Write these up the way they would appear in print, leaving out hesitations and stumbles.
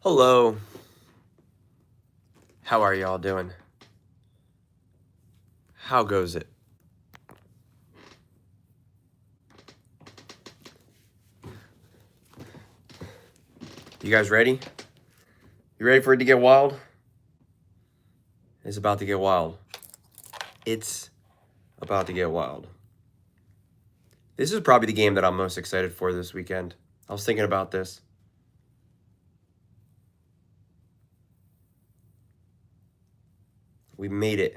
Hello. How are y'all doing? How goes it? You guys ready? You ready for it to get wild? It's about to get wild. It's about to get wild. This is probably the game that I'm most excited for this weekend. I was thinking about this. We made it.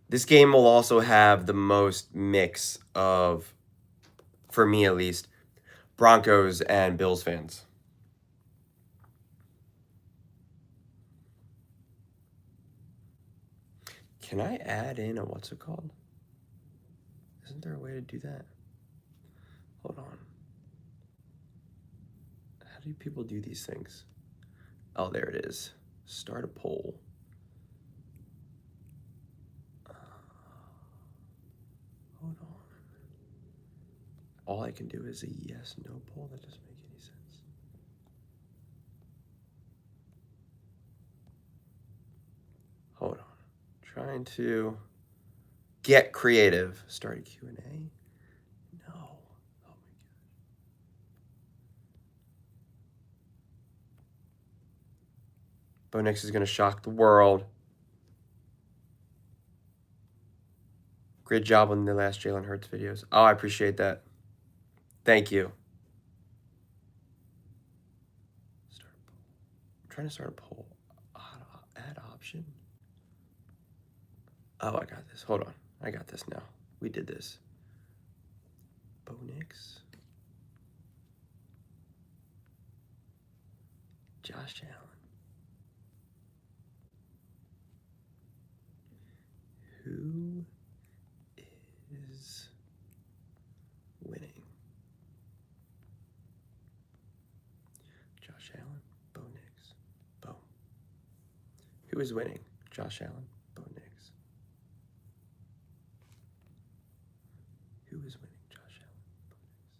This game will also have the most mix of, for me at least, Broncos and Bills fans. Can I add in a what's it called? Isn't there a way to do that? Hold on. How do people do these things? Oh, there it is. Start a poll. Hold on. All I can do is a yes, no poll. That doesn't make any sense. Hold on. Trying to get creative. Start a Q&A. No. Oh my God. Bo Nix is going to shock the world. Great job on the last Jalen Hurts videos. Oh, I appreciate that. Thank you. I'm trying to start a poll. Add option. Oh, I got this. Hold on. I got this now. We did this. Bo Nix. Josh Allen. Who is winning? Josh Allen, Bo Nix. Bo. Who is winning? Josh Allen, Bo Nix. Who is winning? Josh Allen, Bo Nix.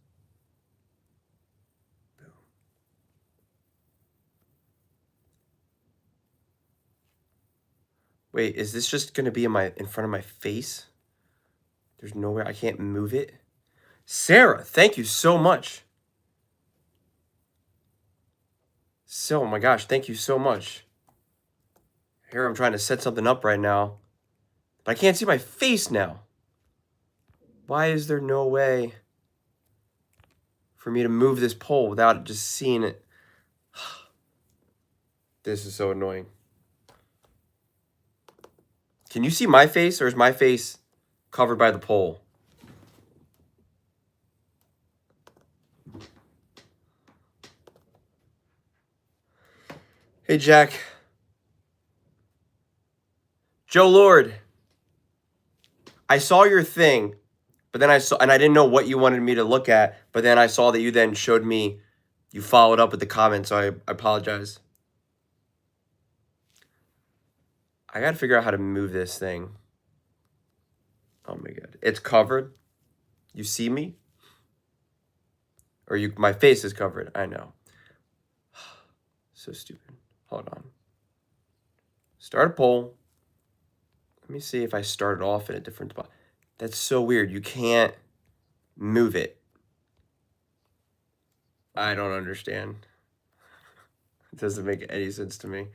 Boom. Wait, is this just gonna be in front of my face? There's nowhere I can't move it. Sarah, thank you so much. So, oh my gosh, thank you so much. Here I'm trying to set something up right now, but I can't see my face now. Why is there no way for me to move this poll without just seeing it? This is so annoying. Can you see my face, or is my face covered by the poll? Hey, Jack. Joe Lord. I saw your thing, but then I didn't know what you wanted me to look at, but then I saw that you then showed me, you followed up with the comment, so I apologize. I gotta figure out how to move this thing. Oh my God. It's covered. You see me? Or my face is covered. I know. So stupid. Hold on. Start a poll. Let me see if I started off in a different spot. That's so weird. You can't move it. I don't understand. It doesn't make any sense to me.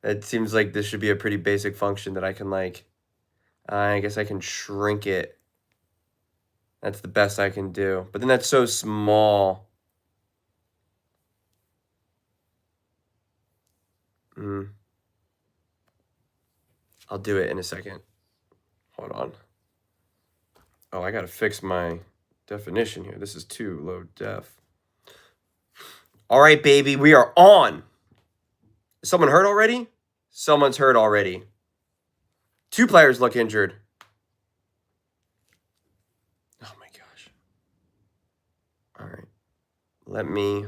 It seems like this should be a pretty basic function that I can I guess I can shrink it. That's the best I can do. But then that's so small. I'll do it in a second. Hold on. Oh, I gotta fix my definition here. This is too low def. All right, baby, we are on. Is someone hurt already? Someone's hurt already. 2 players look injured. Oh my gosh. All right. Let me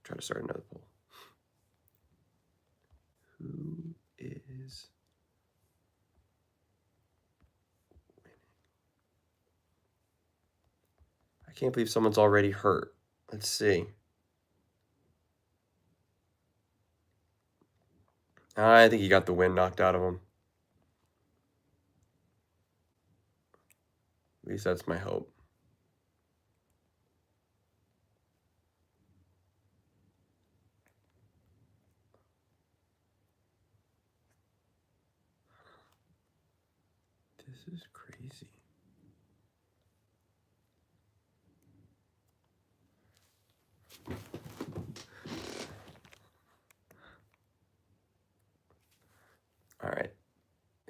try to start another poll. Who is winning? I can't believe someone's already hurt. Let's see. I think he got the wind knocked out of him. At least that's my hope. This is crazy. All right.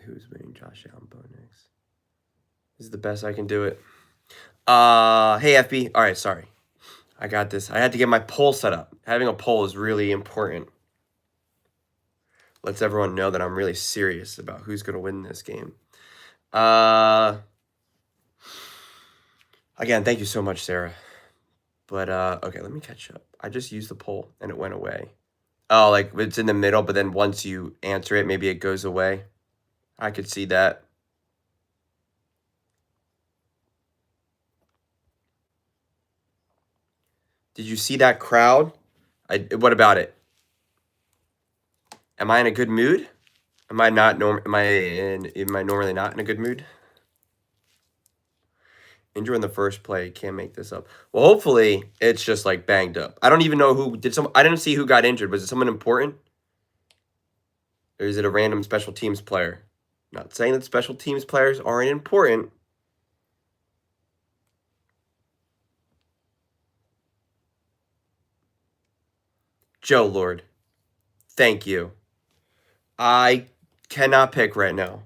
Who's winning? Josh Allen, Bo Nix. This is the best I can do it. Hey, FB. All right, sorry. I got this. I had to get my poll set up. Having a poll is really important. Lets everyone know that I'm really serious about who's going to win this game. Again, thank you so much, Sarah. But, okay, let me catch up. I just used the poll, and it went away. Oh, like, it's in the middle, but then once you answer it, maybe it goes away. I could see that. Did you see that crowd? What about it? Am I in a good mood? Am I normally not in a good mood? Injury in the first play, can't make this up. Well, hopefully it's just like banged up. I don't even know who did I didn't see who got injured. Was it someone important? Or is it a random special teams player? Not saying that special teams players aren't important. Joe Lord. Thank you. I cannot pick right now.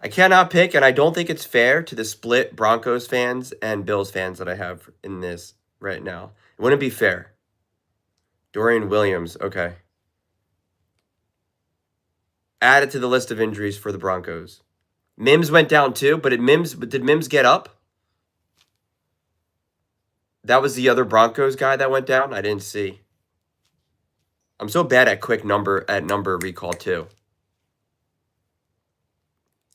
I cannot pick, and I don't think it's fair to the split Broncos fans and Bills fans that I have in this right now. It wouldn't be fair. Dorian Williams, okay. Add it to the list of injuries for the Broncos. Mims went down too, but did Mims get up? That was the other Broncos guy that went down? I didn't see. I'm so bad at quick number recall too.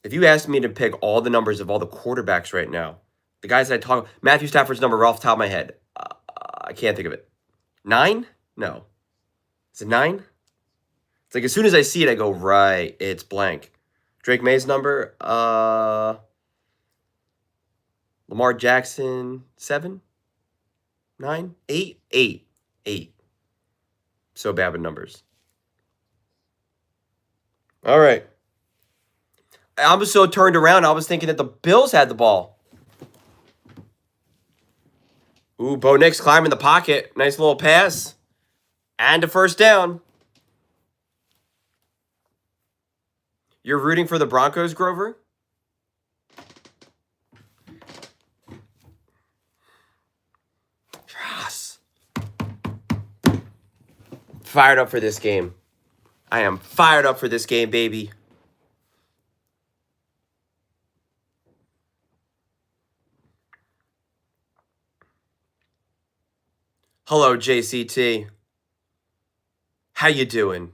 If you asked me to pick all the numbers of all the quarterbacks right now, the guys that I talk, Matthew Stafford's number off the top of my head. I can't think of it. 9? No. Is it 9? It's like as soon as I see it, I go, right, it's blank. Drake May's number, Lamar Jackson, 7? 9? 8? 8. 8. So bad with numbers. All right. I was so turned around, I was thinking that the Bills had the ball. Ooh, Bo Nix climbing the pocket. Nice little pass. And a first down. You're rooting for the Broncos, Grover? Yes. Fired up for this game. I am fired up for this game, baby. Hello, JCT. How you doing?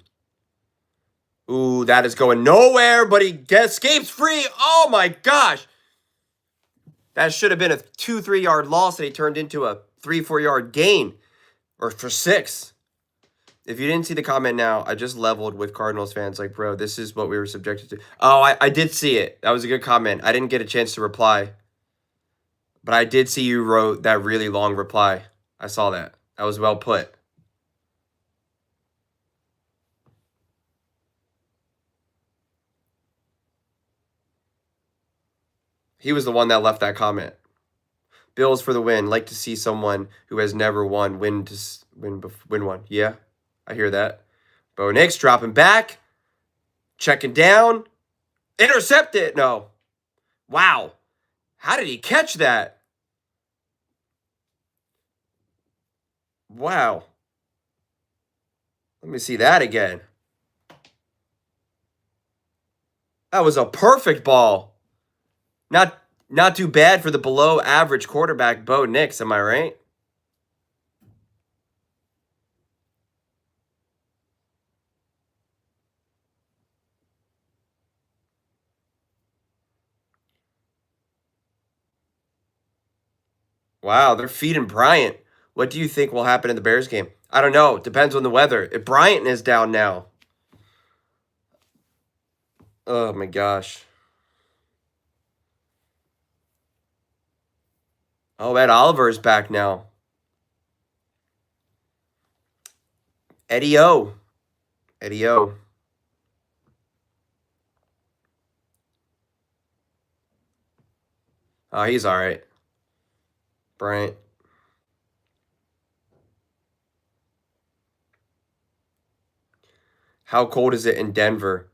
Ooh, that is going nowhere, but he escapes free. Oh, my gosh. That should have been a 2-3 yard loss, and he turned into a 3-4 yard gain. Or for 6. If you didn't see the comment now, I just leveled with Cardinals fans. Like, bro, this is what we were subjected to. Oh, I did see it. That was a good comment. I didn't get a chance to reply. But I did see you wrote that really long reply. I saw that. That was well put. He was the one that left that comment. Bills for the win. Like to see someone who has never won win one. Yeah, I hear that. Bo Nix dropping back. Checking down. Intercepted. No. Wow. How did he catch that? Wow. Let me see that again. That was a perfect ball. Not too bad for the below average quarterback, Bo Nix, am I right? Wow, they're feeding Bryant. What do you think will happen in the Bears game? I don't know. It depends on the weather. If Bryant is down now, Oh my gosh. Oh, Ed Oliver's back now. Eddie O. Eddie O. Oh, he's all right. Bryant. How cold is it in Denver?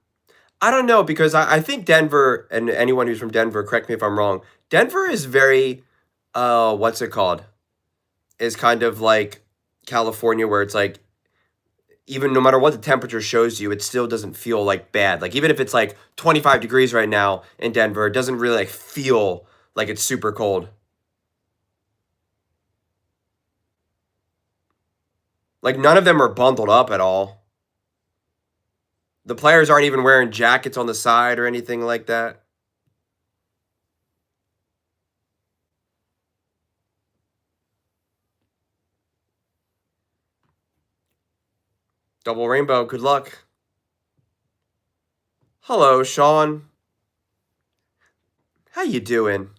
I don't know because I think Denver, and anyone who's from Denver, correct me if I'm wrong. Denver is very, what's it called? Is kind of like California, where it's like even no matter what the temperature shows you, it still doesn't feel like bad. Like even if it's like 25 degrees right now in Denver, it doesn't really like feel like it's super cold. Like none of them are bundled up at all. The players aren't even wearing jackets on the side or anything like that. Double rainbow, good luck. Hello, Sean. How you doing?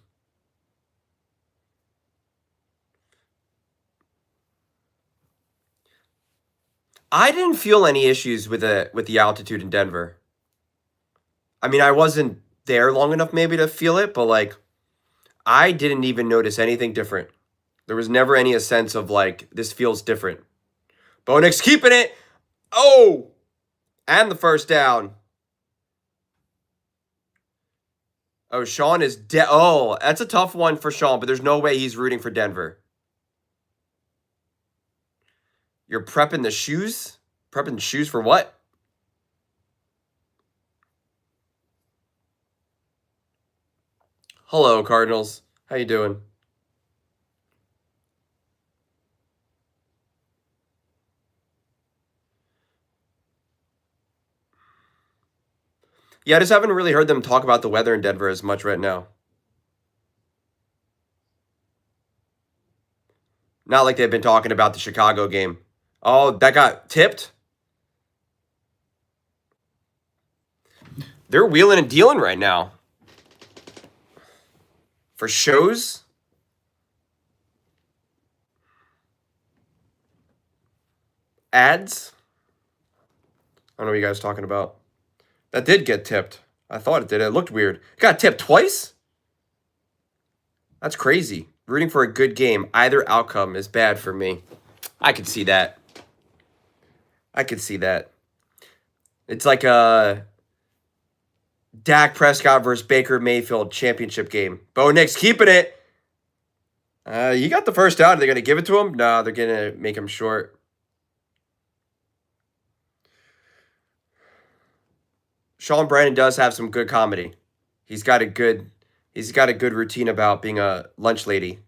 I didn't feel any issues with the altitude in Denver. I mean, I wasn't there long enough maybe to feel it, but like I didn't even notice anything different. There was never any a sense of like this feels different. Bo Nix keeping it. Oh, and the first down. Oh, Sean is dead. Oh, that's a tough one for Sean, but there's no way he's rooting for Denver. You're prepping the shoes? Prepping the shoes for what? Hello, Cardinals. How you doing? Yeah, I just haven't really heard them talk about the weather in Denver as much right now. Not like they've been talking about the Chicago game. Oh, that got tipped? They're wheeling and dealing right now. For shows? Ads? I don't know what you guys are talking about. That did get tipped. I thought it did. It looked weird. It got tipped twice? That's crazy. Rooting for a good game. Either outcome is bad for me. I could see that. I could see that. It's like a Dak Prescott versus Baker Mayfield championship game. Bo Nix keeping it. You got the first down. Are they going to give it to him? No, they're going to make him short. Sean Brandon does have some good comedy. He's got a good routine about being a lunch lady.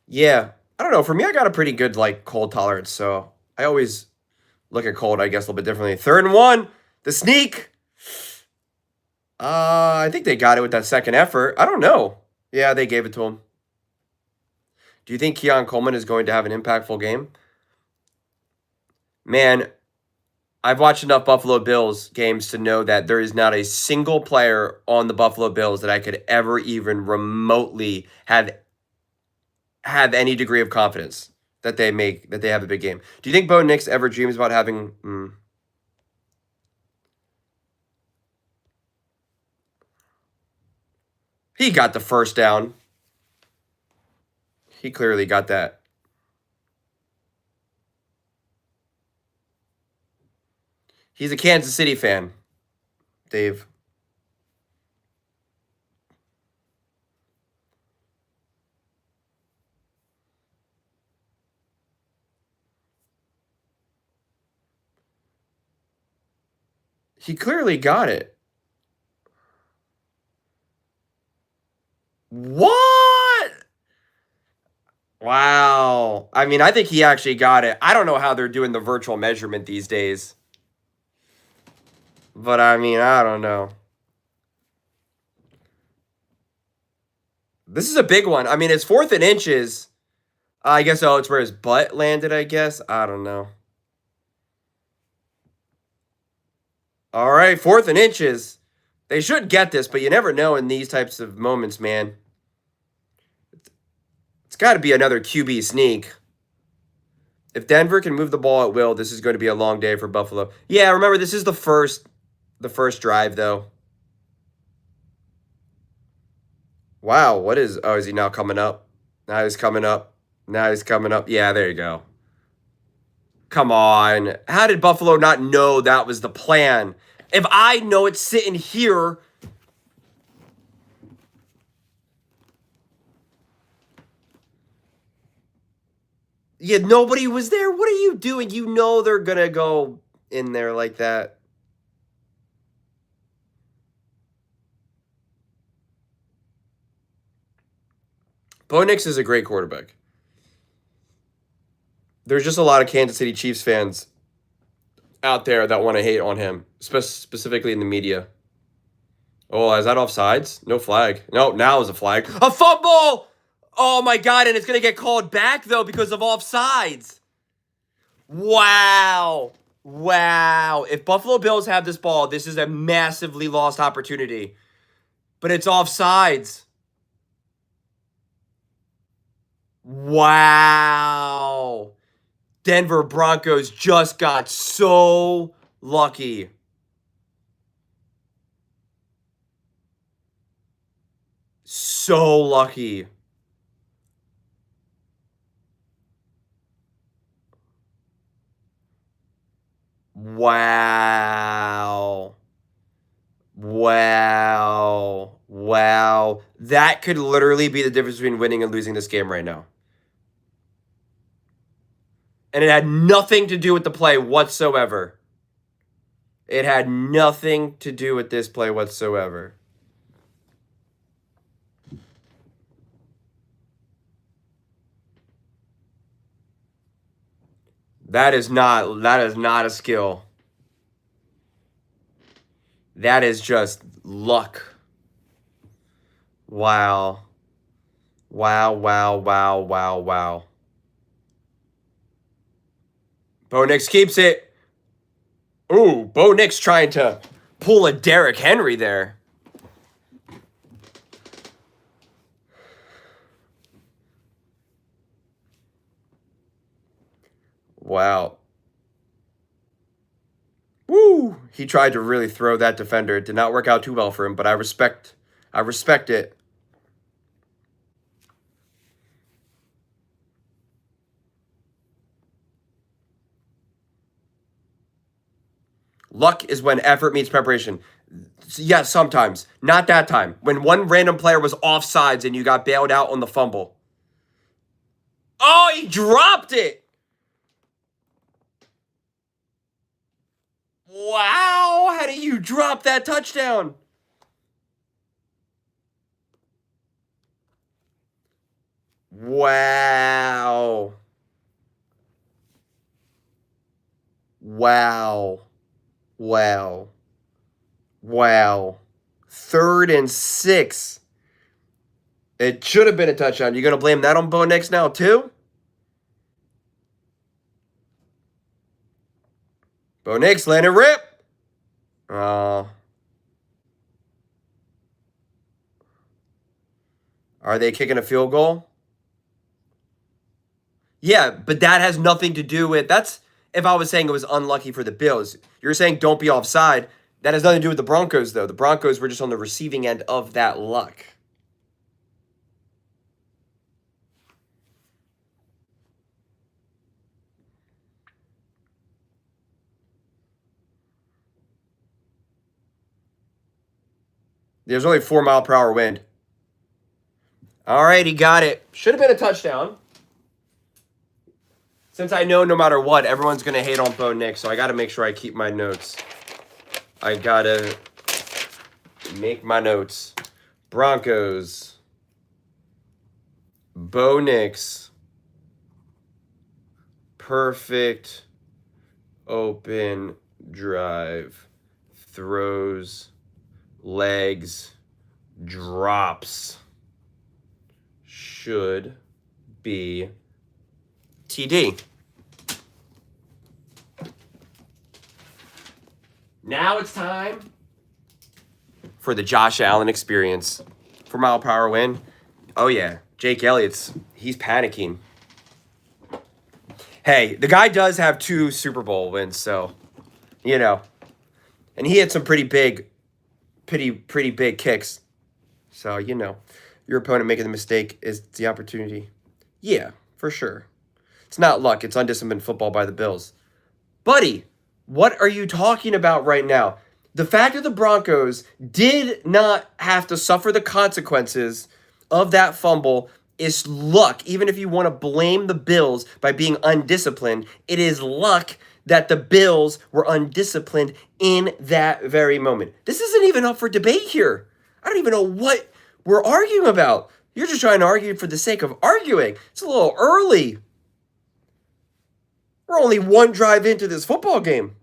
Yeah. I don't know. For me, I got a pretty good like cold tolerance, so I always look at cold, I guess, a little bit differently. 3rd and 1. The sneak. I think they got it with that second effort. I don't know. Yeah, they gave it to him. Do you think Keon Coleman is going to have an impactful game? Man, I've watched enough Buffalo Bills games to know that there is not a single player on the Buffalo Bills that I could ever even remotely have any degree of confidence that they have a big game. Do you think Bo Nix ever dreams about having? He got the first down. He clearly got that. He's a Kansas City fan, Dave. He clearly got it. What? Wow. I mean, I think he actually got it. I don't know how they're doing the virtual measurement these days. But I mean, I don't know. This is a big one. I mean, it's 4th and inches. I guess, oh, it's where his butt landed, I guess. I don't know. All right, 4th and inches. They should get this, but you never know in these types of moments, man. It's got to be another QB sneak. If Denver can move the ball at will, this is going to be a long day for Buffalo. Yeah, remember, this is the first drive, though. Wow, what is... Oh, is he now coming up? Now he's coming up. Now he's coming up. Yeah, there you go. Come on. How did Buffalo not know that was the plan? If I know it's sitting here... Yeah, nobody was there. What are you doing? You know they're going to go in there like that. Bo Nix is a great quarterback. There's just a lot of Kansas City Chiefs fans out there that want to hate on him, specifically in the media. Oh, is that offsides? No flag. No, now is a flag. A fumble! Oh my God, and it's going to get called back, though, because of offsides. Wow. Wow. If Buffalo Bills have this ball, this is a massively lost opportunity. But it's offsides. Wow. Denver Broncos just got so lucky. So lucky. Wow. Wow. Wow. That could literally be the difference between winning and losing this game right now. And it had nothing to do with the play whatsoever. It had nothing to do with this play whatsoever. That is not a skill. That is just luck. Wow. Wow, wow, wow, wow, wow. Bo Nix keeps it. Ooh, Bo Nix trying to pull a Derrick Henry there. Wow. Woo! He tried to really throw that defender. It did not work out too well for him, but I respect it. Luck is when effort meets preparation. Yeah, sometimes. Not that time. When one random player was offsides and you got bailed out on the fumble. Oh, he dropped it! Wow! How do you drop that touchdown? Wow. Wow. Wow. Wow. 3rd and 6. It should have been a touchdown. You going to blame that on Bo Nix now, too? Bo Nix, let it rip. Are they kicking a field goal? Yeah, but that has nothing to do with... That's if I was saying it was unlucky for the Bills. You're saying don't be offside. That has nothing to do with the Broncos, though. The Broncos were just on the receiving end of that luck. There's only 4-mile-per-hour wind. All right, he got it. Should have been a touchdown. Since I know no matter what, everyone's going to hate on Bo Nix, so I got to make sure I keep my notes. I got to make my notes. Broncos. Bo Nix. Perfect open drive. Throws. Legs. Drops. should be TD. Now it's time for the Josh Allen experience. 4-mile-per-hour win. Oh, yeah. Jake Elliott's, he's panicking. Hey, the guy does have 2 Super Bowl wins, so, you know. And he had some pretty big kicks. So, you know, your opponent making the mistake is the opportunity. Yeah, for sure. It's not luck. It's undisciplined football by the Bills. Buddy, what are you talking about right now? The fact that the Broncos did not have to suffer the consequences of that fumble is luck. Even if you want to blame the Bills by being undisciplined, it is luck that the Bills were undisciplined in that very moment. This isn't even up for debate here. I don't even know what we're arguing about. You're just trying to argue for the sake of arguing. It's a little early. We're only one drive into this football game.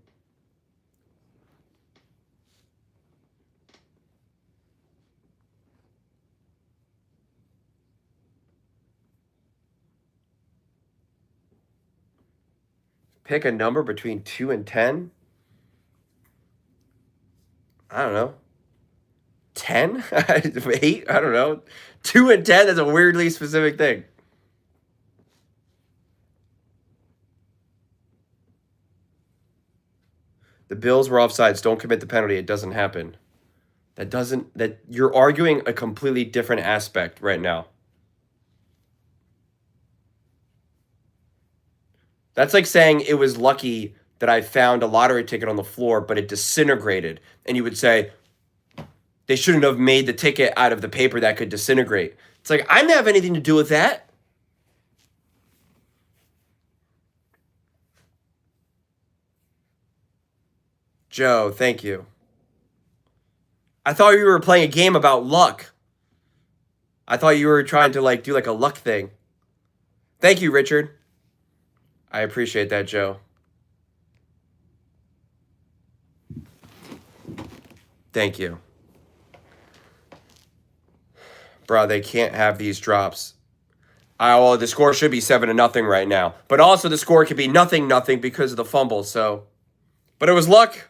Pick a number between 2 and 10. I don't know. 10? 8? I don't know. 2 and 10 is a weirdly specific thing. The Bills were offsides. Don't commit the penalty. It doesn't happen. That you're arguing a completely different aspect right now. That's like saying it was lucky that I found a lottery ticket on the floor, but it disintegrated. And you would say, they shouldn't have made the ticket out of the paper that could disintegrate. It's like, I didn't have anything to do with that. Joe, thank you. I thought you were playing a game about luck. I thought you were trying to do a luck thing. Thank you, Richard. I appreciate that, Joe. Thank you. Bro, they can't have these drops. Well, the score should be 7-0 right now. But also the score could be 0-0 because of the fumble, so. But it was luck.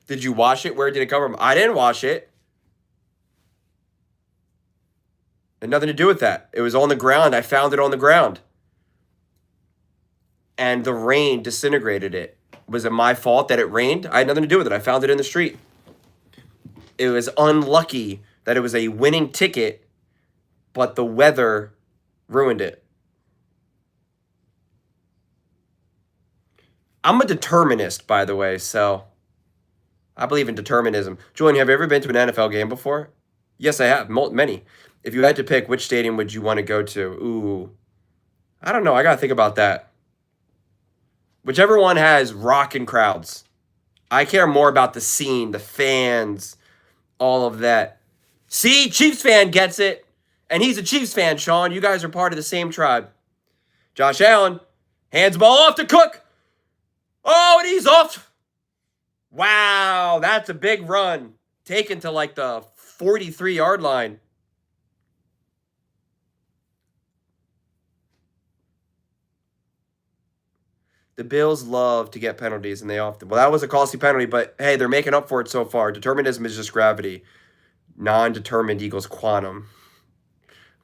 Did you wash it? Where did it come from? I didn't wash it. Had nothing to do with that. It was on the ground. I found it on the ground. And the rain disintegrated it. Was it my fault that it rained? I had nothing to do with it. I found it in the street. It was unlucky that it was a winning ticket, but the weather ruined it. I'm a determinist, by the way, so I believe in determinism. Julian, have you ever been to an NFL game before? Yes, I have. Many. If you had to pick, which stadium would you want to go to? Ooh. I don't know. I got to think about that. Whichever one has rockin' crowds. I care more about the scene, the fans, all of that. See, Chiefs fan gets it. And he's a Chiefs fan, Sean. You guys are part of the same tribe. Josh Allen hands the ball off to Cook. Oh, and he's off. Wow, that's a big run. Taken to the 43-yard line. The Bills love to get penalties, and they often. Well, that was a costly penalty, but hey, they're making up for it so far. Determinism is just gravity. Non-determined equals quantum.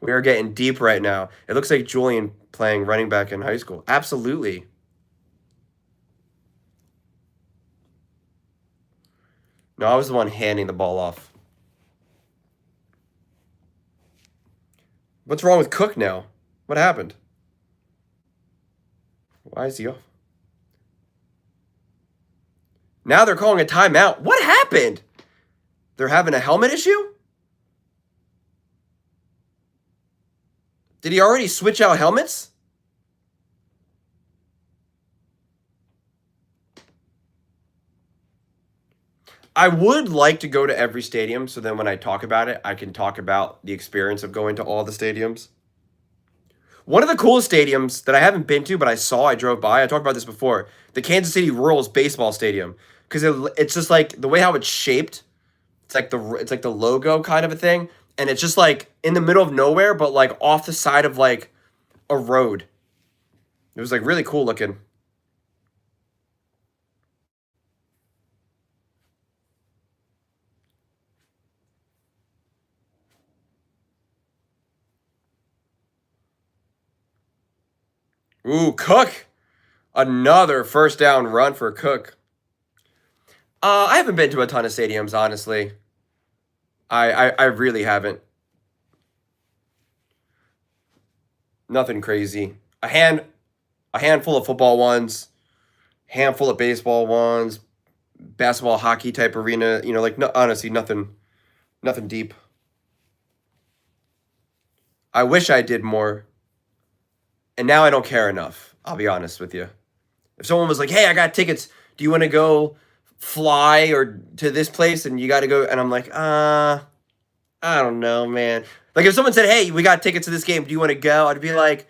We are getting deep right now. It looks like Julian playing running back in high school. Absolutely. No, I was the one handing the ball off. What's wrong with Cook now? What happened? Why is he off? Now they're calling a timeout. What happened? They're having a helmet issue? Did he already switch out helmets? I would like to go to every stadium, so then when I talk about it, I can talk about the experience of going to all the stadiums. One of the coolest stadiums that I haven't been to, but I drove by, I talked about this before, the Kansas City Royals baseball stadium. Because it's just the way how it's shaped, it's like the logo kind of a thing, and it's just like in the middle of nowhere, but like off the side of like a road. It was like really cool looking. Ooh, Cook. Another first down run for Cook. I haven't been to a ton of stadiums, honestly. I really haven't. Nothing crazy. A handful of football ones, handful of baseball ones, basketball, hockey type arena. You know, like no, honestly, nothing deep. I wish I did more, and now I don't care enough. I'll be honest with you. If someone was like, "Hey, I got tickets. Do you want to go fly or to this place?" and you got to go, and I'm like, I don't know, man. Like if someone said, "Hey, we got tickets to this game. Do you want to go?" I'd be like,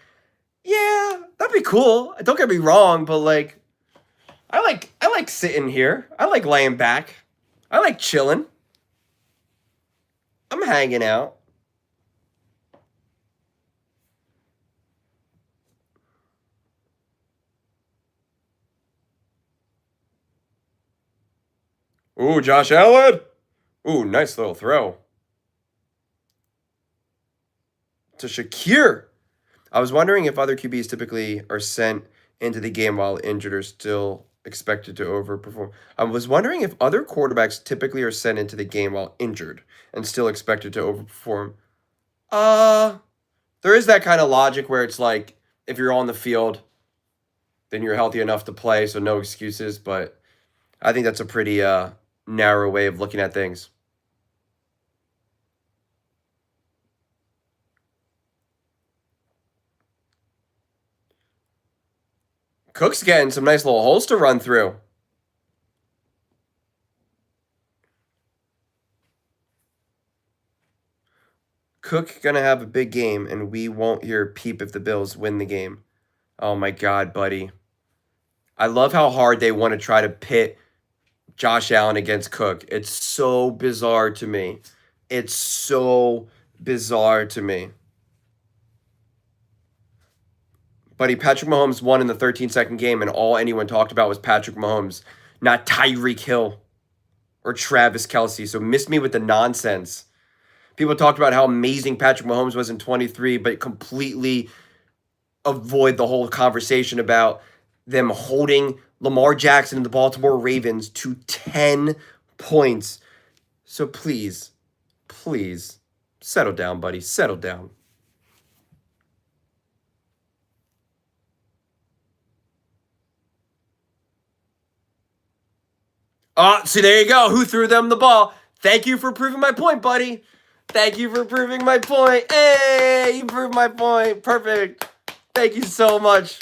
"Yeah, that'd be cool." Don't get me wrong, but like I like sitting here. I like laying back. I like chilling. I'm hanging out. Ooh, Josh Allen. Ooh, nice little throw to Shakir. I was wondering if other QBs typically are sent into the game while injured or still expected to overperform. I was wondering if other quarterbacks typically are sent into the game while injured and still expected to overperform. Uh, there is that kind of logic where it's like if you're on the field, then you're healthy enough to play, so no excuses, but I think that's a pretty narrow way of looking at things. Cook's getting some nice little holes to run through. Cook gonna have a big game, and we won't hear peep if the Bills win the game. Oh my God, buddy. I love how hard they want to try to pit Josh Allen against Cook. It's so bizarre to me. It's so bizarre to me. Buddy, Patrick Mahomes won in the 13-second game, and all anyone talked about was Patrick Mahomes, not Tyreek Hill or Travis Kelce. So miss me with the nonsense. People talked about how amazing Patrick Mahomes was in 23, but completely avoid the whole conversation about them holding Lamar Jackson and the Baltimore Ravens to 10 points. So please, settle down, buddy. Settle down. See, there you go. Who threw them the ball? Thank you for proving my point, buddy. Thank you for proving my point. Hey, you proved my point. Perfect. Thank you so much.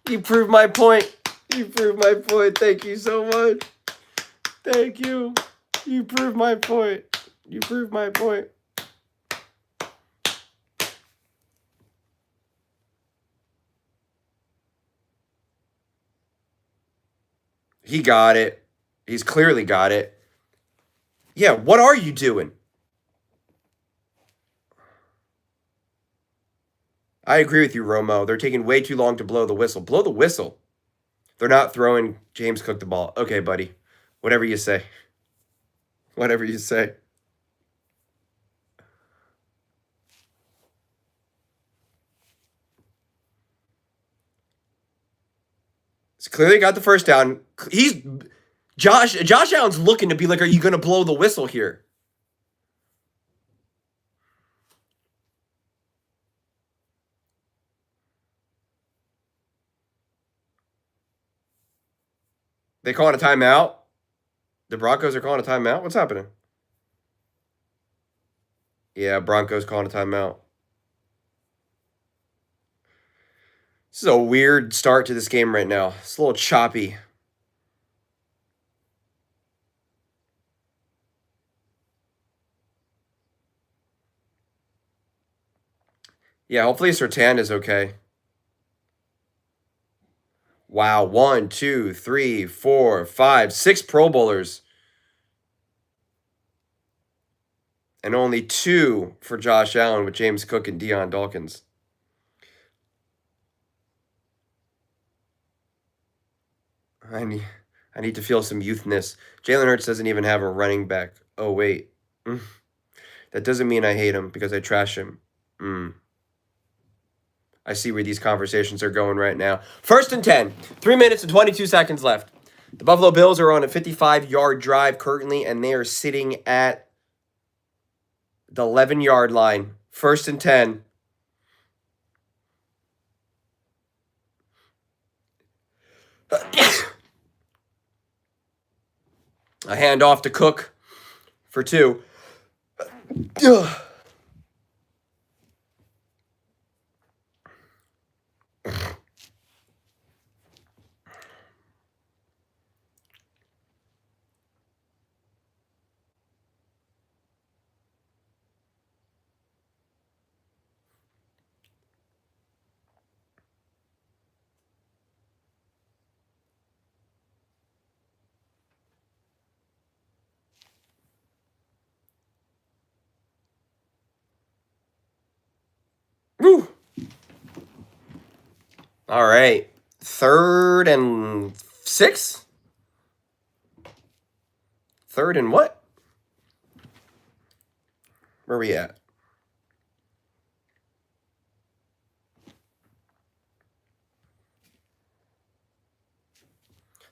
You proved my point. You proved my point. Thank you so much. Thank you. You proved my point. You proved my point. He got it. He's clearly got it. Yeah, what are you doing? I agree with you, Romo. They're taking way too long to blow the whistle. Blow the whistle. They're not throwing James Cook the ball. Okay, buddy. Whatever you say. Whatever you say. He's clearly got the first down. He's Josh Allen's looking to be like, are you gonna blow the whistle here? They calling a timeout? The Broncos are calling a timeout? What's happening? Yeah, Broncos calling a timeout. This is a weird start to this game right now. It's a little choppy. Yeah, hopefully Sertan is okay. Wow, 1, 2, 3, 4, 5, 6 Pro Bowlers. And only 2 for Josh Allen with James Cook and Deion Dawkins. I need to feel some youthness. Jalen Hurts doesn't even have a running back. Oh, wait. That doesn't mean I hate him because I trash him. I see where these conversations are going right now. 1st and 10. 3 minutes and 22 seconds left. The Buffalo Bills are on a 55-yard drive currently, and they are sitting at the 11-yard line. 1st and 10. A handoff to Cook for 2. Woo. All right. 3rd and 6? 3rd and what? Where are we at?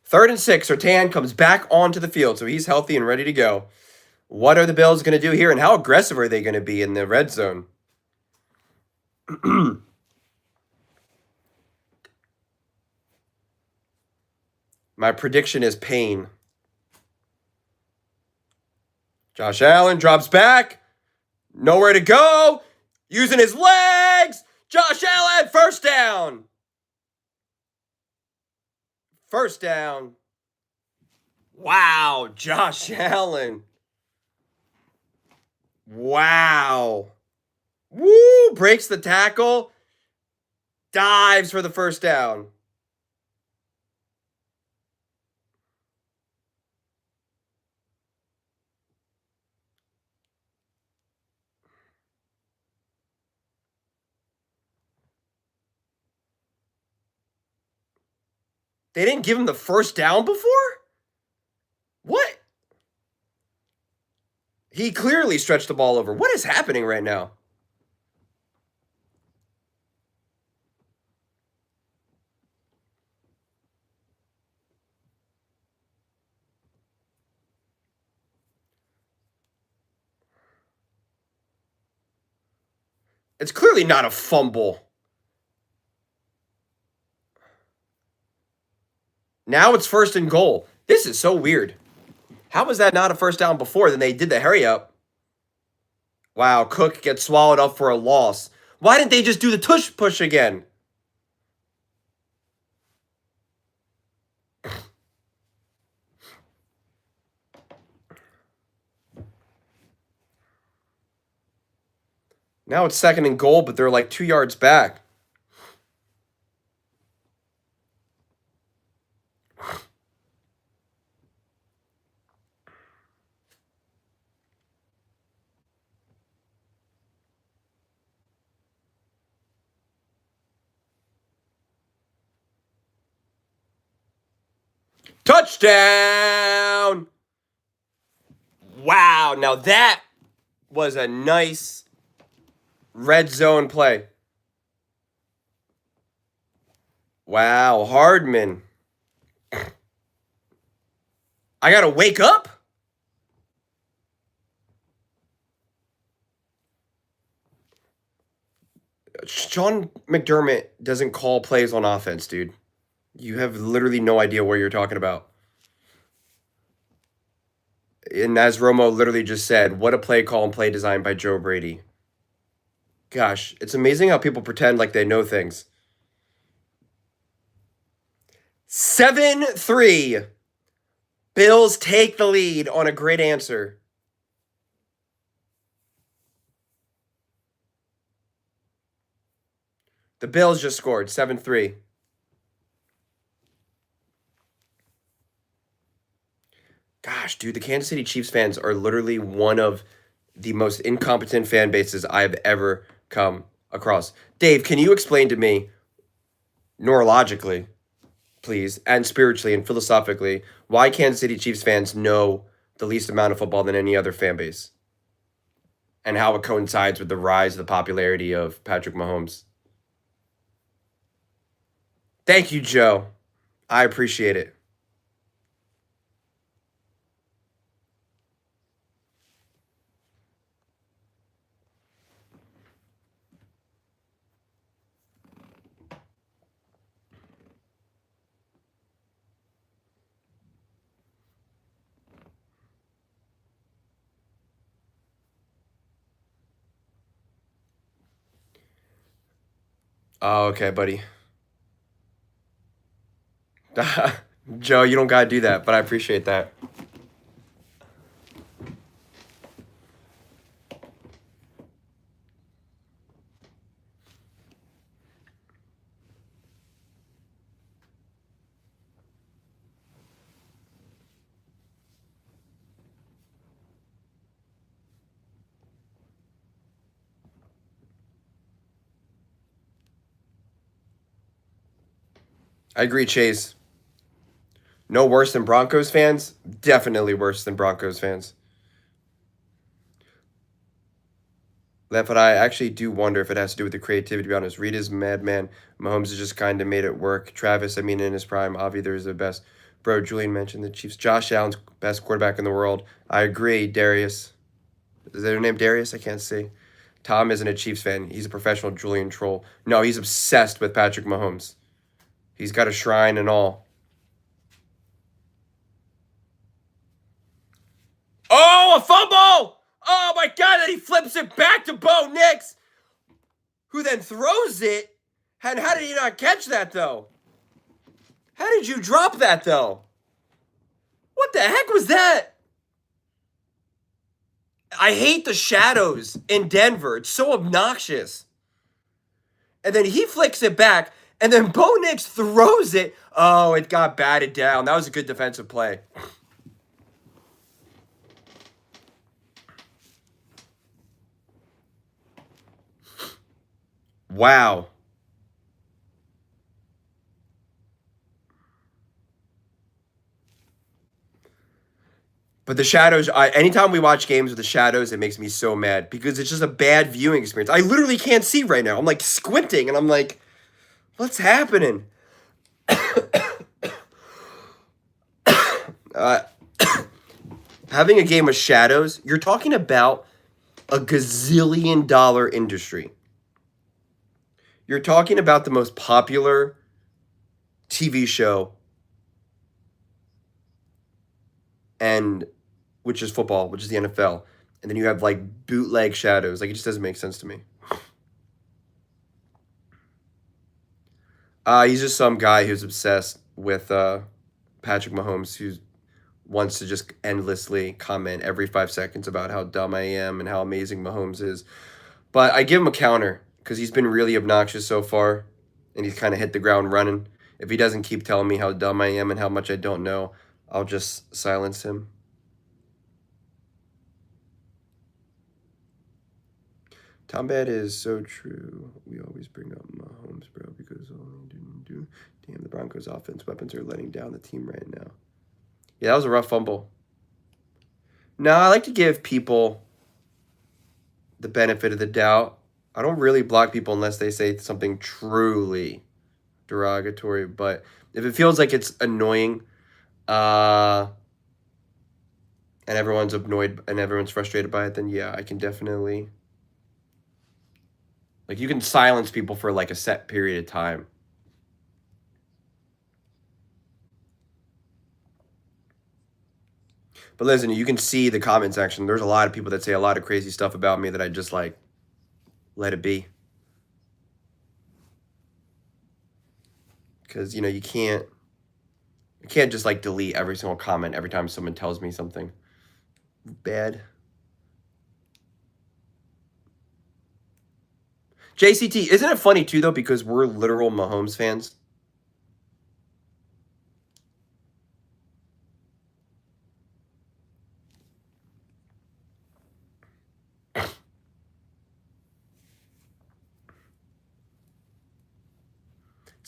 Third and 6. Surtain comes back onto the field, so he's healthy and ready to go. What are the Bills going to do here, and how aggressive are they going to be in the red zone? My prediction is pain. Josh Allen drops back. Nowhere to go. Using his legs. Josh Allen, 1st down. 1st down. Wow, Josh Allen. Wow. Woo, breaks the tackle. Dives for the 1st down. They didn't give him the 1st down before? What? He clearly stretched the ball over. What is happening right now? It's clearly not a fumble. Now it's 1st and goal. This is so weird. How was that not a 1st down before? Then they did the hurry up. Wow, Cook gets swallowed up for a loss. Why didn't they just do the tush push again? Now it's 2nd and goal, but they're like 2 yards back. Touchdown! Wow, now that was a nice red zone play. Wow, Hardman. I gotta wake up? Sean McDermott doesn't call plays on offense, dude. You have literally no idea what you're talking about. And as Romo literally just said, what a play call and play design by Joe Brady. Gosh, it's amazing how people pretend like they know things. 7-3. Bills take the lead on a great answer. The Bills just scored 7-3. Gosh, dude, the Kansas City Chiefs fans are literally one of the most incompetent fan bases I've ever come across. Dave, can you explain to me, neurologically, please, and spiritually and philosophically, why Kansas City Chiefs fans know the least amount of football than any other fan base? And how it coincides with the rise of the popularity of Patrick Mahomes. Thank you, Joe. I appreciate it. Oh, okay, buddy. Joe, you don't gotta do that, but I appreciate that. I agree, Chase. No worse than Broncos fans? Definitely worse than Broncos fans. But I actually do wonder if it has to do with the creativity, to be honest. Reed is madman. Mahomes has just kind of made it work. Travis, I mean, in his prime, Avi, there's the best. Bro, Julian mentioned the Chiefs. Josh Allen's best quarterback in the world. I agree, Darius. Is their name Darius? I can't see. Tom isn't a Chiefs fan. He's a professional Julian troll. No, he's obsessed with Patrick Mahomes. He's got a shrine and all. Oh, a fumble! Oh my God! Then he flips it back to Bo Nix, who then throws it. And how did he not catch that though? How did you drop that though? What the heck was that? I hate the shadows in Denver. It's so obnoxious. And then he flicks it back, and then Bo Nix throws it. Oh, it got batted down. That was a good defensive play. Wow. But the shadows, anytime we watch games with the shadows, it makes me so mad because it's just a bad viewing experience. I literally can't see right now. I'm like squinting and I'm like, what's happening? uh, Having a game with shadows, you're talking about a gazillion dollar industry. You're talking about the most popular TV show, and which is football, which is the NFL. And then you have like bootleg shadows. Like it just doesn't make sense to me. He's just some guy who's obsessed with Patrick Mahomes, who wants to just endlessly comment every 5 seconds about how dumb I am and how amazing Mahomes is. But I give him a counter because he's been really obnoxious so far, and he's kind of hit the ground running. If he doesn't keep telling me how dumb I am and how much I don't know, I'll just silence him. Tom Bad is so true. We always bring up Mahomes, bro, because all he didn't do. Damn, the Broncos' offense weapons are letting down the team right now. Yeah, that was a rough fumble. No, I like to give people the benefit of the doubt. I don't really block people unless they say something truly derogatory. But if it feels like it's annoying, and everyone's annoyed and everyone's frustrated by it, then yeah, I can definitely. Like, you can silence people for, like, a set period of time. But listen, you can see the comment section. There's a lot of people that say a lot of crazy stuff about me that I just, like, let it be. Because, you can't just, like, delete every single comment every time someone tells me something bad. JCT, isn't it funny, too, though, because we're literal Mahomes fans?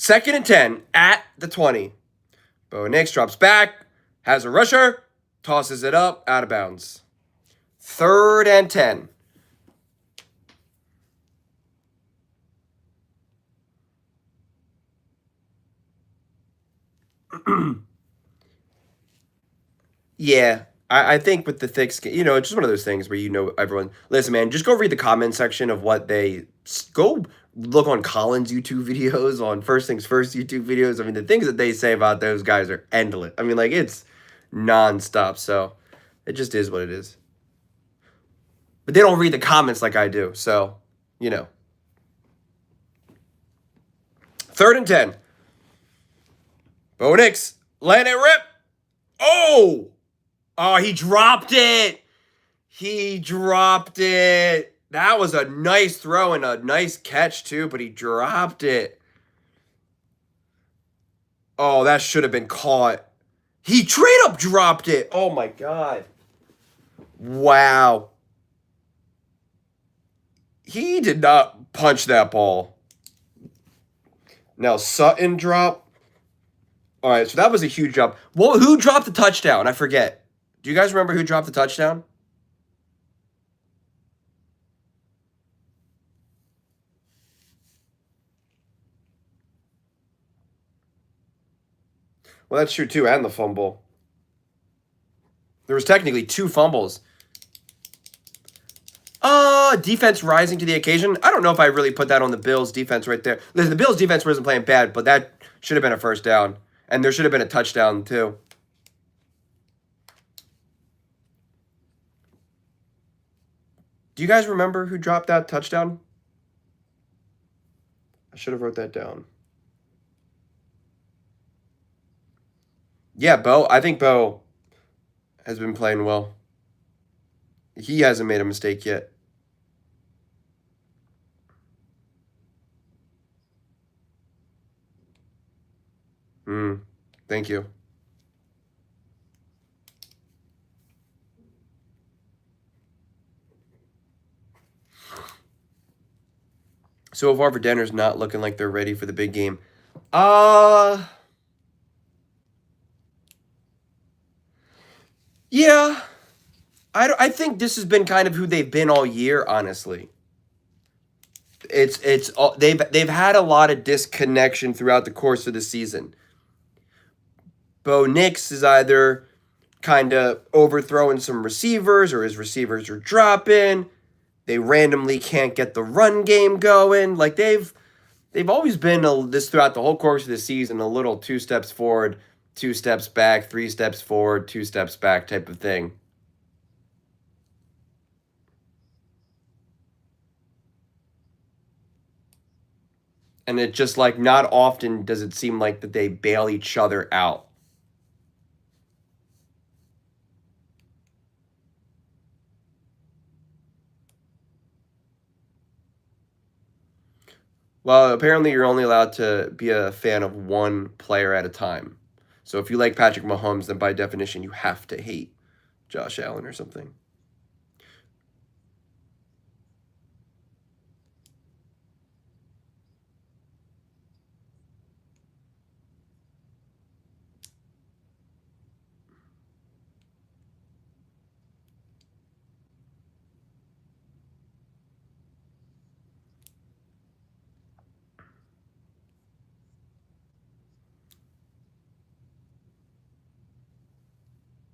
2nd and 10 at the 20. Bo Nix drops back, has a rusher, tosses it up, out of bounds. 3rd and 10. Yeah, I think with the thick skin, it's just one of those things where everyone. Listen, man, just go read the comment section of what they go look on Colin's YouTube videos, on First Things First YouTube videos. I mean, the things that they say about those guys are endless. I mean, like it's nonstop. So it just is what it is. But they don't read the comments like I do. So, 3rd and 10. Bo Nix, let it rip. Oh, he dropped it. He dropped it. That was a nice throw and a nice catch, too, but he dropped it. Oh, that should have been caught. He straight up dropped it. Oh, my God. Wow. He did not punch that ball. Now, Sutton dropped. All right, so that was a huge drop. Well, who dropped the touchdown? I forget. Do you guys remember who dropped the touchdown? Well, that's true, too, and the fumble. There was technically 2 fumbles. Defense rising to the occasion. I don't know if I really put that on the Bills' defense right there. Listen, the Bills' defense wasn't playing bad, but that should have been a first down. And there should have been a touchdown, too. Do you guys remember who dropped that touchdown? I should have wrote that down. Yeah, Bo. I think Bo has been playing well. He hasn't made a mistake yet. Thank you. So far, Denver's not looking like they're ready for the big game. Yeah. I think this has been kind of who they've been all year, honestly. They've had a lot of disconnection throughout the course of the season. Bo Nix is either kind of overthrowing some receivers, or his receivers are dropping. They randomly can't get the run game going. Like they've always been this throughout the whole course of the season, a little 2 steps forward, 2 steps back, 3 steps forward, 2 steps back type of thing. And it just like not often does it seem like that they bail each other out. Well, apparently you're only allowed to be a fan of one player at a time. So if you like Patrick Mahomes, then by definition you have to hate Josh Allen or something.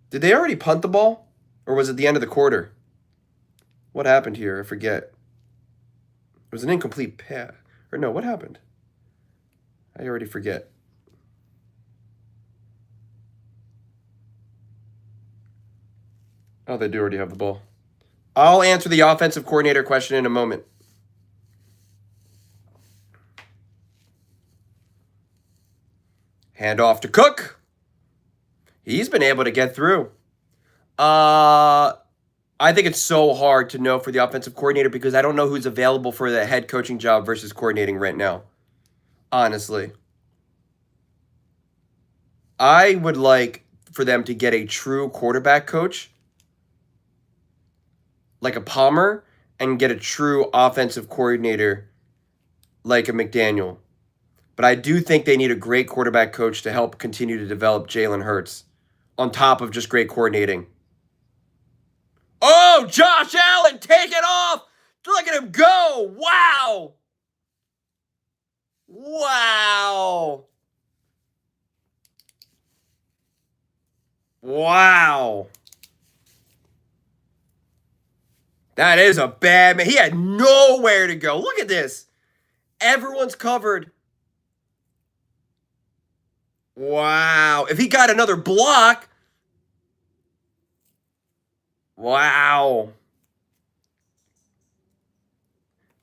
Did they already punt the ball? Or was it the end of the quarter? What happened here? I forget. It was an incomplete pass. Or no, what happened? I already forget. Oh, they do already have the ball. I'll answer the offensive coordinator question in a moment. Hand off to Cook. He's been able to get through. I think it's so hard to know for the offensive coordinator because I don't know who's available for the head coaching job versus coordinating right now. Honestly. I would like for them to get a true quarterback coach, like a Palmer, and get a true offensive coordinator like a McDaniel. But I do think they need a great quarterback coach to help continue to develop Jalen Hurts on top of just great coordinating. Oh, Josh Allen, take it off. Look at him go. Wow. Wow. Wow. That is a bad man. He had nowhere to go. Look at this. Everyone's covered. Wow. If he got another block. Wow.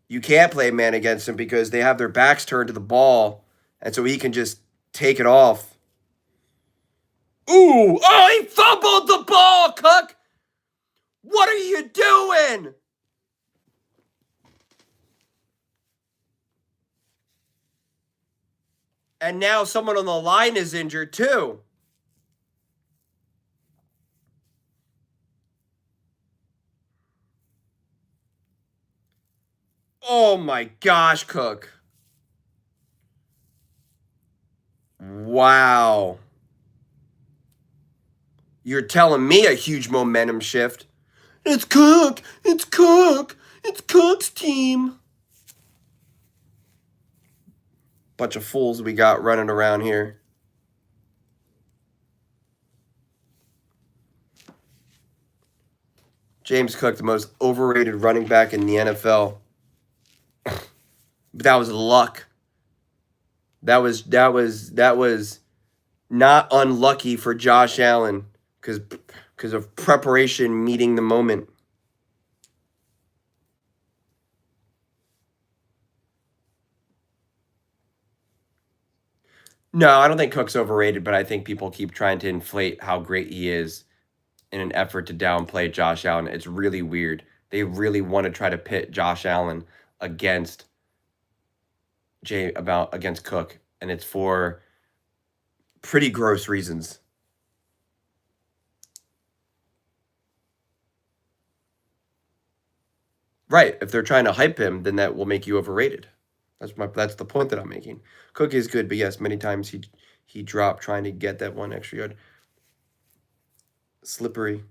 You can't play man against him because they have their backs turned to the ball. And so he can just take it off. Ooh. Oh, he fumbled the ball, Cook. What are you doing? And now someone on the line is injured too. Oh my gosh, Cook. Wow. You're telling me a huge momentum shift. It's Cook. It's Cook. It's Cook's team. Bunch of fools we got running around here. James Cook, the most overrated running back in the NFL. But that was luck. That was not unlucky for Josh Allen because of preparation meeting the moment. No, I don't think Cook's overrated, but I think people keep trying to inflate how great he is in an effort to downplay Josh Allen. It's really weird. They really want to try to pit Josh Allen against against Cook, and it's for pretty gross reasons. Right. If they're trying to hype him, then that will make you overrated. That's the point that I'm making. Cook is good, but yes, many times he dropped trying to get that one extra yard. Slippery.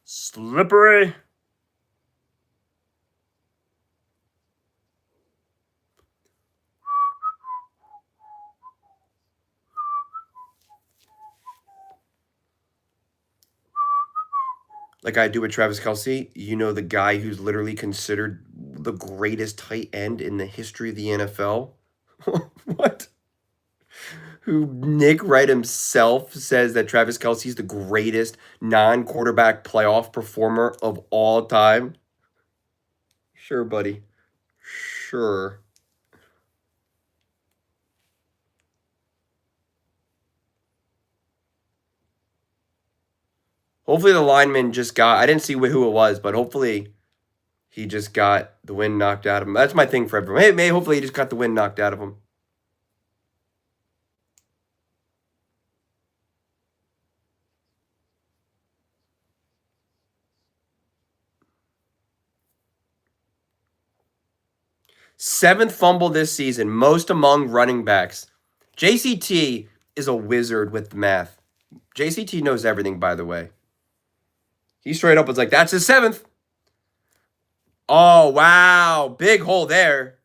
Slippery. Like I do with Travis Kelce, you know the guy who's literally considered the greatest tight end in the history of the NFL? What? Who Nick Wright himself says that Travis Kelce is the greatest non-quarterback playoff performer of all time? Sure, buddy. Sure. Hopefully the lineman just got, I didn't see who it was, but hopefully he just got the wind knocked out of him. That's my thing for everyone. Hey, hopefully he just got the wind knocked out of him. Seventh fumble this season, most among running backs. JCT is a wizard with math. JCT knows everything, by the way. He straight up was like, that's his seventh. Oh, wow. Big hole there.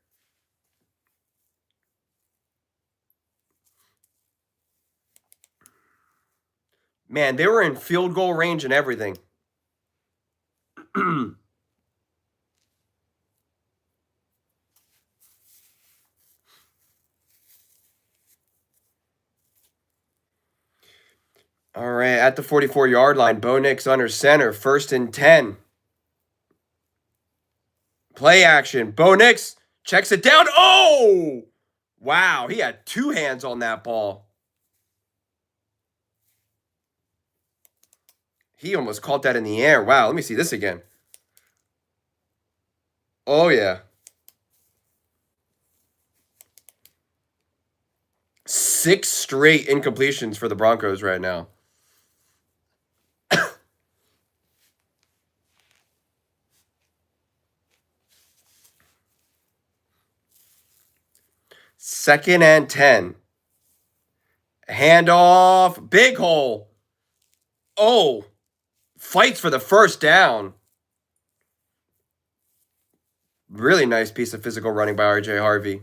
Man, they were in field goal range and everything. All right, at the 44-yard line, Bo Nix under center, 1st and 10. Play action. Bo Nix checks it down. Oh! Wow, he had two hands on that ball. He almost caught that in the air. Wow, let me see this again. Oh, yeah. 6 straight incompletions for the Broncos right now. 2nd and 10. Handoff. Big hole. Oh. Fights for the first down. Really nice piece of physical running by RJ Harvey.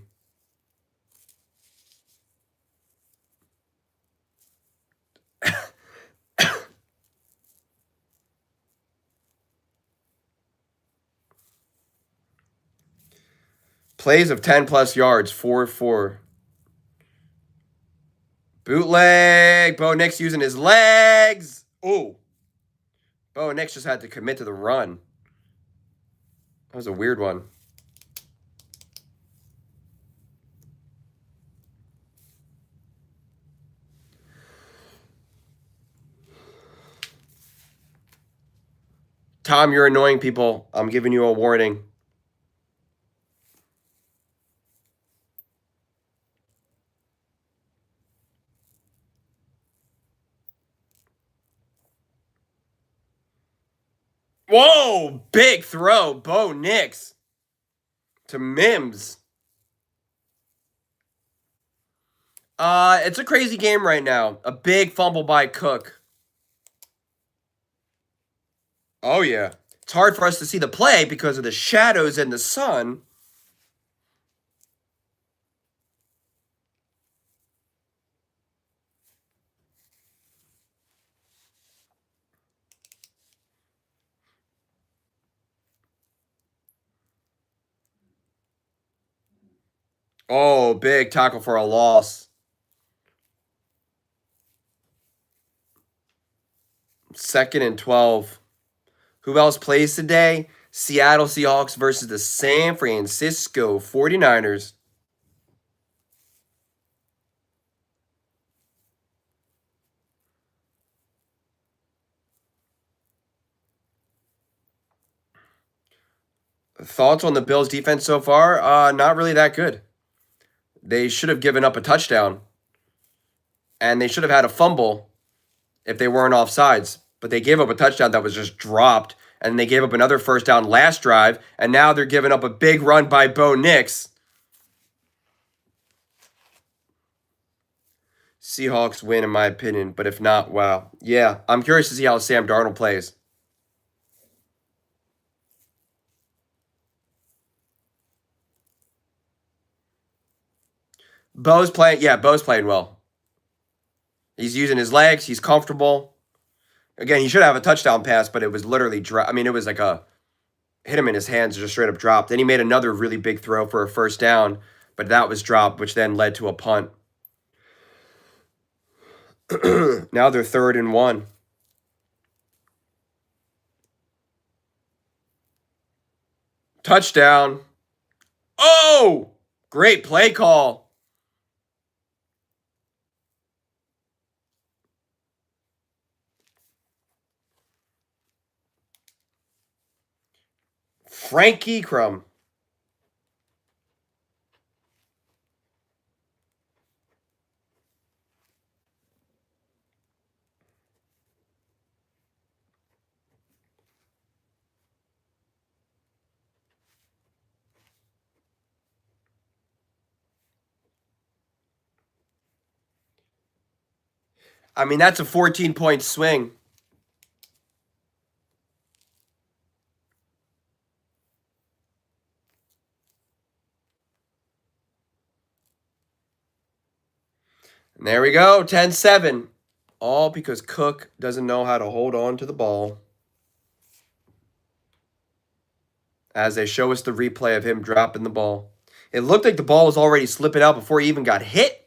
Plays of 10 plus yards, 4-4. Bootleg. Bo Nix using his legs. Ooh. Bo Nix just had to commit to the run. That was a weird one. Tom, you're annoying people. I'm giving you a warning. Whoa! Big throw. Bo Nix to Mims. It's a crazy game right now. A big fumble by Cook. Oh, yeah. It's hard for us to see the play because of the shadows and the sun. Oh, big tackle for a loss. 2nd and 12. Who else plays today? Seattle Seahawks versus the San Francisco 49ers. Thoughts on the Bills' defense so far? Not really that good. They should have given up a touchdown. And they should have had a fumble if they weren't offsides. But they gave up a touchdown that was just dropped. And they gave up another first down last drive. And now they're giving up a big run by Bo Nix. Seahawks win, in my opinion. But if not, wow. Yeah, I'm curious to see how Sam Darnold plays. Bo's playing well. He's using his legs. He's comfortable. Again, he should have a touchdown pass, but it was literally it was like a hit him in his hands, just straight up dropped. Then he made another really big throw for a first down, but that was dropped, which then led to a punt. Now they're 3rd and 1. Touchdown. Oh! Great play call. Frankie Crum. I mean, that's a 14-point swing. And there we go, 10-7. All because Cook doesn't know how to hold on to the ball. As they show us the replay of him dropping the ball. It looked like the ball was already slipping out before he even got hit.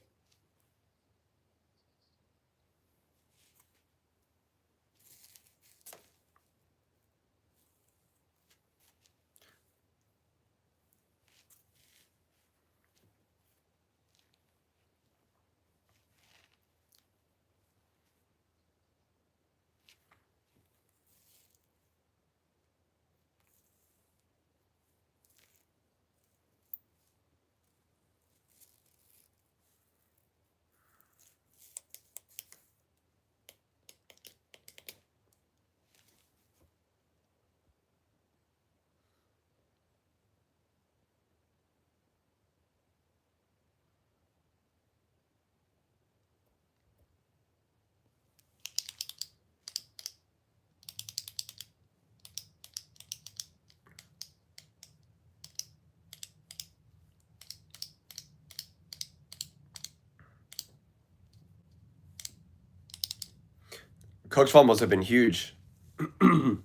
Cook's fumbles have been huge. Didn't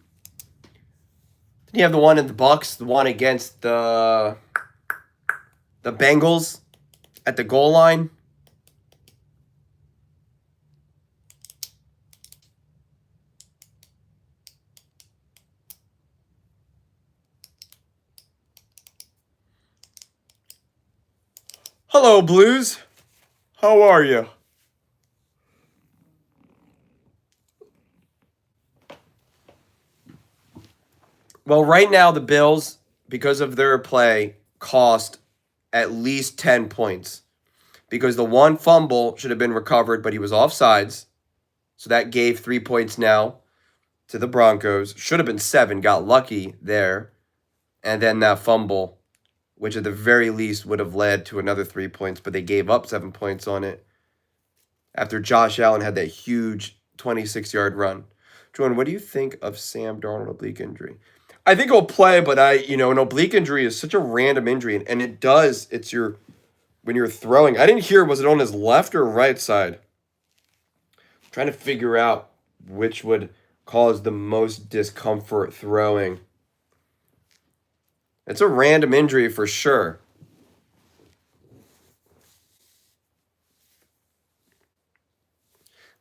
you have the one in the Bucks, the one against the Bengals at the goal line? Hello, Blues. How are you? Well, right now the Bills, because of their play, cost at least 10 points. Because the one fumble should have been recovered, but he was offsides. So that gave 3 points now to the Broncos. Should have been 7, got lucky there. And then that fumble, which at the very least would have led to another 3 points, but they gave up 7 points on it after Josh Allen had that huge 26-yard run. Jordan, what do you think of Sam Darnold oblique injury? I think he'll play, but an oblique injury is such a random injury, and it's when you're throwing. I didn't hear, was it on his left or right side? I'm trying to figure out which would cause the most discomfort throwing. It's a random injury for sure.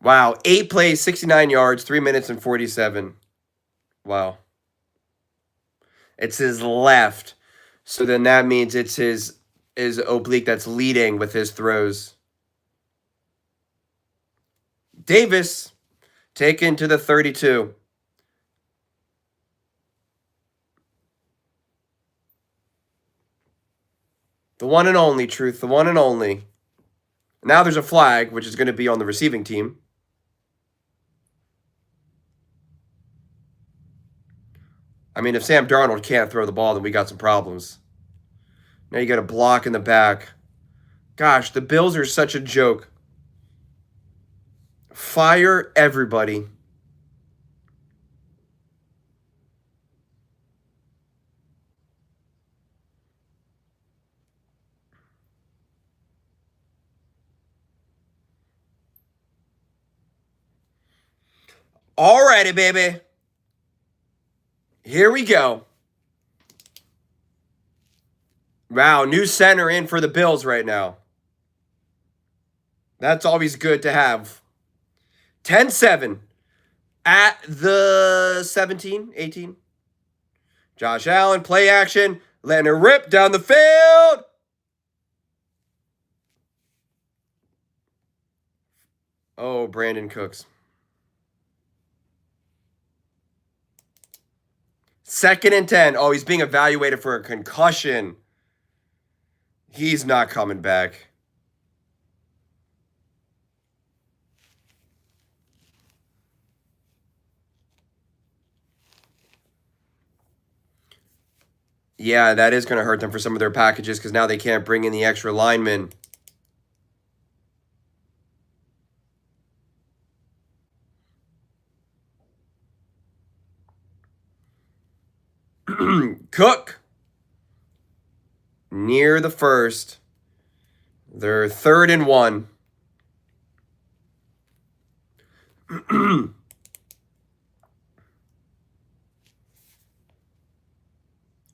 Wow, 8 plays, 69 yards, 3 minutes and 47. Wow. It's his left. So then that means it's his oblique that's leading with his throws. Davis taken to the 32. The one and only, Truth, the one and only. Now there's a flag, which is going to be on the receiving team. I mean, if Sam Darnold can't throw the ball, then we got some problems. Now you got a block in the back. Gosh, the Bills are such a joke. Fire everybody. Alrighty, baby. Here we go. Wow, new center in for the Bills right now. That's always good to have. 10-7 at the 17, 18. Josh Allen, play action, letting it rip down the field. Oh, Brandon Cooks. 2nd and 10. Oh, he's being evaluated for a concussion. He's not coming back. Yeah, that is going to hurt them for some of their packages because now they can't bring in the extra linemen. Cook. Near the first. They're 3rd and 1.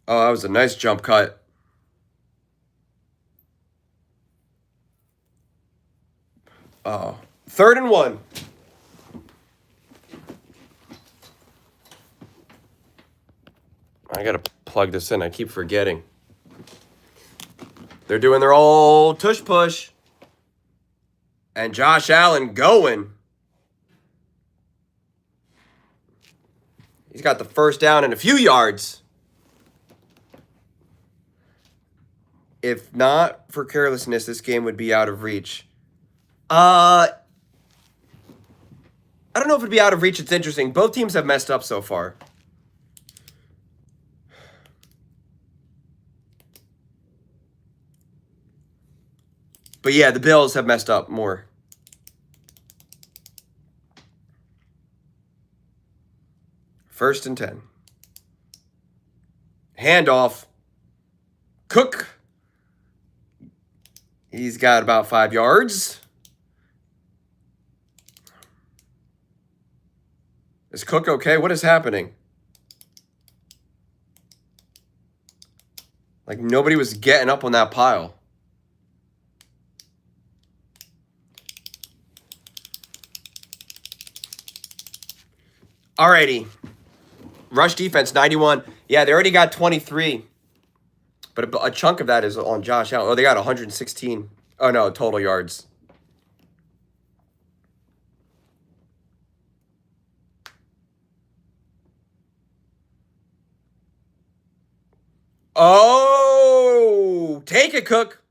Oh, that was a nice jump cut. Oh, 3rd and 1. I got to plug this in. I keep forgetting. They're doing their old tush push. And Josh Allen going. He's got the first down and a few yards. If not for carelessness, this game would be out of reach. I don't know if it'd be out of reach. It's interesting. Both teams have messed up so far. But yeah, the Bills have messed up more. First and 10. Handoff. Cook. He's got about 5 yards. Is Cook okay? What is happening? Like, nobody was getting up on that pile. Alrighty. Rush defense, 91. Yeah, they already got 23. But a chunk of that is on Josh Allen. Oh, they got 116. Oh, no, total yards. Oh, take it, Cook.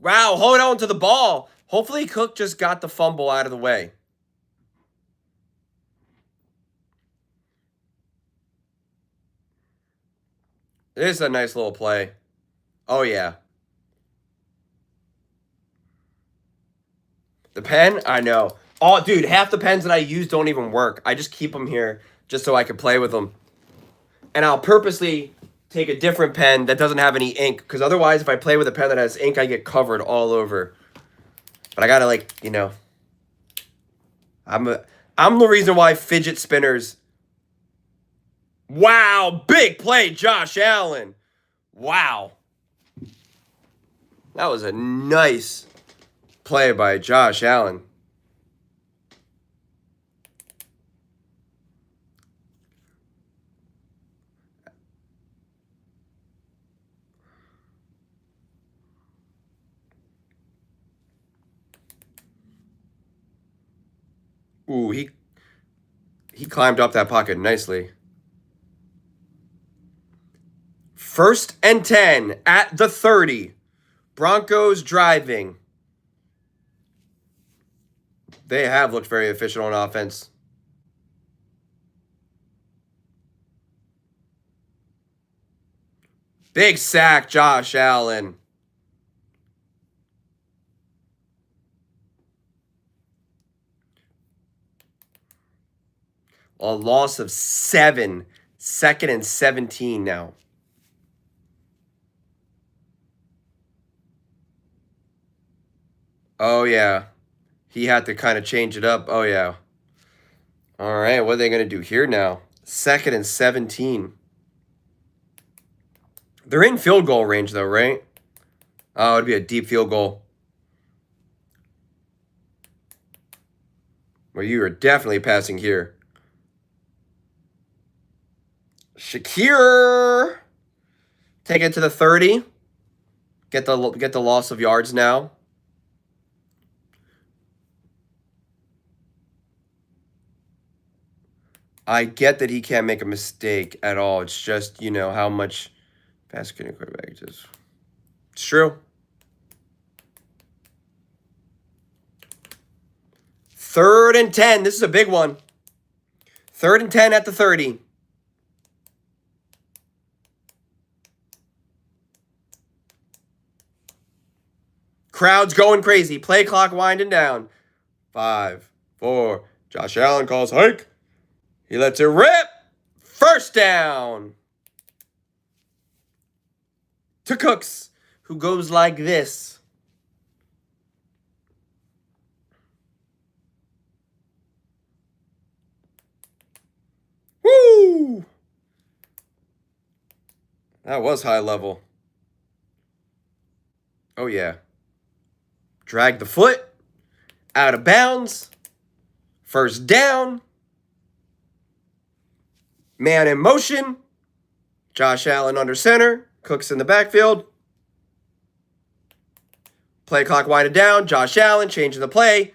Wow, hold on to the ball. Hopefully, Cook just got the fumble out of the way. This is a nice little play. Oh, yeah. The pen? I know. Oh, dude, half the pens that I use don't even work. I just keep them here just so I can play with them. And I'll purposely take a different pen that doesn't have any ink, because otherwise, if I play with a pen that has ink, I get covered all over. But I gotta, like, you know, I'm the reason why fidget spinners. Wow, big play, Josh Allen. Wow. That was a nice play by Josh Allen. Ooh, he climbed up that pocket nicely. 1st and 10 at the 30. Broncos driving. They have looked very efficient on offense. Big sack, Josh Allen. A loss of 7. 2nd and 17 now. Oh, yeah. He had to kind of change it up. Oh, yeah. All right, what are they going to do here now? 2nd and 17. They're in field goal range, though, right? Oh, it'd be a deep field goal. Well, you are definitely passing here. Shakir. Take it to the 30. Get the loss of yards now. I get that he can't make a mistake at all. It's just, you know, how much pass can a quarterback just. It's true. 3rd and 10. This is a big one. 3rd and 10 at the 30. Crowd's going crazy. Play clock winding down. 5, 4. Josh Allen calls hike. He lets it rip. 1st down. To Cooks, who goes like this. Woo! That was high level. Oh, yeah. Drag the foot. Out of bounds. 1st down. Man in motion. Josh Allen under center. Cooks in the backfield. Play clock winded down. Josh Allen changing the play.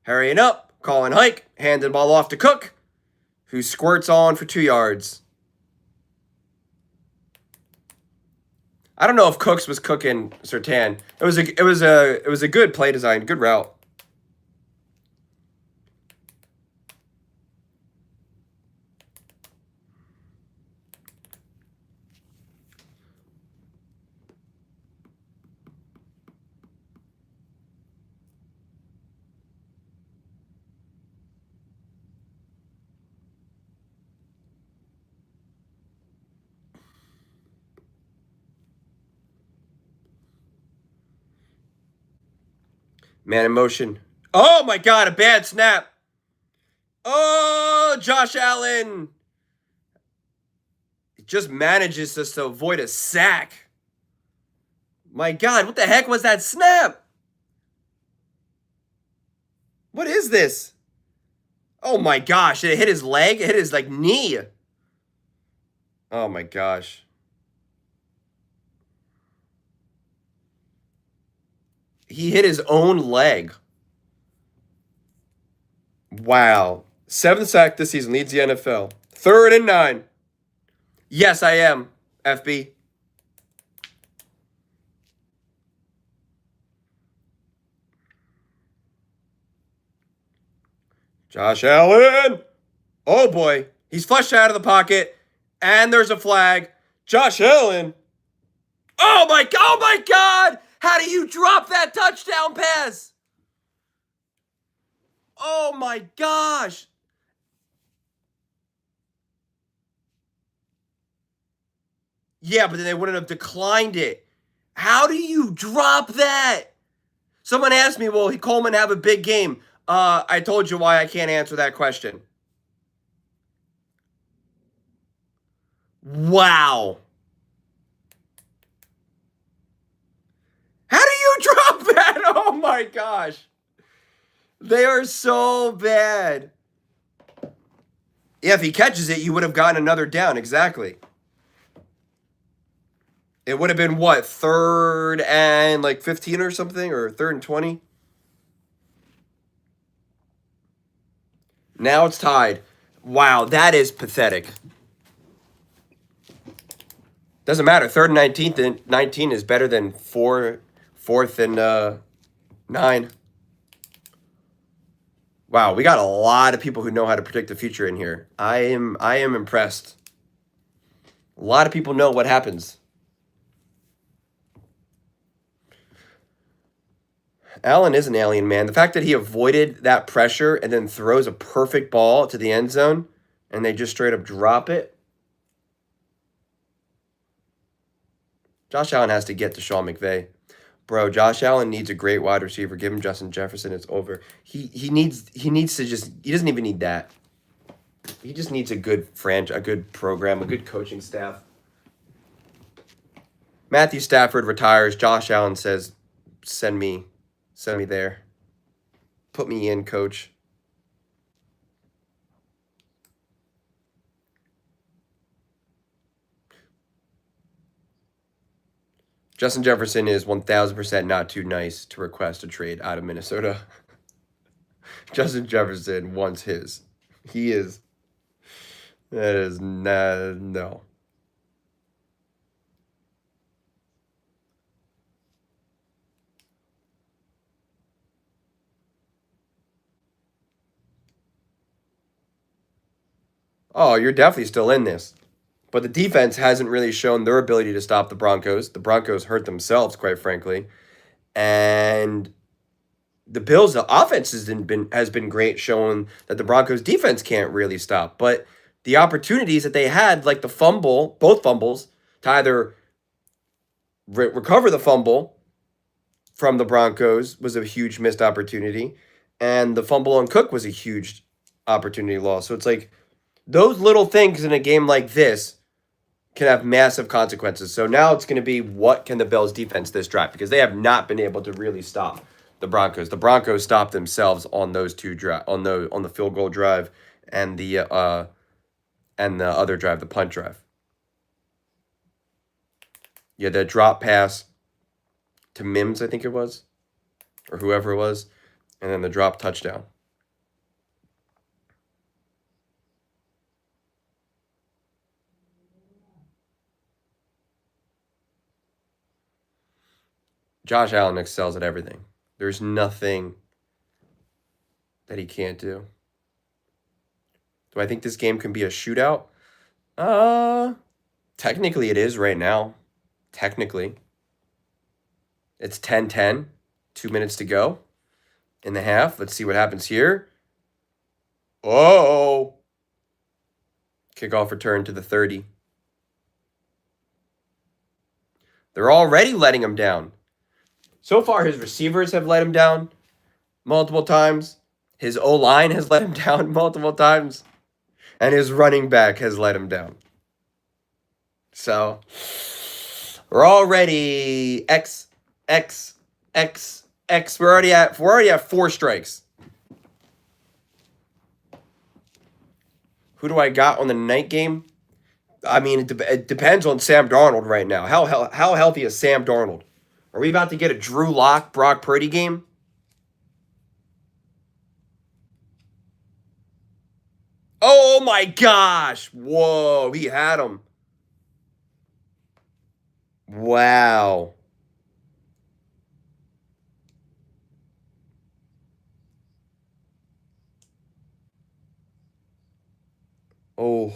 Hurrying up. Calling hike. Handing the ball off to Cook, who squirts on for 2 yards. I don't know if Cooks was cooking Surtain. It was a good play design, good route. Man in motion. Oh my God, a bad snap. Oh, Josh Allen just manages just to avoid a sack. My God, what the heck was that snap? What is this? Oh my gosh, it hit his leg? It hit his like knee. Oh my gosh. He hit his own leg. Wow. 7th sack this season, leads the NFL. 3rd and 9. Yes, I am, FB. Josh Allen. Oh boy. He's flushed out of the pocket. And there's a flag. Josh Allen. Oh my God. How do you drop that touchdown pass? Oh my gosh. Yeah, but then they wouldn't have declined it. How do you drop that? Someone asked me, will Coleman have a big game? I told you why I can't answer that question. Wow. How do you drop that? Oh my gosh. They are so bad. Yeah, if he catches it, you would have gotten another down. Exactly. It would have been what? 3rd and like 15 or something? Or 3rd and 20? Now it's tied. Wow, that is pathetic. Doesn't matter. 3rd and 19th and 19 is better than 4th and 9. Wow, we got a lot of people who know how to predict the future in here. I am impressed. A lot of people know what happens. Allen is an alien, man. The fact that he avoided that pressure and then throws a perfect ball to the end zone and they just straight up drop it. Josh Allen has to get to Sean McVay. Bro, Josh Allen needs a great wide receiver. Give him Justin Jefferson. It's over. He needs to just, he doesn't even need that. He just needs a good franchise, a good program, a good coaching staff. Matthew Stafford retires. Josh Allen says, send me there. Put me in, coach. Justin Jefferson is 1,000% not too nice to request a trade out of Minnesota. Justin Jefferson wants his. He is. That is not, no. Oh, you're definitely still in this. But the defense hasn't really shown their ability to stop the Broncos. The Broncos hurt themselves, quite frankly. And the Bills, the offense has been great, showing that the Broncos defense can't really stop. But the opportunities that they had, like the fumble, both fumbles, to either recover the fumble from the Broncos was a huge missed opportunity. And the fumble on Cook was a huge opportunity loss. So it's like those little things in a game like this can have massive consequences. So now it's going to be, what can the Bills defense this drive? Because they have not been able to really stop the Broncos. The Broncos stopped themselves on those two on the field goal drive and the other drive, the punt drive. Yeah, the drop pass to Mims, I think it was, or whoever it was, and then the drop touchdown. Josh Allen excels at everything. There's nothing that he can't do. Do I think this game can be a shootout? Technically it is right now. Technically. It's 10-10. 2 minutes to go in the half. Let's see what happens here. Oh! Kickoff return to the 30. They're already letting him down. So far, his receivers have let him down multiple times. His O-line has let him down multiple times, and his running back has let him down. So we're already X. We're already at 4 strikes. Who do I got on the night game? I mean, it depends on Sam Darnold right now. How healthy is Sam Darnold? Are we about to get a Drew Lock, Brock Purdy game? Oh my gosh! Whoa, he had him. Wow. Oh.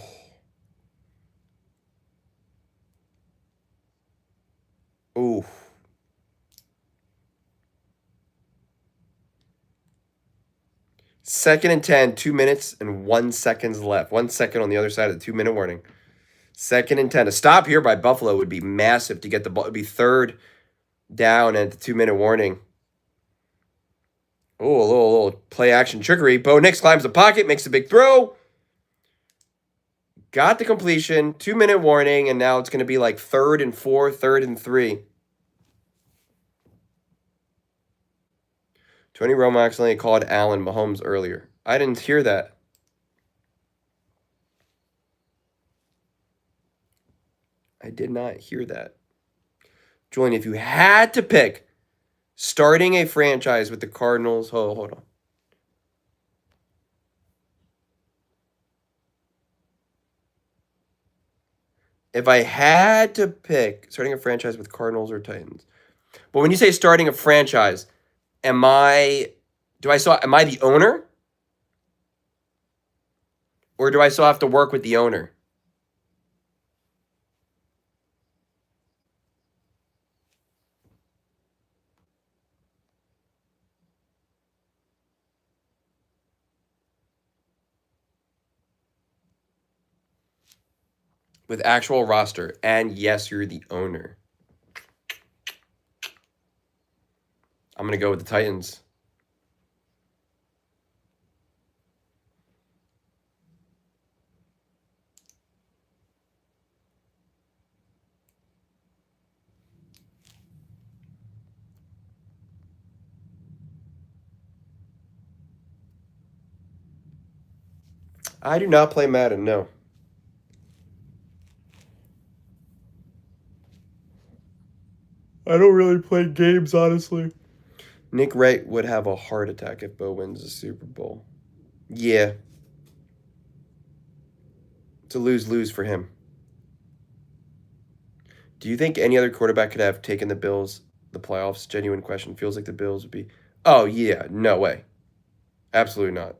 Ooh. Second and 10, 2 minutes and 1 seconds left. 1 second on the other side of the 2-minute warning. Second and 10. A stop here by Buffalo would be massive to get the ball. It would be third down at the 2-minute warning. Oh, a little play action trickery. Bo Nix climbs the pocket, makes a big throw. Got the completion, 2-minute warning, and now it's going to be like 3rd and 4, 3rd and 3. Tony Romo accidentally called Allen Mahomes earlier. I didn't hear that. I did not hear that. Julian, if you had to pick starting a franchise with the Cardinals, hold on. If I had to pick starting a franchise with Cardinals or Titans. But when you say starting a franchise, am I the owner? Or do I still have to work with the owner? With actual roster. And yes, you're the owner. I'm going to go with the Titans. I do not play Madden, no. I don't really play games, honestly. Nick Wright would have a heart attack if Bo wins the Super Bowl. Yeah. It's a lose-lose for him. Do you think any other quarterback could have taken the Bills, the playoffs? Genuine question. Feels like the Bills would be... Oh, yeah. No way. Absolutely not.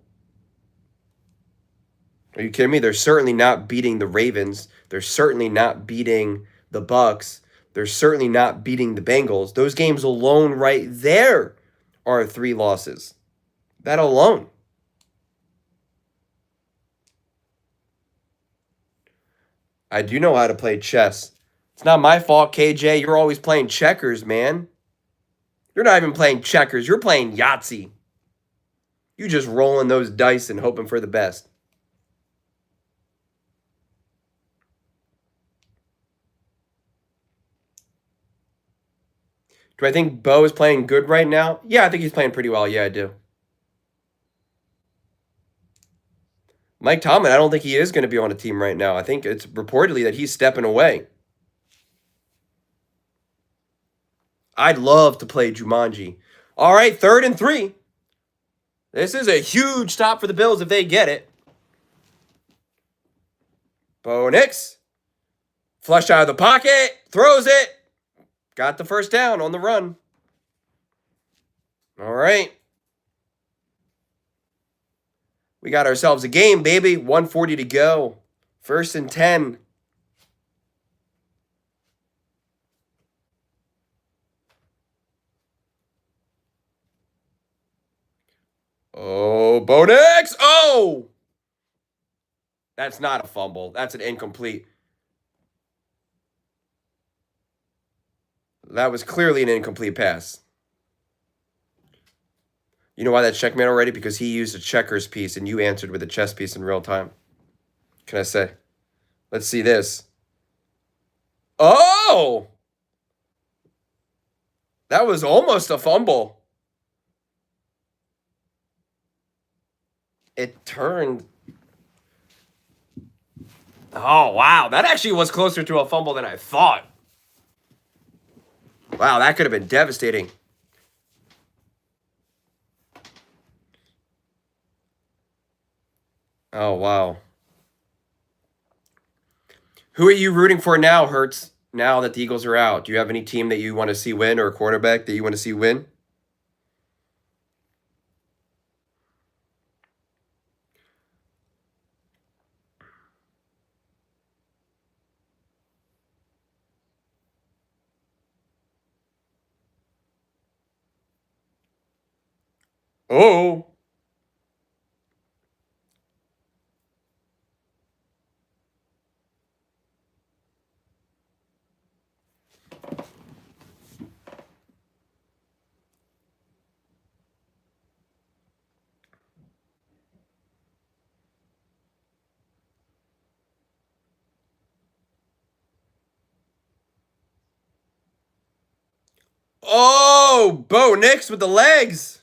Are you kidding me? They're certainly not beating the Ravens. They're certainly not beating the Bucks. They're certainly not beating the Bengals. Those games alone right there are 3 losses. That alone. I do know how to play chess. It's not my fault, KJ. You're always playing checkers, man. You're not even playing checkers. You're playing Yahtzee. You just rolling those dice and hoping for the best. Do I think Bo is playing good right now? Yeah, I think he's playing pretty well. Yeah, I do. Mike Tomlin, I don't think he is going to be on a team right now. I think it's reportedly that he's stepping away. I'd love to play Jumanji. All right, 3rd and 3. This is a huge stop for the Bills if they get it. Bo Nix. Flush out of the pocket. Throws it. Got the first down on the run. All right. We got ourselves a game, baby. 1:40 to go. 1st and 10. Oh, Bo Nix. Oh! That's not a fumble. That's an incomplete. That was clearly an incomplete pass. You know why that's checkmate already? Because he used a checkers piece and you answered with a chess piece in real time. Can I say? Let's see this. Oh! That was almost a fumble. It turned. Oh, wow. That actually was closer to a fumble than I thought. Wow, that could have been devastating. Oh, wow. Who are you rooting for now, Hertz, now that the Eagles are out? Do you have any team that you want to see win or a quarterback that you want to see win? Oh. Oh, Bo Nix with the legs.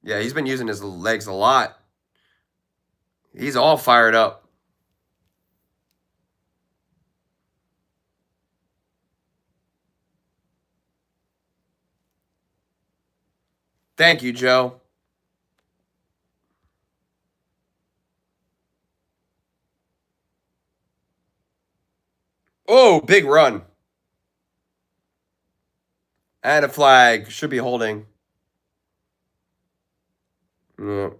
Yeah, he's been using his legs a lot. He's all fired up. Thank you, Joe. Oh, big run. And a flag. Should be holding. Yeah.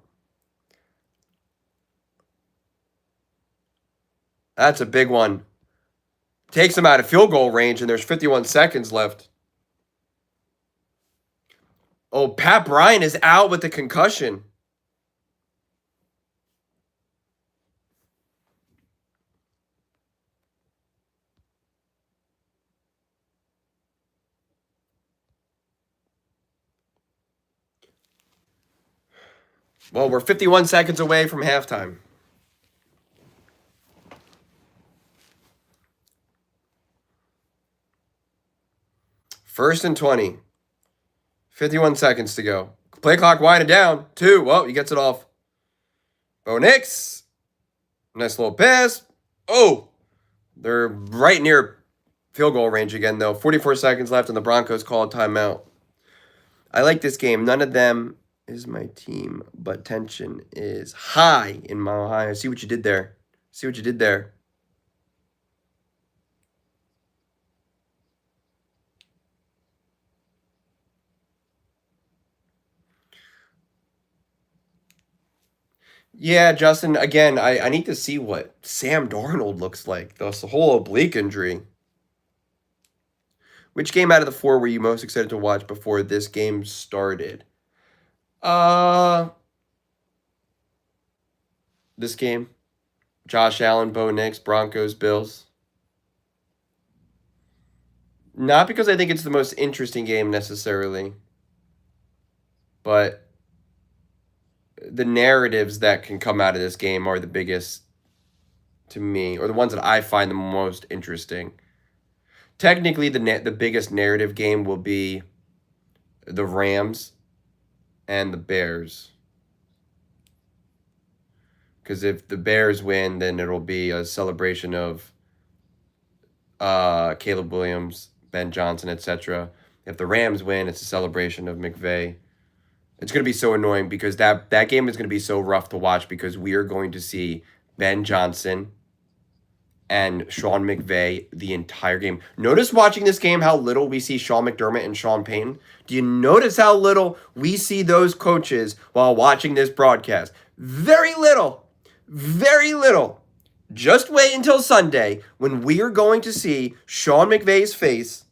That's a big one. Takes him out of field goal range, and there's 51 seconds left. Oh, Pat Bryant is out with the concussion. Well, we're 51 seconds away from halftime. First and 20. 51 seconds to go. Play clock winding down. 2. Well, he gets it off. Bo Nix. Nice little pass. Oh, they're right near field goal range again, though. 44 seconds left, and the Broncos call a timeout. I like this game. None of them is my team, but tension is high in Mile High. I see what you did there. See what you did there. Yeah, Justin, again, I need to see what Sam Darnold looks like. The whole oblique injury. Which game out of the 4 were you most excited to watch before this game started? This game. Josh Allen, Bo Nix, Broncos, Bills. Not because I think it's the most interesting game necessarily, but the narratives that can come out of this game are the biggest to me, or the ones that I find the most interesting. Technically, the biggest narrative game will be the Rams and the Bears. Because if the Bears win, then it'll be a celebration of Caleb Williams, Ben Johnson, etc. If the Rams win, it's a celebration of McVay. It's going to be so annoying because that game is going to be so rough to watch because we are going to see Ben Johnson and Sean McVay the entire game. Notice watching this game how little we see Sean McDermott and Sean Payton. Do you notice how little we see those coaches while watching this broadcast? Very little. Very little. Just wait until Sunday when we are going to see Sean McVay's face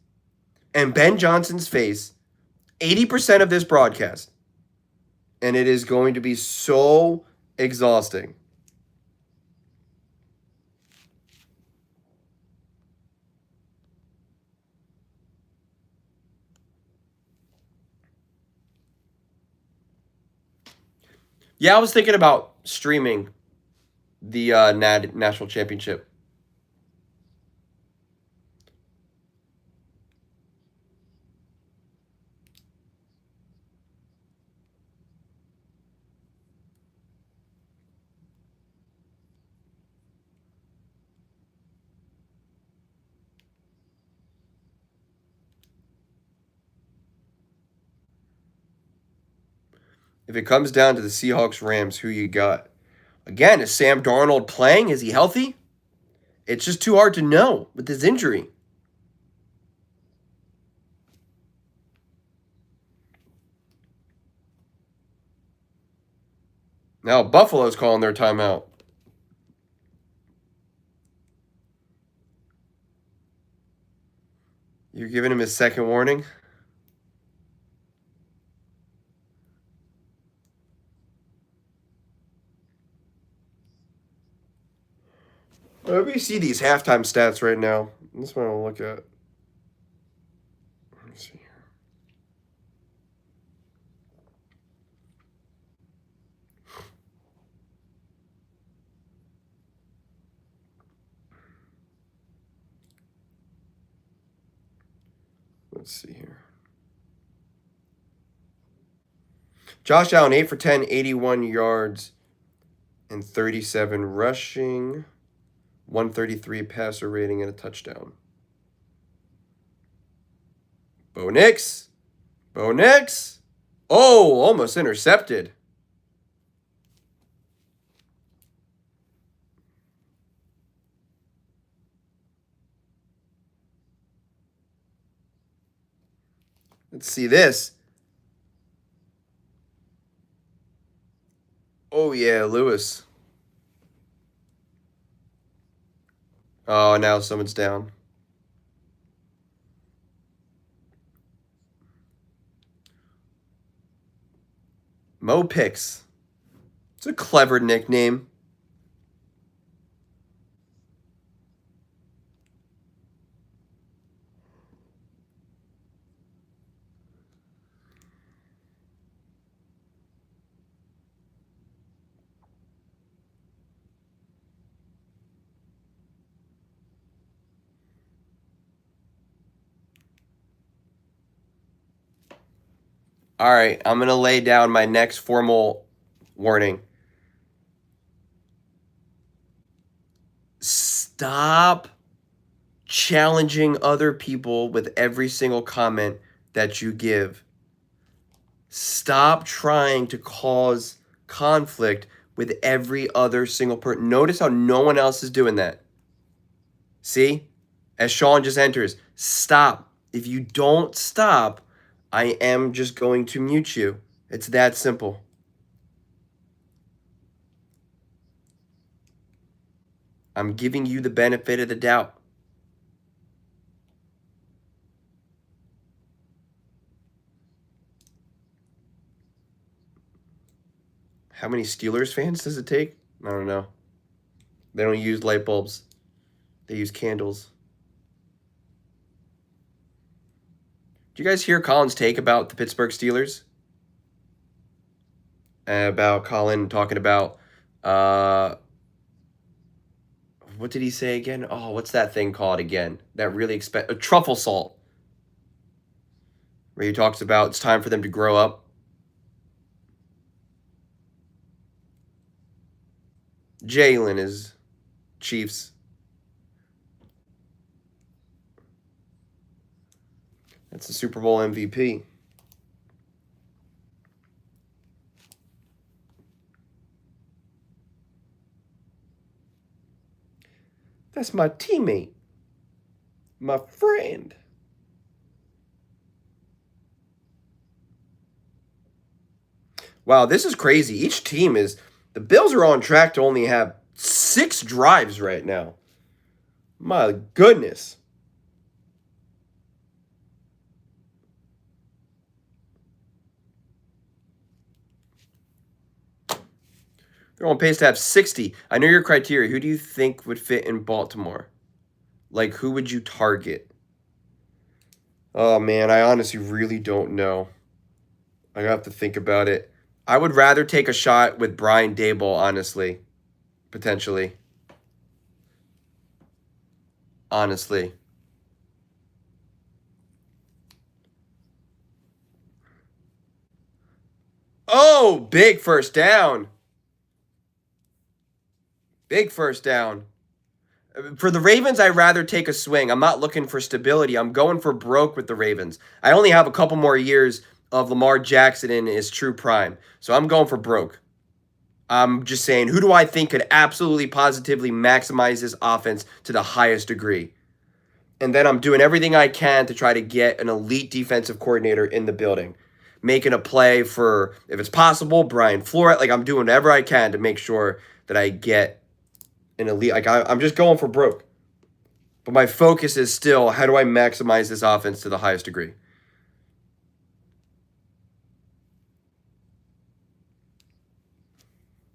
and Ben Johnson's face 80% of this broadcast. And it is going to be so exhausting. Yeah, I was thinking about streaming the national championship. If it comes down to the Seahawks Rams, who you got? Again, is Sam Darnold playing? Is he healthy? It's just too hard to know with his injury. Now Buffalo's calling their timeout. You're giving him his second warning? Let me see these halftime stats right now. That's what I'll look at. Let me see here. Let's see here. Josh Allen, 8 for 10, 81 yards, and 37 rushing, 133 passer rating, and a touchdown. Bo Nix. Bo Nix. Oh, almost intercepted. Let's see this. Oh, yeah, Lewis. Oh, now someone's down. Mo Picks. It's a clever nickname. All right, I'm going to lay down my next formal warning. Stop challenging other people with every single comment that you give. Stop trying to cause conflict with every other single person. Notice how no one else is doing that. See? As Sean just enters, stop. If you don't stop, I am just going to mute you. It's that simple. I'm giving you the benefit of the doubt. How many Steelers fans does it take? I don't know. They don't use light bulbs. They use candles. Did you guys hear Colin's take about the Pittsburgh Steelers? About Colin talking about what did he say again? Oh, what's that thing called again? That really expensive truffle salt. Where he talks about it's time for them to grow up. Jalen is Chiefs. That's the Super Bowl MVP. That's my teammate. My friend. Wow, this is crazy. Each team is... The Bills are on track to only have 6 6 drives right now. My goodness. They're on pace to have 60. I know your criteria. Who do you think would fit in Baltimore? Like, who would you target? Oh, man, I honestly really don't know. I have to think about it. I would rather take a shot with Brian Daboll, honestly. Potentially. Honestly. Oh, big first down. Big first down. For the Ravens, I'd rather take a swing. I'm not looking for stability. I'm going for broke with the Ravens. I only have a couple more years of Lamar Jackson in his true prime. So I'm going for broke. I'm just saying, who do I think could absolutely positively maximize this offense to the highest degree? And then I'm doing everything I can to try to get an elite defensive coordinator in the building. Making a play for, if it's possible, Brian Flores. Like, I'm doing whatever I can to make sure that I get an elite. Like, I'm just going for broke. But my focus is still, how do I maximize this offense to the highest degree?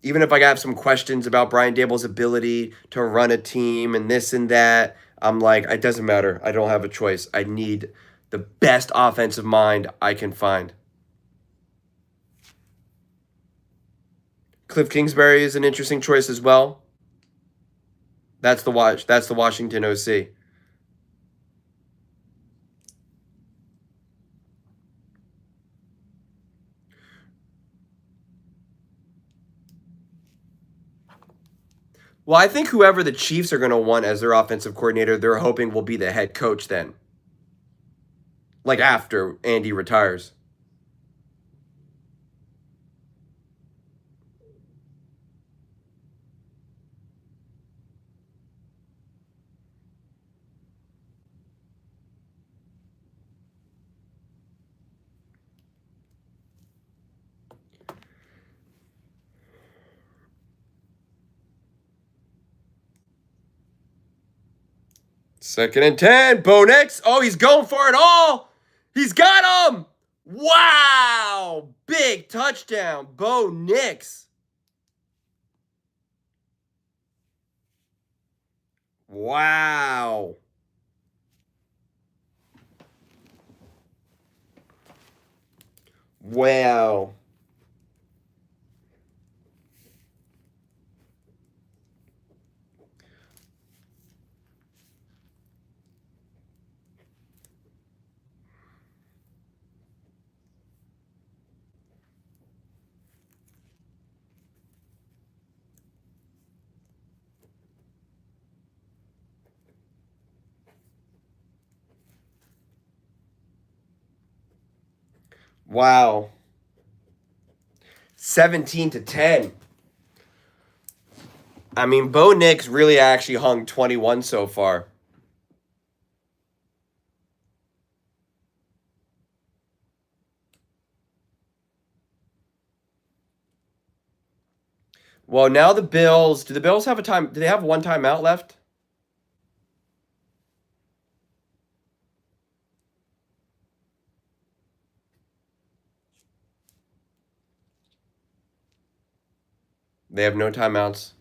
Even if I have some questions about Brian Daboll's ability to run a team and this and that, I'm like, it doesn't matter. I don't have a choice. I need the best offensive mind I can find. Cliff Kingsbury is an interesting choice as well. That's the Washington OC. Well, I think whoever the Chiefs are going to want as their offensive coordinator, they're hoping will be the head coach then. Like after Andy retires. Second and 10. Bo Nix. Oh, he's going for it all. He's got him. Wow. Big touchdown. Bo Nix. Wow. Wow. Wow. 17-10. I mean, Bo Nix really actually hung 21 so far. Well, now the Bills. Do the Bills have a time? Do they have one timeout left? They have no timeouts.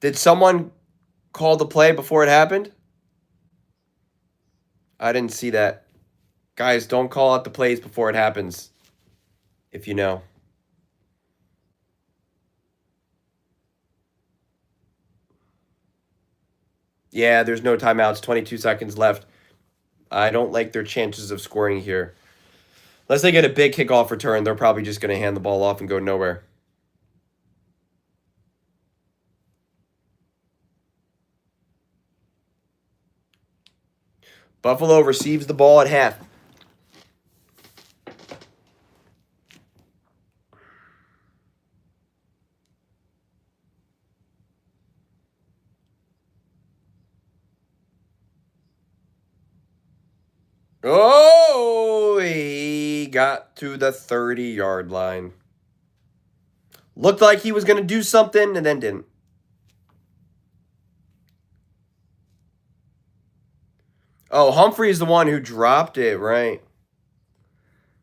Did someone call the play before it happened? I didn't see that. Guys, don't call out the plays before it happens. If you know. Yeah, there's no timeouts. 22 seconds left. I don't like their chances of scoring here. Unless they get a big kickoff return, they're probably just going to hand the ball off and go nowhere. Buffalo receives the ball at half. Oh, he got to the 30-yard line. Looked like he was going to do something and then didn't. Oh, Humphrey is the one who dropped it, right?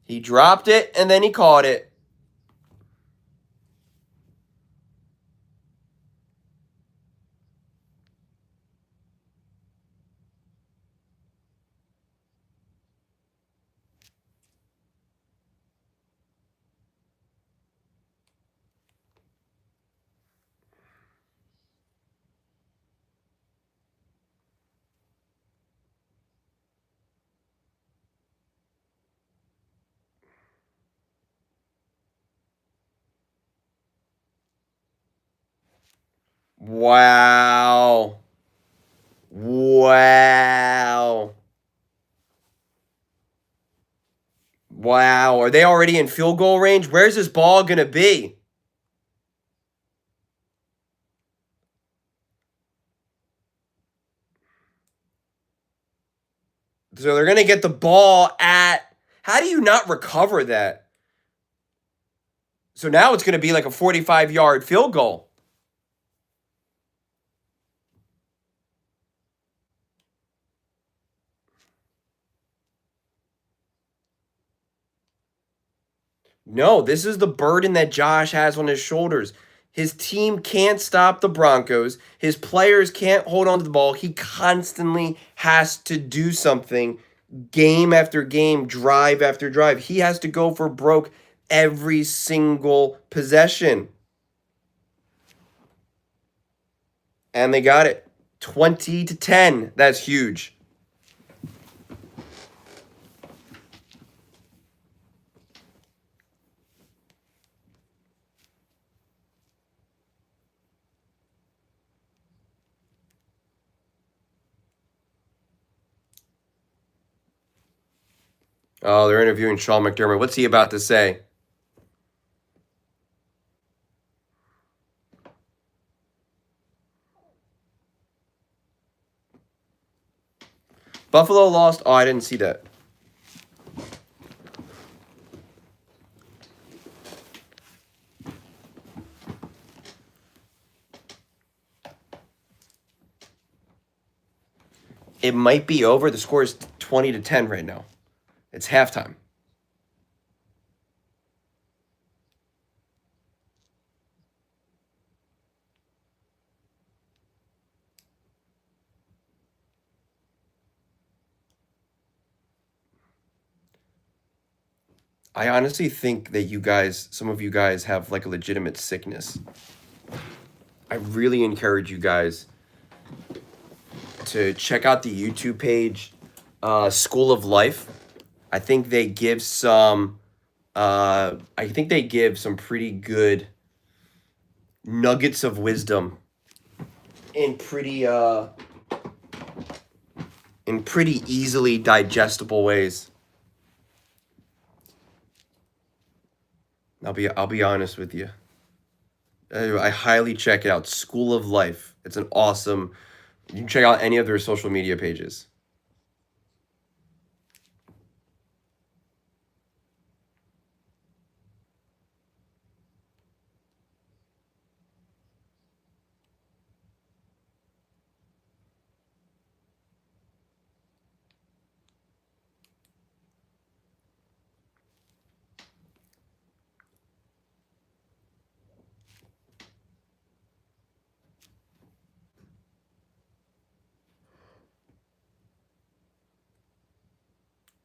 He dropped it and then he caught it. Wow. Wow. Wow. Are they already in field goal range? Where's this ball going to be? So they're going to get the ball at. How do you not recover that? So now it's going to be like a 45-yard field goal. No, this is the burden that Josh has on his shoulders. His team can't stop the Broncos. His players can't hold on to the ball. He constantly has to do something game after game, drive after drive. He has to go for broke every single possession. And they got it. 20-10. That's huge. Oh, they're interviewing Sean McDermott. What's he about to say? Buffalo lost. Oh, I didn't see that. It might be over. The score is 20-10 right now. It's halftime. I honestly think that some of you guys have like a legitimate sickness. I really encourage you guys to check out the YouTube page, School of Life. I think they give some pretty good nuggets of wisdom in pretty easily digestible ways. I'll be honest with you. I highly check it out. School of Life. It's an awesome. You can check out any of their social media pages.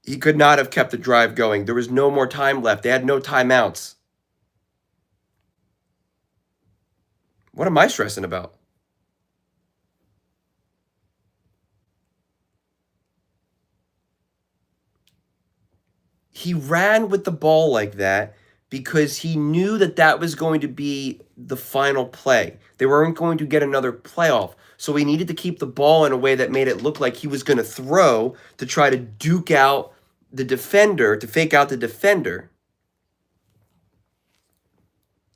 He could not have kept the drive going. There was no more time left. They had no timeouts. What am I stressing about? He ran with the ball like that because he knew that that was going to be the final play. They weren't going to get another playoff. So he needed to keep the ball in a way that made it look like he was going to throw to try to duke out the defender, to fake out the defender.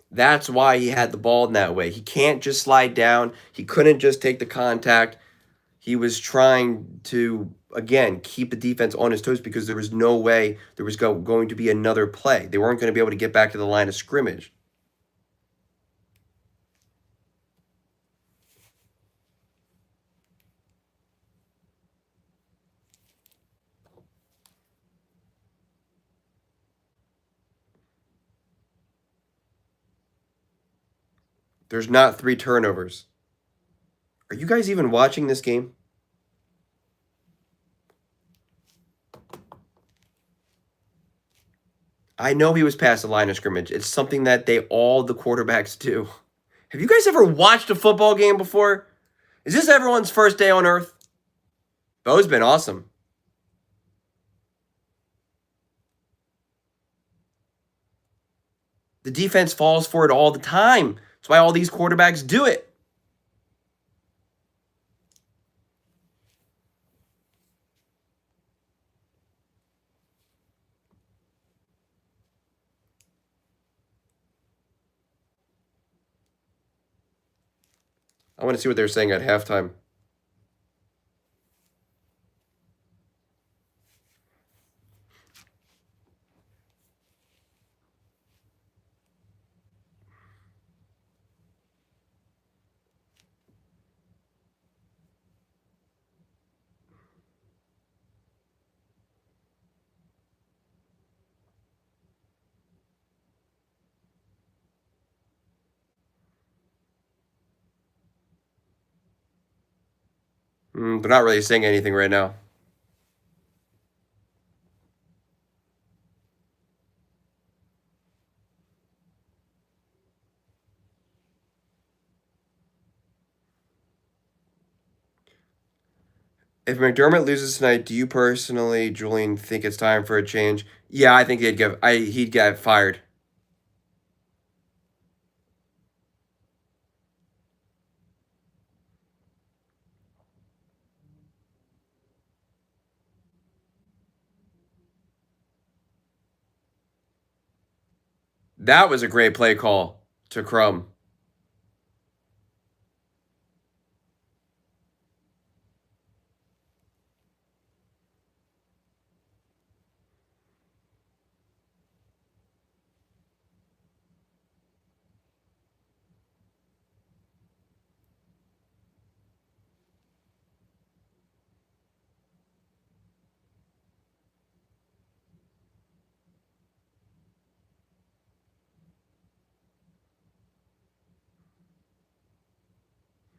That's why he had the ball in that way. He can't just slide down. He couldn't just take the contact. He was trying to, again, keep the defense on his toes because there was no way there was going to be another play. They weren't going to be able to get back to the line of scrimmage. There's not 3 turnovers. Are you guys even watching this game? I know he was past the line of scrimmage. It's something that all the quarterbacks do. Have you guys ever watched a football game before? Is this everyone's first day on earth? Bo's been awesome. The defense falls for it all the time. That's why all these quarterbacks do it. I want to see what they're saying at halftime. They're not really saying anything right now. If McDermott loses tonight, do you personally, Julian, think it's time for a change? Yeah, I think he'd get fired. That was a great play call to Crum.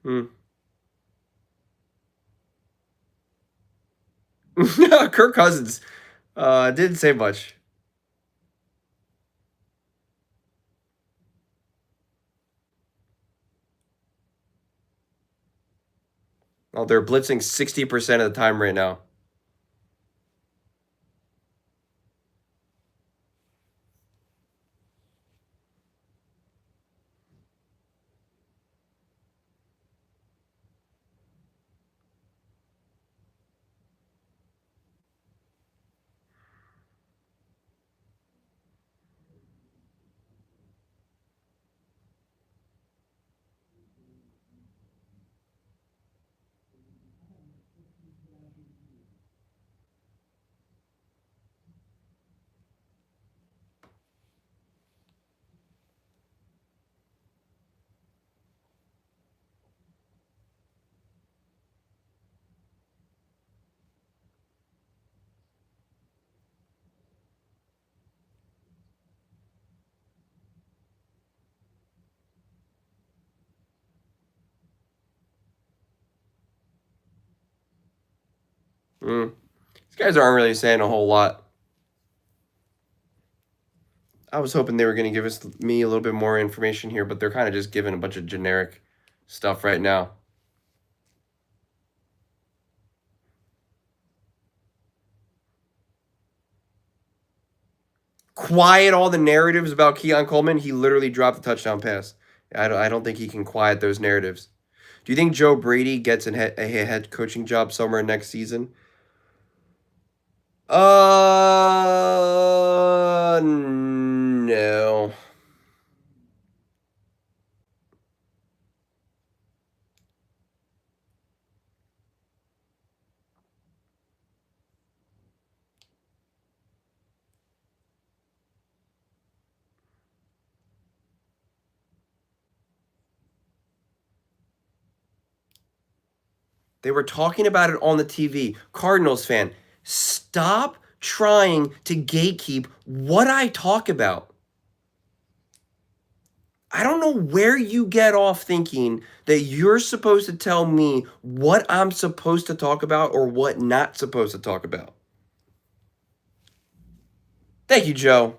Hmm. Kirk Cousins didn't say much. Well, they're blitzing 60% of the time right now. Hmm. These guys aren't really saying a whole lot. I was hoping they were going to give me a little bit more information here, but they're kind of just giving a bunch of generic stuff right now. Quiet all the narratives about Keon Coleman. He literally dropped a touchdown pass. I don't think he can quiet those narratives. Do you think Joe Brady gets a head coaching job somewhere next season? No. They were talking about it on the TV. Cardinals fan, stop trying to gatekeep what I talk about. I don't know where you get off thinking that you're supposed to tell me what I'm supposed to talk about or what not supposed to talk about. Thank you, Joe.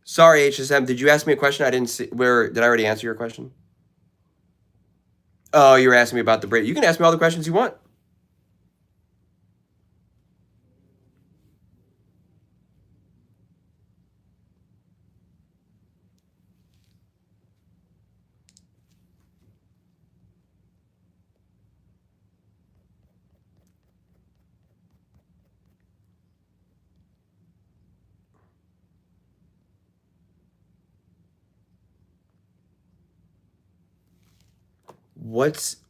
Sorry, HSM. Did you ask me a question? I didn't see. Where did I already answer your question? Oh, you were asking me about the break. You can ask me all the questions you want.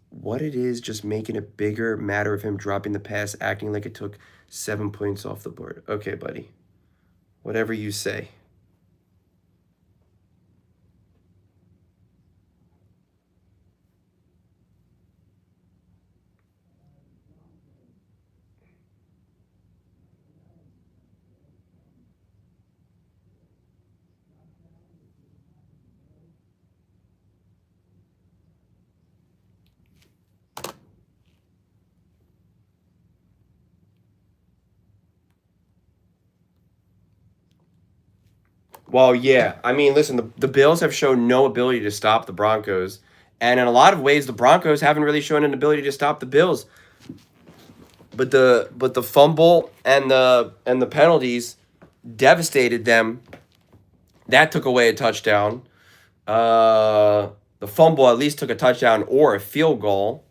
What it is just making a bigger matter of him dropping the pass, acting like it took 7 points off the board. Okay, buddy. Whatever you say. Well, yeah. I mean, listen, the Bills have shown no ability to stop the Broncos. And in a lot of ways, the Broncos haven't really shown an ability to stop the Bills. But the fumble and the penalties devastated them. That took away a touchdown. The fumble at least took a touchdown or a field goal.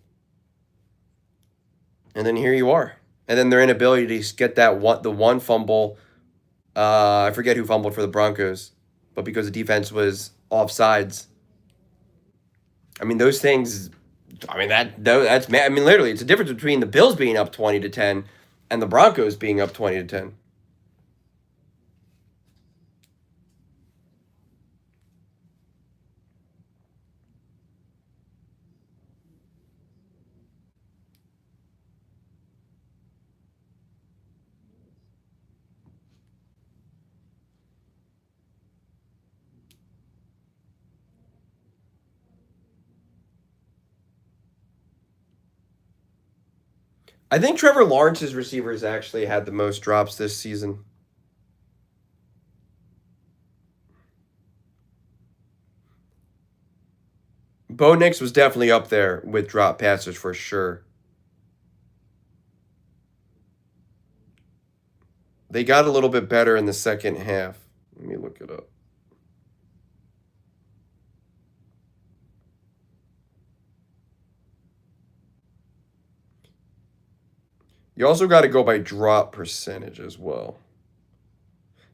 And then here you are. And then their inability to get the one fumble. I forget who fumbled for the Broncos, but because the defense was offsides. I mean, those things. I mean that's. I mean, literally, it's a difference between the Bills being up 20-10 and the Broncos being up 20-10. I think Trevor Lawrence's receivers actually had the most drops this season. Bo Nix was definitely up there with drop passes for sure. They got a little bit better in the second half. Let me look it up. You also got to go by drop percentage as well.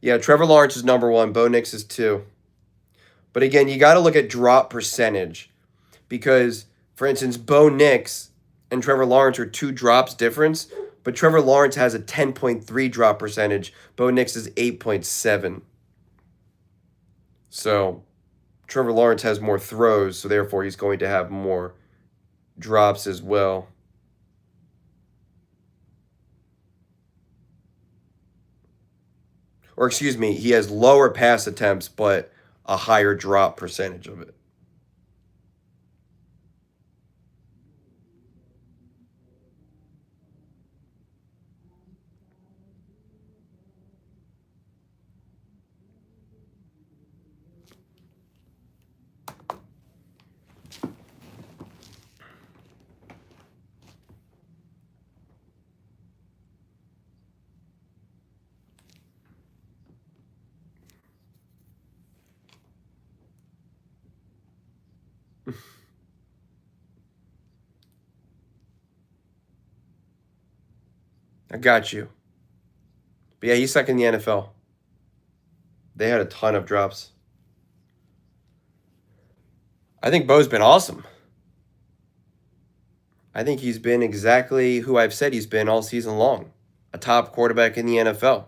Yeah, Trevor Lawrence is number one. Bo Nix is two. But again, you got to look at drop percentage because, for instance, Bo Nix and Trevor Lawrence are two drops difference, but Trevor Lawrence has a 10.3 drop percentage. Bo Nix is 8.7. So Trevor Lawrence has more throws, so therefore he's going to have more drops as well. Or excuse me, he has lower pass attempts, but a higher drop percentage of it. I got you. But yeah, he's second in the NFL. They had a ton of drops. I think Bo's been awesome. I think he's been exactly who I've said he's been all season long. A top quarterback in the NFL.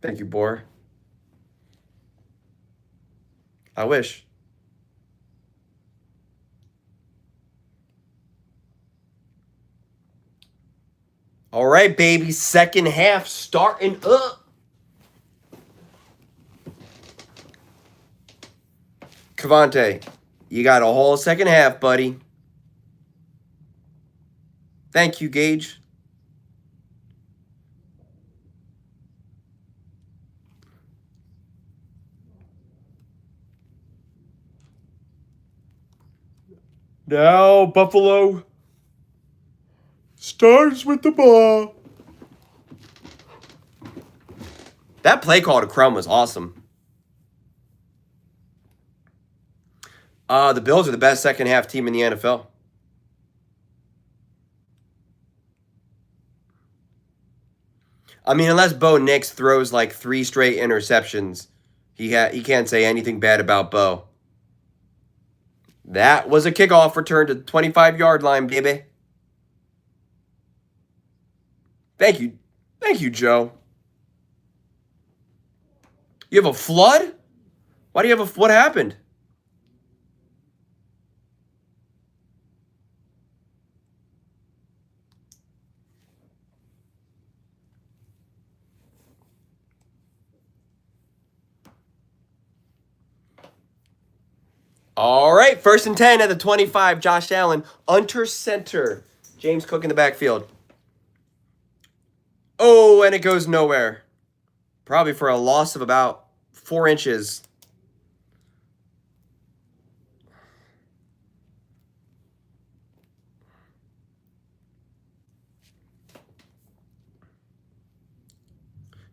Thank you, Boar. I wish. All right, baby. Second half starting up. Cavante, you got a whole second half, buddy. Thank you, Gage. Now, Buffalo starts with the ball. That play call to Crum was awesome. The Bills are the best second half team in the NFL. I mean, unless Bo Nix throws like 3 straight interceptions, he can't say anything bad about Bo. That was a kickoff return to the 25-yard line, baby. Thank you. Thank you, Joe. You have a flood? Why do you have what happened? All right, 1st and 10 at the 25. Josh Allen, under center. James Cook in the backfield. Oh, and it goes nowhere. Probably for a loss of about 4 inches.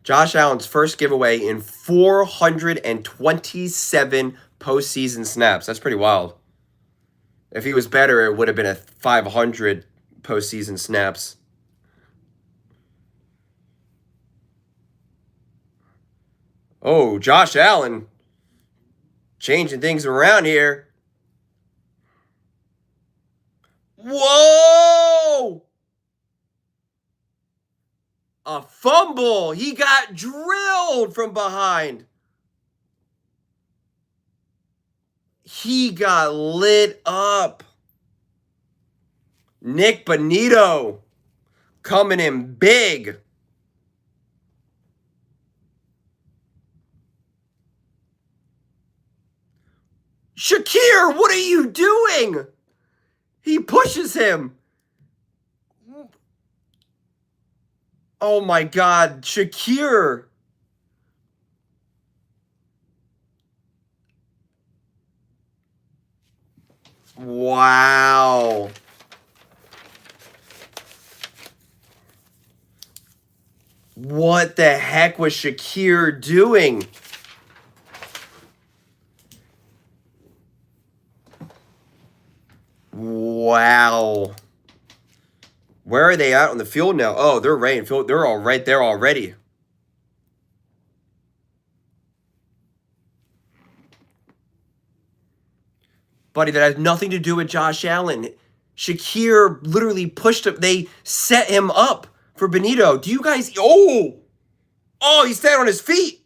Josh Allen's first giveaway in 427 postseason snaps. That's pretty wild. If he was better, it would have been a 500 postseason snaps. Oh, Josh Allen changing things around here. Whoa! A fumble. He got drilled from behind. He got lit up. Nick Bonito coming in big. Shakir, what are you doing? He pushes him. Oh my God, Shakir. Wow. What the heck was Shakir doing? Wow. Where are they out on the field now? Oh, they're right in field. They're all right there already. Buddy, that has nothing to do with Josh Allen. Shakir literally pushed him. They set him up for Benito. Do you guys... Oh! Oh, he's standing on his feet.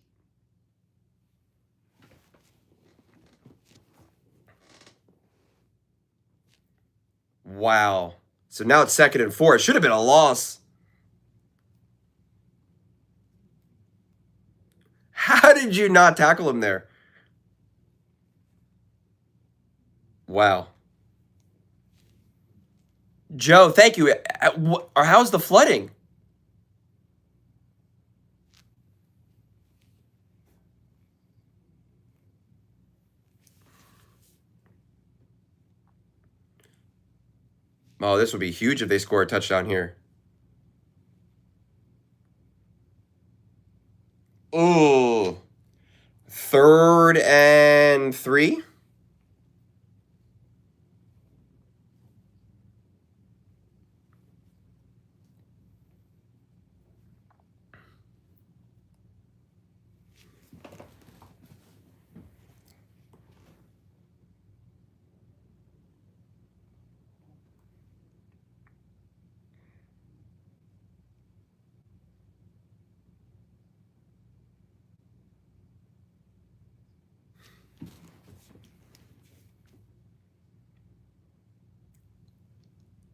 Wow. So now it's 2nd and 4. It should have been a loss. How did you not tackle him there? Wow. Joe, thank you. Or how's the flooding? Oh, this would be huge if they score a touchdown here. Ooh. 3rd and 3.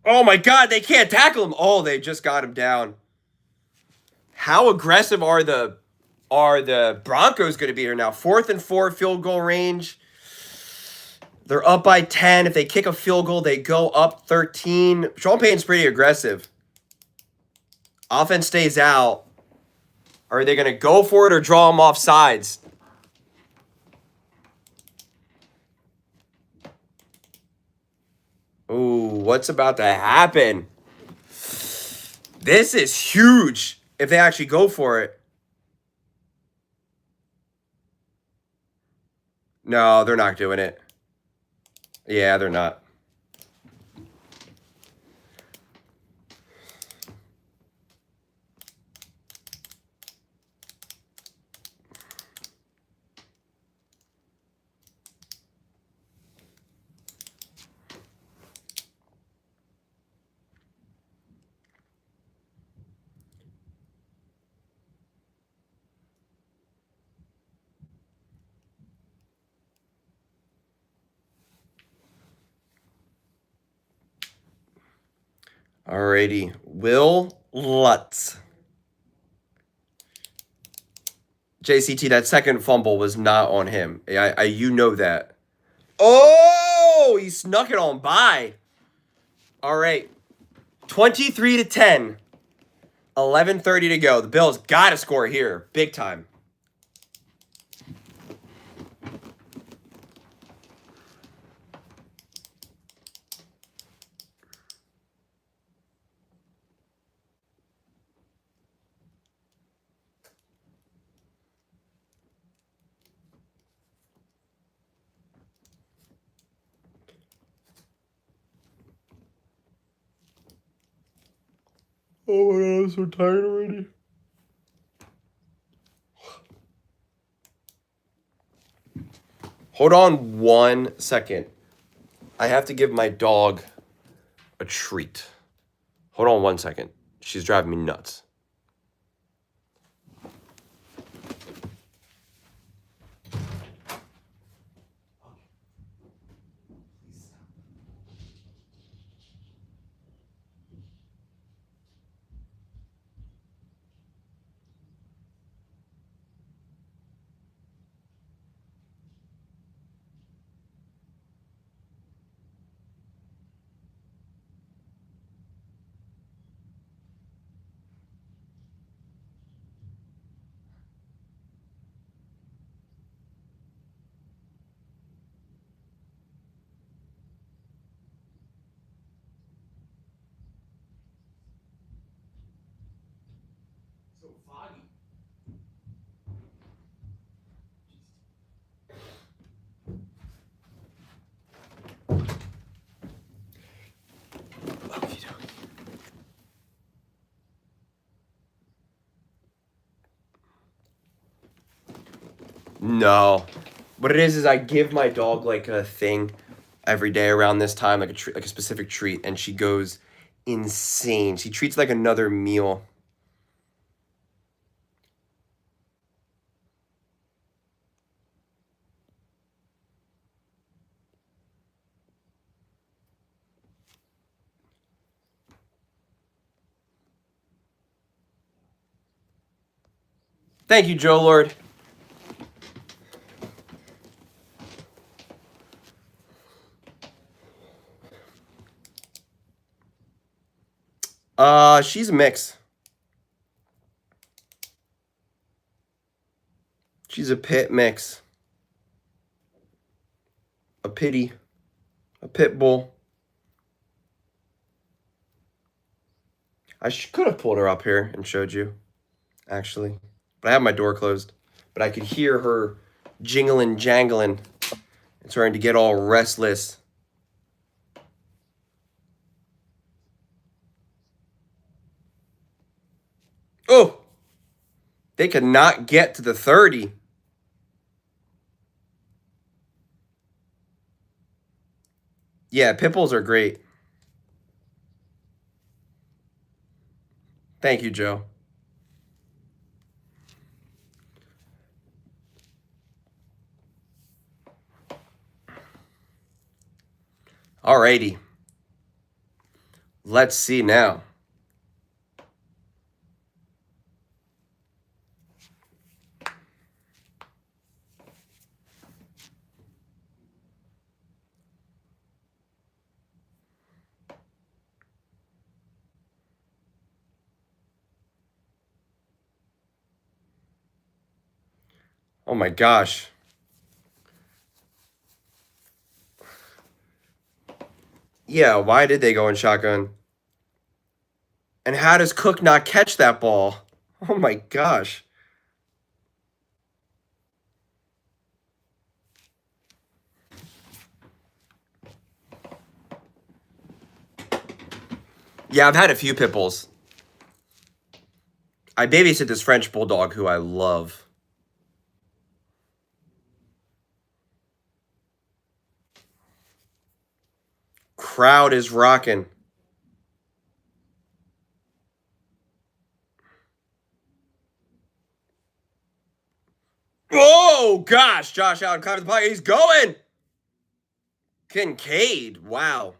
Oh my God, they can't tackle him. Oh, they just got him down. How aggressive are the Broncos going to be here now? 4th and 4 field goal range. They're up by 10. If they kick a field goal, they go up 13. Sean Payton's pretty aggressive. Offense stays out. Are they going to go for it or draw them off sides? Ooh, what's about to happen? This is huge if they actually go for it. No, they're not doing it. Yeah, they're not. Alrighty. Will Lutz. JCT, that second fumble was not on him. You know that. Oh, he snuck it on by. All right. 23-10. 11:30 to go. The Bills got to score here. Big time. Oh my God, I'm so tired already. Hold on 1 second. I have to give my dog a treat. Hold on 1 second. She's driving me nuts. So foggy. No. What it is I give my dog like a thing every day around this time, like a treat, like a specific treat, and she goes insane. She treats it like another meal. Thank you, Joe Lord. She's a mix. She's a pit mix. A pity. A pit bull. I could have pulled her up here and showed you, actually. But I have my door closed. But I could hear her jingling, jangling, and starting to get all restless. Oh! They could not get to the 30. Yeah, pit bulls are great. Thank you, Joe. Alrighty. Let's see now. Oh my gosh. Yeah, why did they go in shotgun? And how does Cook not catch that ball? Oh my gosh. Yeah, I've had a few pit bulls. I babysit this French bulldog who I love. Crowd is rocking. Oh gosh, Josh Allen climbing the pocket. He's going. Kincaid. Wow.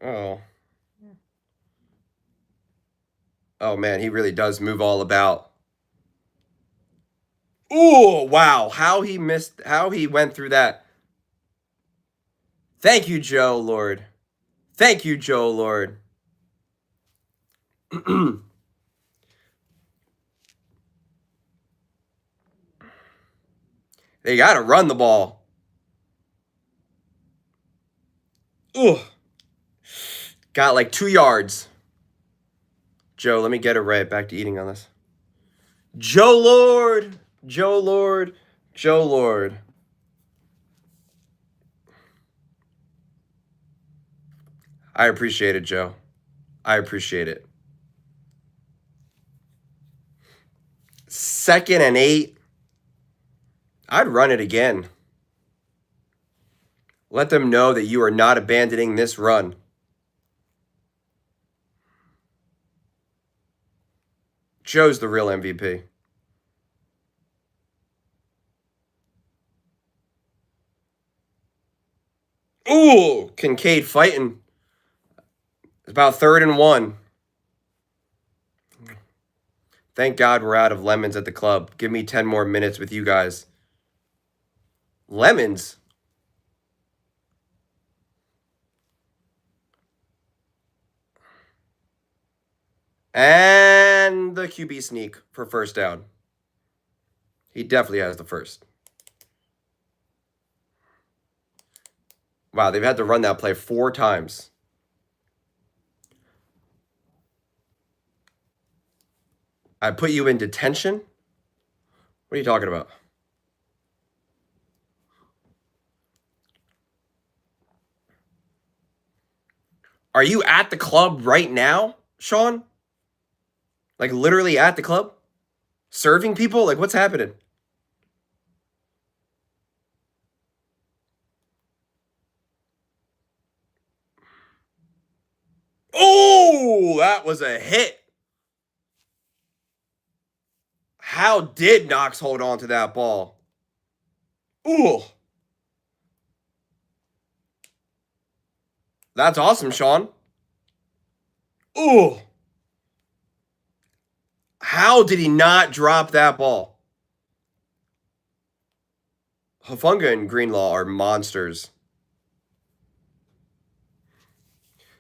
Oh. Oh man, he really does move all about. Ooh, wow. How he went through that. Thank you, Joe Lord. Thank you, Joe Lord. They got to run the ball. Ooh. Got like 2 yards. Joe, let me get it right. Back to eating on this. Joe Lord. Joe Lord. Joe Lord. I appreciate it, Joe. I appreciate it. 2nd and 8. I'd run it again. Let them know that you are not abandoning this run. Joe's the real MVP. Ooh, Kincaid fighting. It's about 3rd and 1. Thank God we're out of lemons at the club. Give me 10 more minutes with you guys. Lemons? And the QB sneak for first down. He definitely has the first. Wow, they've had to run that play 4 times. I put you in detention? What are you talking about? Are you at the club right now, Sean? Like literally at the club? Serving people? Like what's happening? Oh, that was a hit. How did Knox hold on to that ball? Ooh. That's awesome, Sean. Ooh. How did he not drop that ball? Hafunga and Greenlaw are monsters.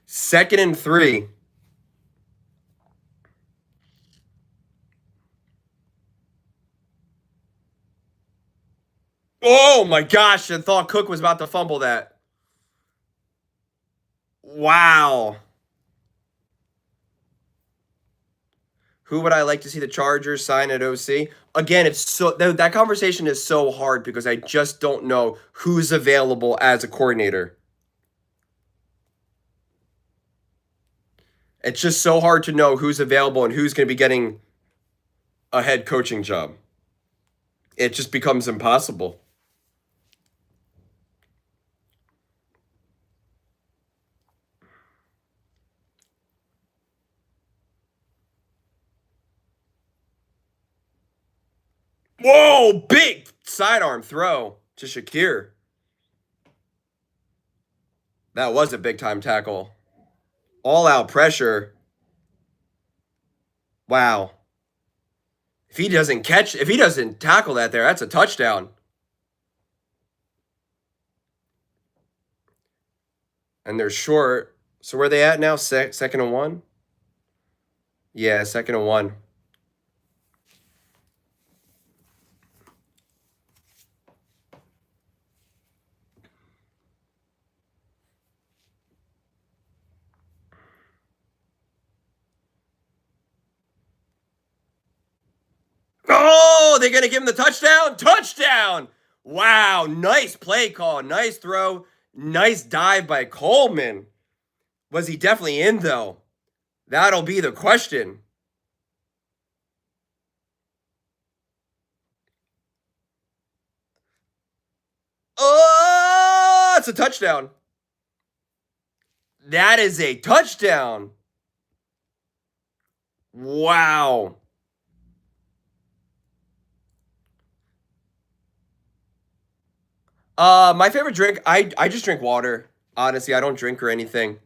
2nd and 3. Oh my gosh, I thought Cook was about to fumble that. Wow. Who would I like to see the Chargers sign at OC? Again, it's so that conversation is so hard because I just don't know who's available as a coordinator. It's just so hard to know who's available and who's going to be getting a head coaching job. It just becomes impossible. Whoa, big sidearm throw to Shakir. That was a big-time tackle. All-out pressure. Wow. If he doesn't tackle that there, that's a touchdown. And they're short. So where are they at now? Second and 1? Yeah, second and 1. Oh, they're going to give him the touchdown? Touchdown! Wow, nice play call. Nice throw. Nice dive by Coleman. Was he definitely in, though? That'll be the question. Oh, it's a touchdown. That is a touchdown. Wow. My favorite drink, I just drink water. Honestly, I don't drink or anything.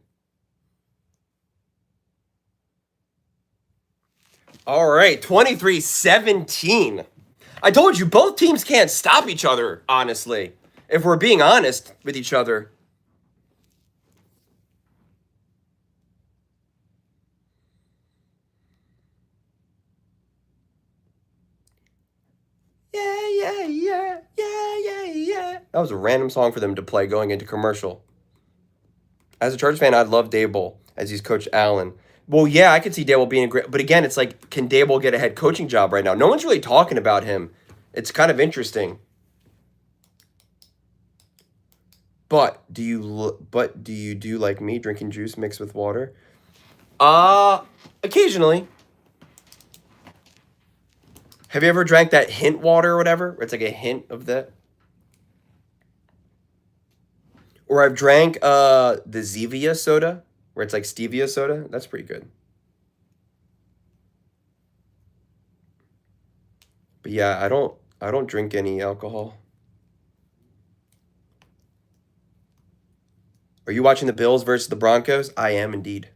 All right, 23-17. I told you both teams can't stop each other, honestly. If we're being honest with each other. Yeah. That was a random song for them to play going into commercial. As a Chargers fan, I'd love Dable as he's Coach Allen. Well, yeah, I could see Dable being a great, but again, it's like, can Dable get a head coaching job right now? No one's really talking about him. It's kind of interesting. But do you do like me drinking juice mixed with water? Occasionally. Have you ever drank that hint water or whatever? Where it's like a hint of that. Or I've drank the Zevia soda, where it's like stevia soda. That's pretty good. But yeah, I don't drink any alcohol. Are you watching the Bills versus the Broncos? I am indeed.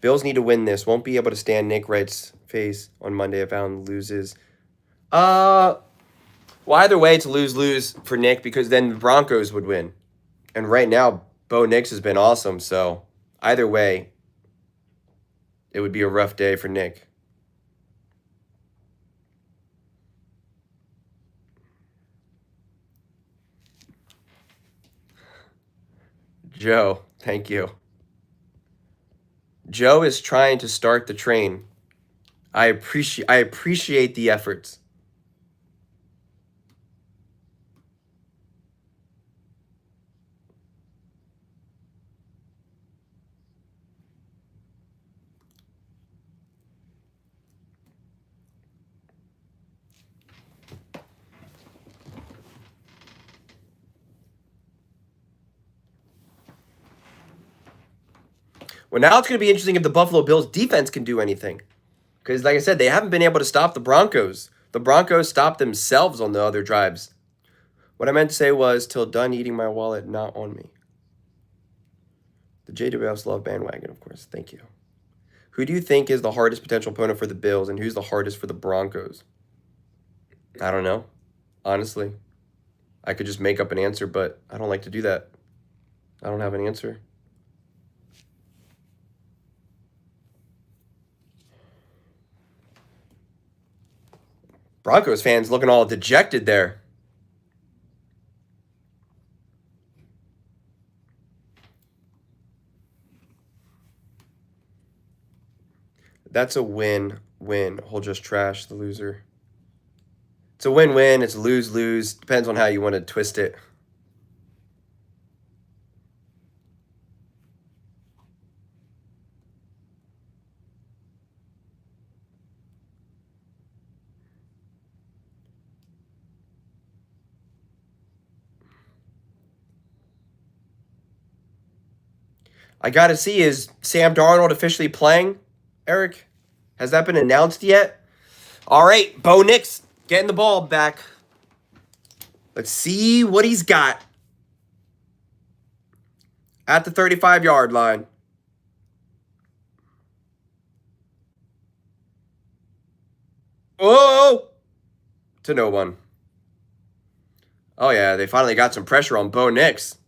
Bills need to win this. Won't be able to stand Nick Wright's face on Monday if Allen loses. Well, either way, it's lose-lose for Nick because then the Broncos would win. And right now, Bo Nix has been awesome. So either way, it would be a rough day for Nick. Joe, thank you. Joe is trying to start the train. I appreciate the efforts. Well, now it's going to be interesting if the Buffalo Bills defense can do anything. Because, like I said, they haven't been able to stop the Broncos. The Broncos stopped themselves on the other drives. What I meant to say was, till done eating my wallet, not on me. The JWFs love bandwagon, of course. Thank you. Who do you think is the hardest potential opponent for the Bills, and who's the hardest for the Broncos? I don't know. Honestly. I could just make up an answer, but I don't like to do that. I don't have an answer. Broncos fans looking all dejected there. That's a win-win. He'll just trash the loser. It's a win-win. It's lose-lose. Depends on how you want to twist it. I got to see, is Sam Darnold officially playing, Eric? Has that been announced yet? All right, Bo Nix getting the ball back. Let's see what he's got. At the 35-yard line. Oh! To no one. Oh, yeah, they finally got some pressure on Bo Nix.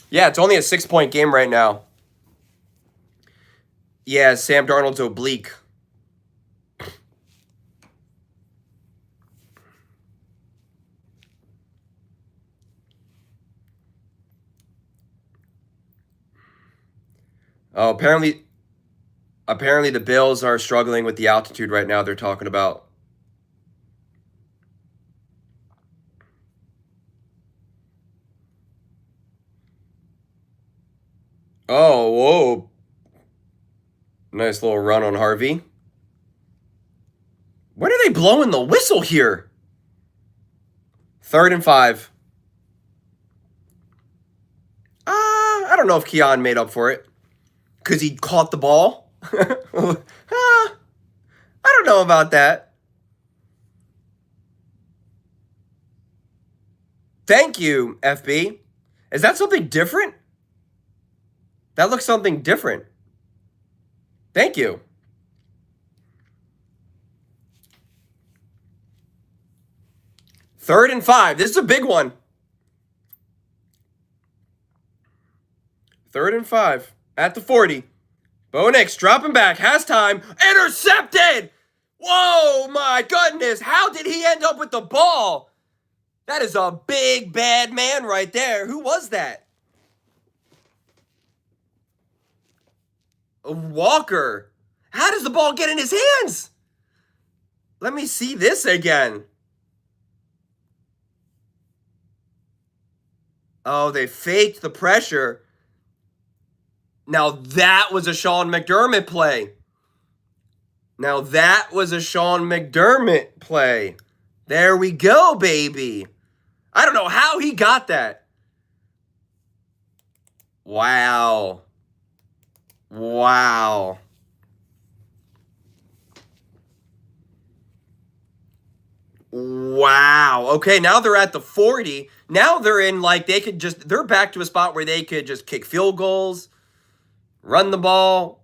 Yeah, it's only a 6-point game right now. Yeah, Sam Darnold's oblique. Oh, apparently the Bills are struggling with the altitude right now they're talking about. Oh, whoa. Nice little run on Harvey. When are they blowing the whistle here? 3rd and 5. I don't know if Keon made up for it. Because he caught the ball. I don't know about that. Thank you, FB. Is that something different? That looks something different. Thank you. Third and 5. This is a big one. 3rd and 5. At the 40. Bo Nix dropping back. Has time. Intercepted! Whoa, my goodness. How did he end up with the ball? That is a big, bad man right there. Who was that? Walker. How does the ball get in his hands? Let me see this again. Oh, they faked the pressure. Now that was a Sean McDermott play. Now that was a Sean McDermott play. There we go, baby. I don't know how he got that. Wow. Wow. Wow. Okay, now they're at the 40. Now they're in they're back to a spot where they could just kick field goals, run the ball.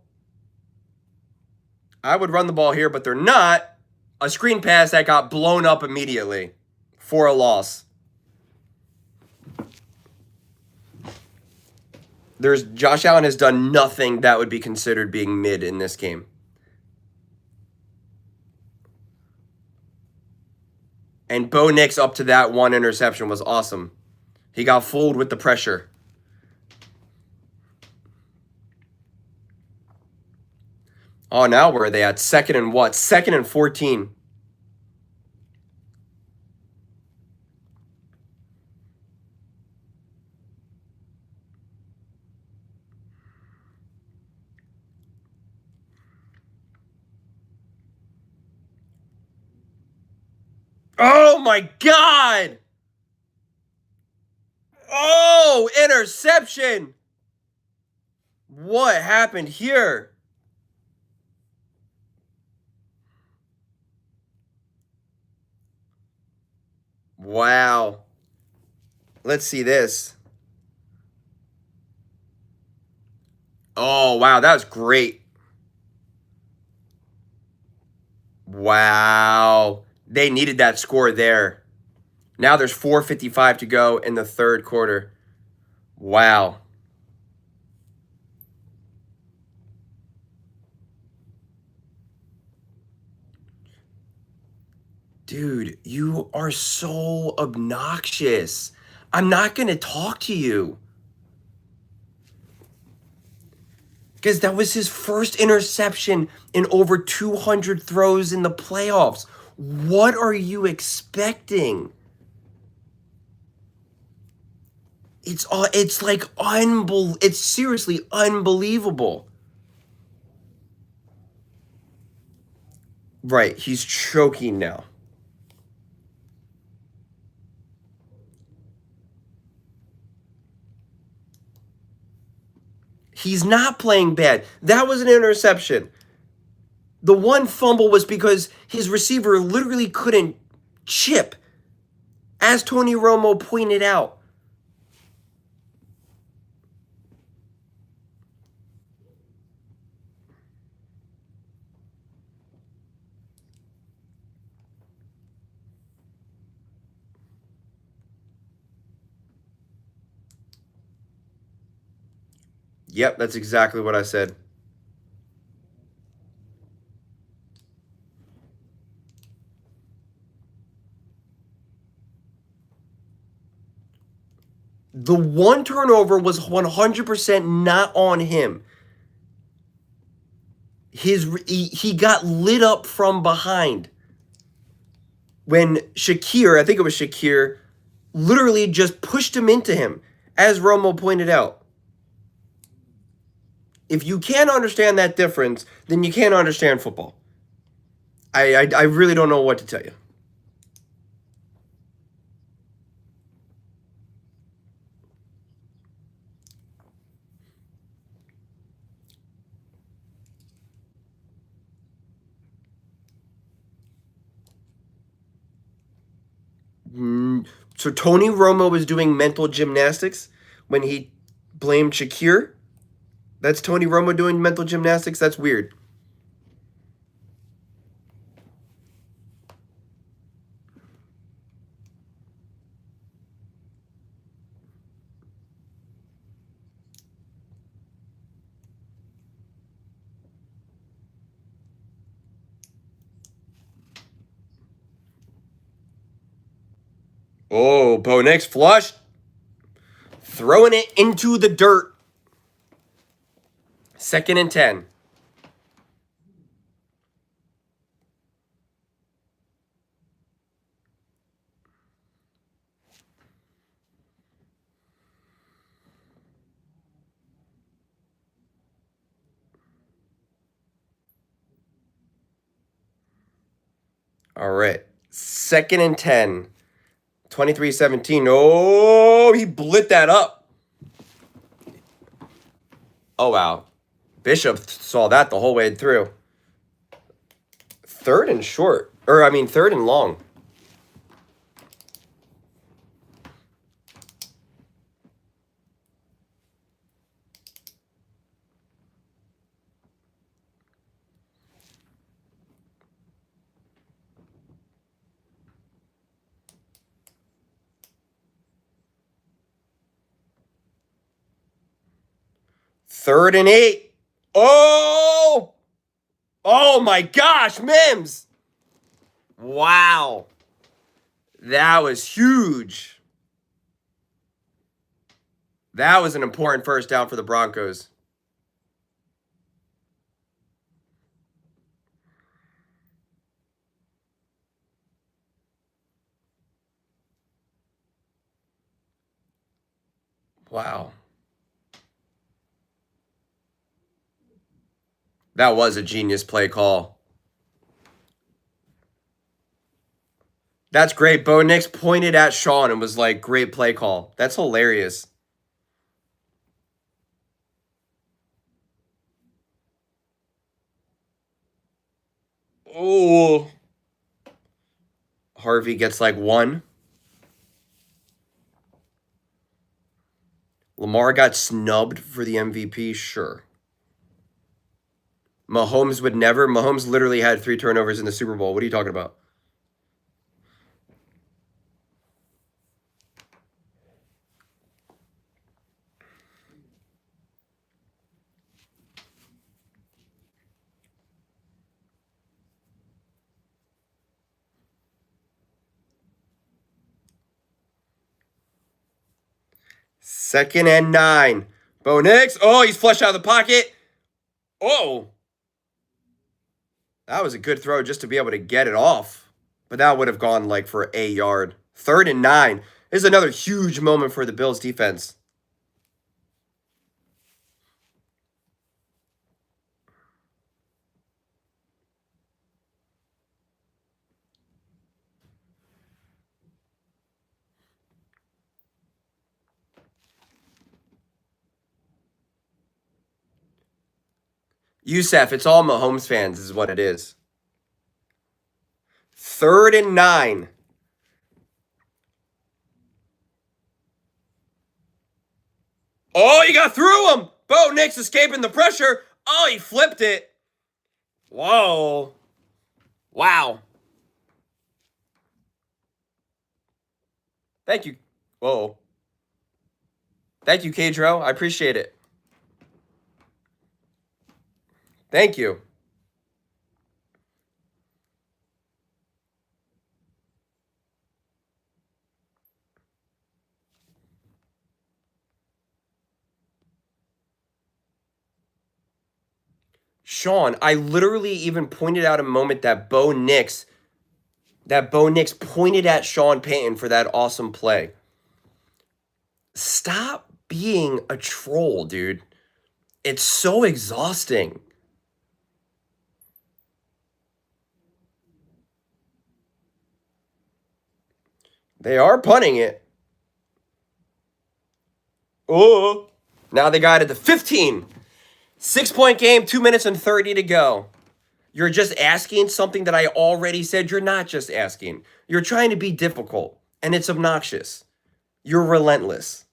I would run the ball here, but they're not. A screen pass that got blown up immediately for a loss. Josh Allen has done nothing that would be considered being mid in this game. And Bo Nix up to that one interception was awesome. He got fooled with the pressure. Oh, now where are they at? 2nd and what? 2nd and 14. Oh, my God. Oh, interception. What happened here? Wow. Let's see this. Oh, wow. That was great. Wow. They needed that score there. Now there's 4:55 to go in the 3rd quarter. Wow. Dude, you are so obnoxious. I'm not going to talk to you. Because that was his first interception in over 200 throws in the playoffs. What are you expecting? It's seriously unbelievable. Right, he's choking now. He's not playing bad. That was an interception. The one fumble was because his receiver literally couldn't chip, as Tony Romo pointed out. Yep, that's exactly what I said. The one turnover was 100% not on him. He got lit up from behind when Shakir, I think it was Shakir, literally just pushed him into him, as Romo pointed out. If you can't understand that difference, then you can't understand football. I really don't know what to tell you. So Tony Romo was doing mental gymnastics when he blamed Shakir. That's Tony Romo doing mental gymnastics. That's weird. Oh, Bo Nix flush, throwing it into the dirt. 2nd and 10. All right. 2nd and 10. 23-17. Oh, he blit that up. Oh, wow. Bishop saw that the whole way through. 3rd and short. 3rd and long. Third and 8. Oh! Oh my gosh, Mims! Wow. That was huge. That was an important first down for the Broncos. Wow. That was a genius play call. That's great. Bo Nix pointed at Sean and was like, great play call. That's hilarious. Oh. Harvey gets like 1. Lamar got snubbed for the MVP, sure. Mahomes would never. Mahomes literally had 3 turnovers in the Super Bowl. What are you talking about? Second and 9. Bo Nix. Oh, he's flushed out of the pocket. Oh. That was a good throw just to be able to get it off. But that would have gone like for a yard. 3rd and 9. This is another huge moment for the Bills defense. Youssef, it's all Mahomes fans, is what it is. 3rd and 9. Oh, you got through him. Bo Nix escaping the pressure. Oh, he flipped it. Whoa. Wow. Thank you. Whoa. Thank you, Cadro. I appreciate it. Thank you. Sean, I literally even pointed out a moment that Bo Nix pointed at Sean Payton for that awesome play. Stop being a troll, dude. It's so exhausting. They are punting it. Oh. Now they got it to 15. 6-point game, 2 minutes and 30 to go. You're just asking something that I already said you're not just asking. You're trying to be difficult, and it's obnoxious. You're relentless.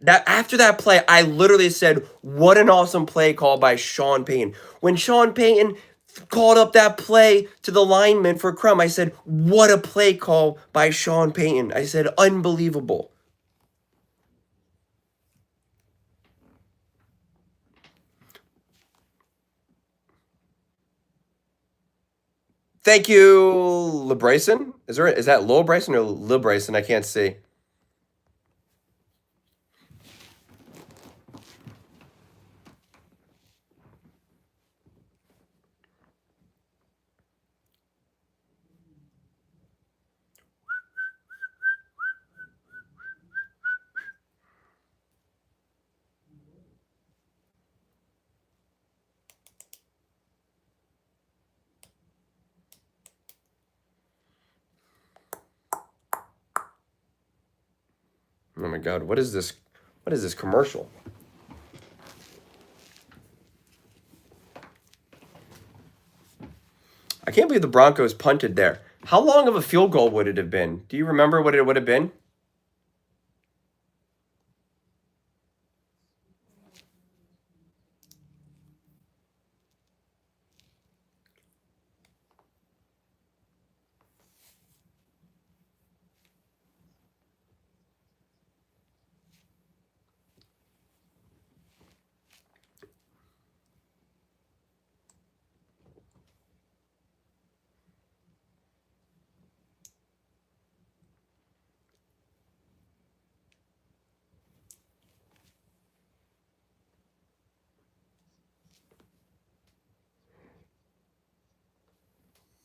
That after that play, I literally said, "What an awesome play call by Sean Payton." When Sean Payton called up that play to the lineman for Crumb, I said, "What a play call by Sean Payton." I said, "Unbelievable." Thank you, LeBryson. Is that Lil Bryson or Lil Bryson? I can't see. Oh my God, what is this? What is this commercial? I can't believe the Broncos punted there. How long of a field goal would it have been? Do you remember what it would have been?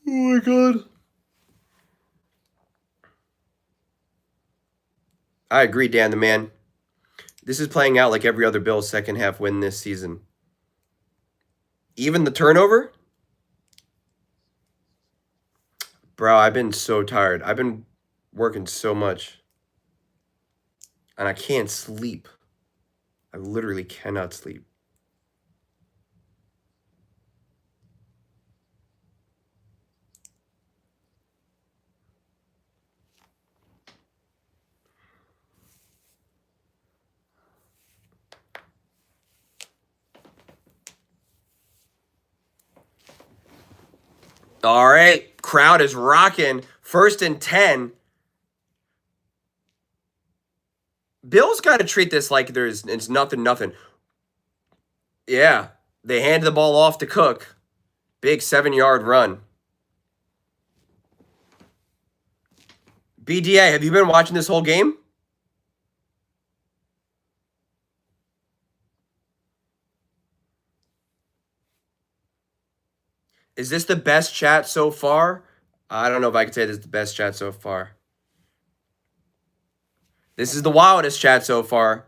Oh my God. I agree, Dan the man. This is playing out like every other Bills second half win this season. Even the turnover? Bro, I've been so tired. I've been working so much. And I can't sleep. I literally cannot sleep. All right, crowd is rocking. 1st and 10. Bills got to treat this like it's nothing. Yeah, they handed the ball off to Cook. Big 7-yard run. BDA, have you been watching this whole game? Is this the best chat so far? I don't know if I can say this is the best chat so far. This is the wildest chat so far.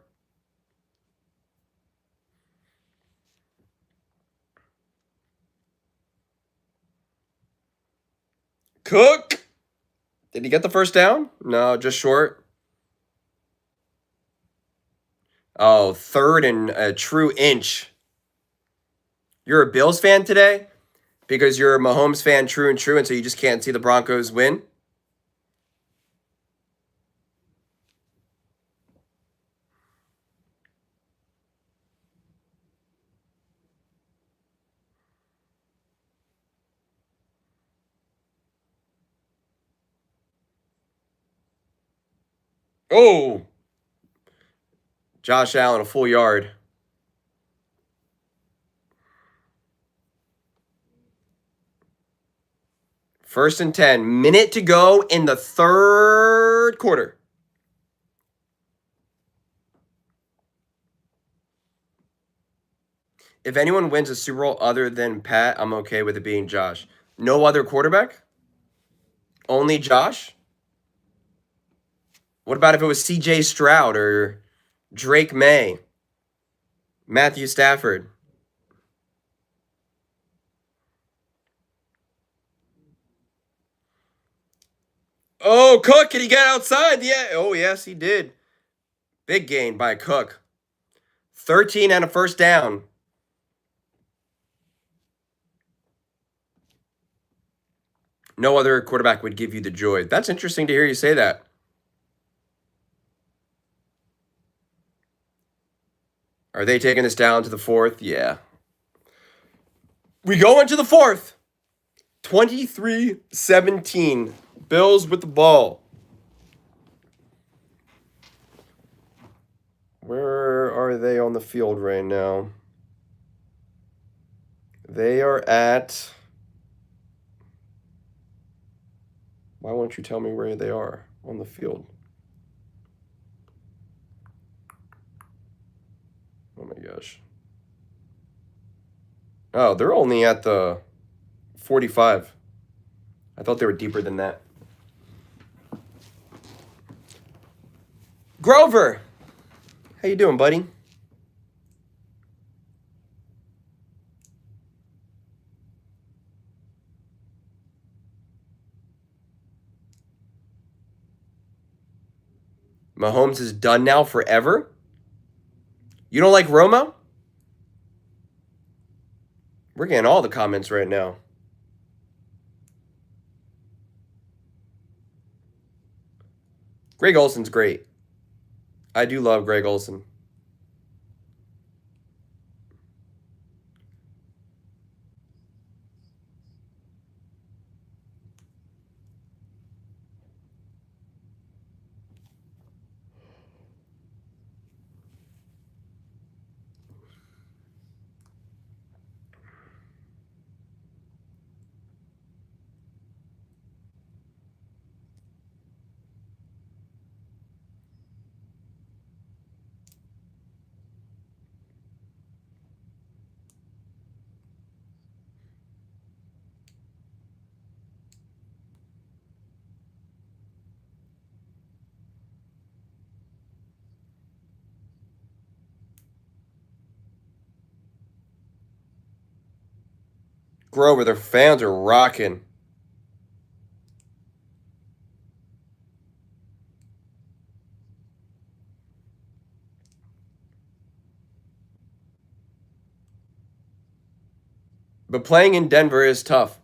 Cook! Did he get the first down? No, just short. Oh, 3rd and a true inch. You're a Bills fan today? Because you're a Mahomes fan, true and true, and so you just can't see the Broncos win? Oh! Josh Allen, a full yard. First and 10. Minute to go in the third quarter. If anyone wins a Super Bowl other than Pat, I'm okay with it being Josh. No other quarterback? Only Josh? What about if it was CJ Stroud or Drake May? Matthew Stafford? Oh, Cook, can he get outside? Yeah. Oh, yes, he did. Big gain by Cook. 13 and a first down. No other quarterback would give you the joy. That's interesting to hear you say that. Are they taking this down to the fourth? Yeah. We go into the fourth. 23-17. Bills with the ball. Where are they on the field right now? They are at... Why won't you tell me where they are on the field? Oh my gosh. Oh, they're only at the 45. I thought they were deeper than that. Grover! How you doing, buddy? Mahomes is done now forever? You don't like Romo? We're getting all the comments right now. Greg Olson's great. I do love Greg Olson. Grover, their fans are rocking. But playing in Denver is tough.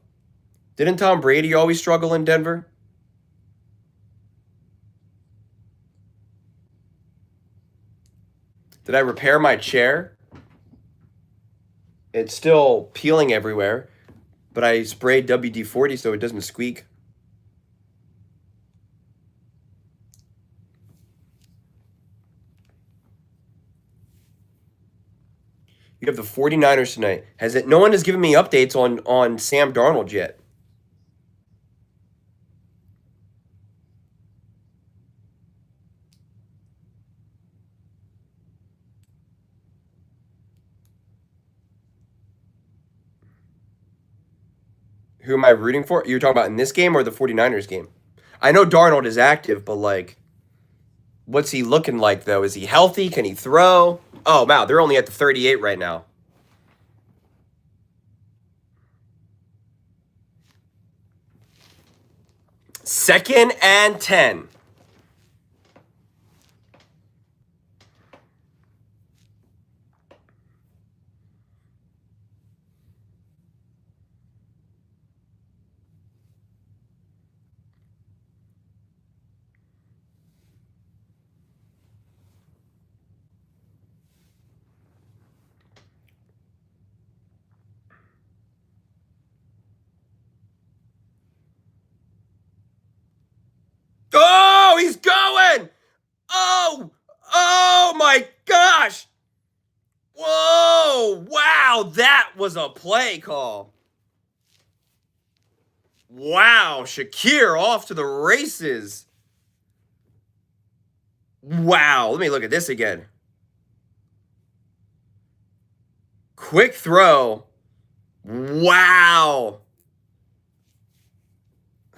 Didn't Tom Brady always struggle in Denver? Did I repair my chair? It's still peeling everywhere, but I sprayed WD-40 so it doesn't squeak. You have the 49ers tonight. No one has given me updates on Sam Darnold yet. Who am I rooting for? You're talking about in this game or the 49ers game? I know Darnold is active, but like, what's he looking like though? Is he healthy? Can he throw? Oh wow, they're only at the 38 right now. Second and 10. Oh, he's going! Oh! Oh my gosh! Whoa! Wow, that was a play call. Wow, Shakir off to the races. Wow, let me look at this again. Quick throw. Wow.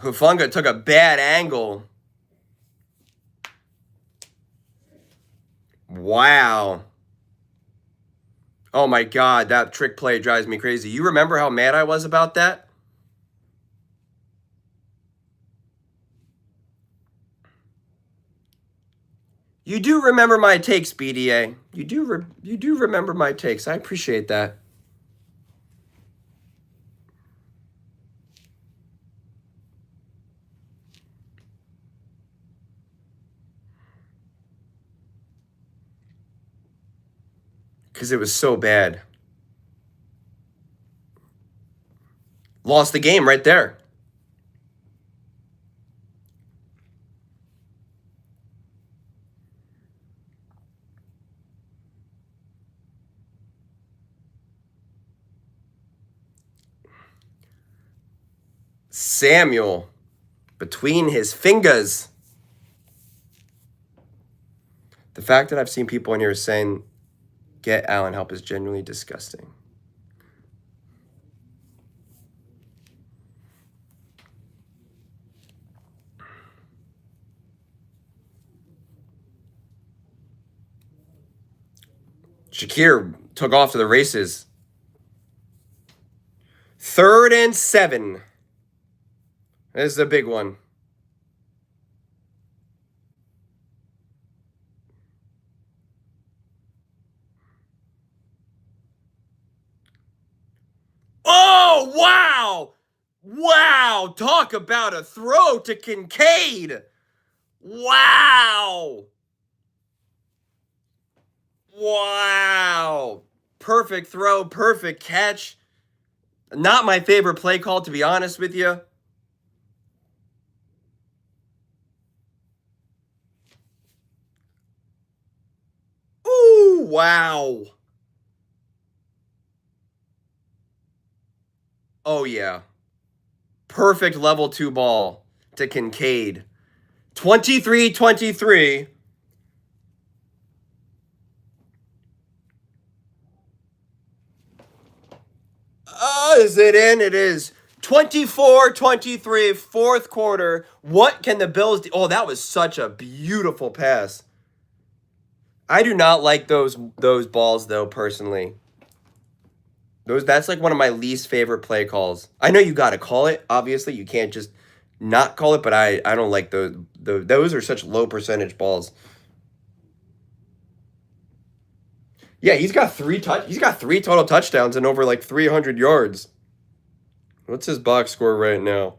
Hufanga took a bad angle. Wow. Oh my God, that trick play drives me crazy. You remember how mad I was about that? You do remember my takes, BDA. You do remember my takes. I appreciate that. Because it was so bad. Lost the game right there. Samuel, between his fingers. The fact that I've seen people in here saying, get Allen help is genuinely disgusting. Shakir took off to the races. 3rd and 7. This is a big one. Oh, wow! Wow! Talk about a throw to Kincaid! Wow! Wow! Perfect throw, perfect catch. Not my favorite play call, to be honest with you. Ooh, wow. Oh, yeah. Perfect level 2 ball to Kincaid. 23-23. Is it in? It is. 24-23, 4th quarter. What can the Bills do? Oh, that was such a beautiful pass. I do not like those balls, though, personally. That's like one of my least favorite play calls. I know you got to call it. Obviously, you can't just not call it, but I don't like those. Those are such low percentage balls. Yeah, he's got 3 total touchdowns and over like 300 yards. What's his box score right now?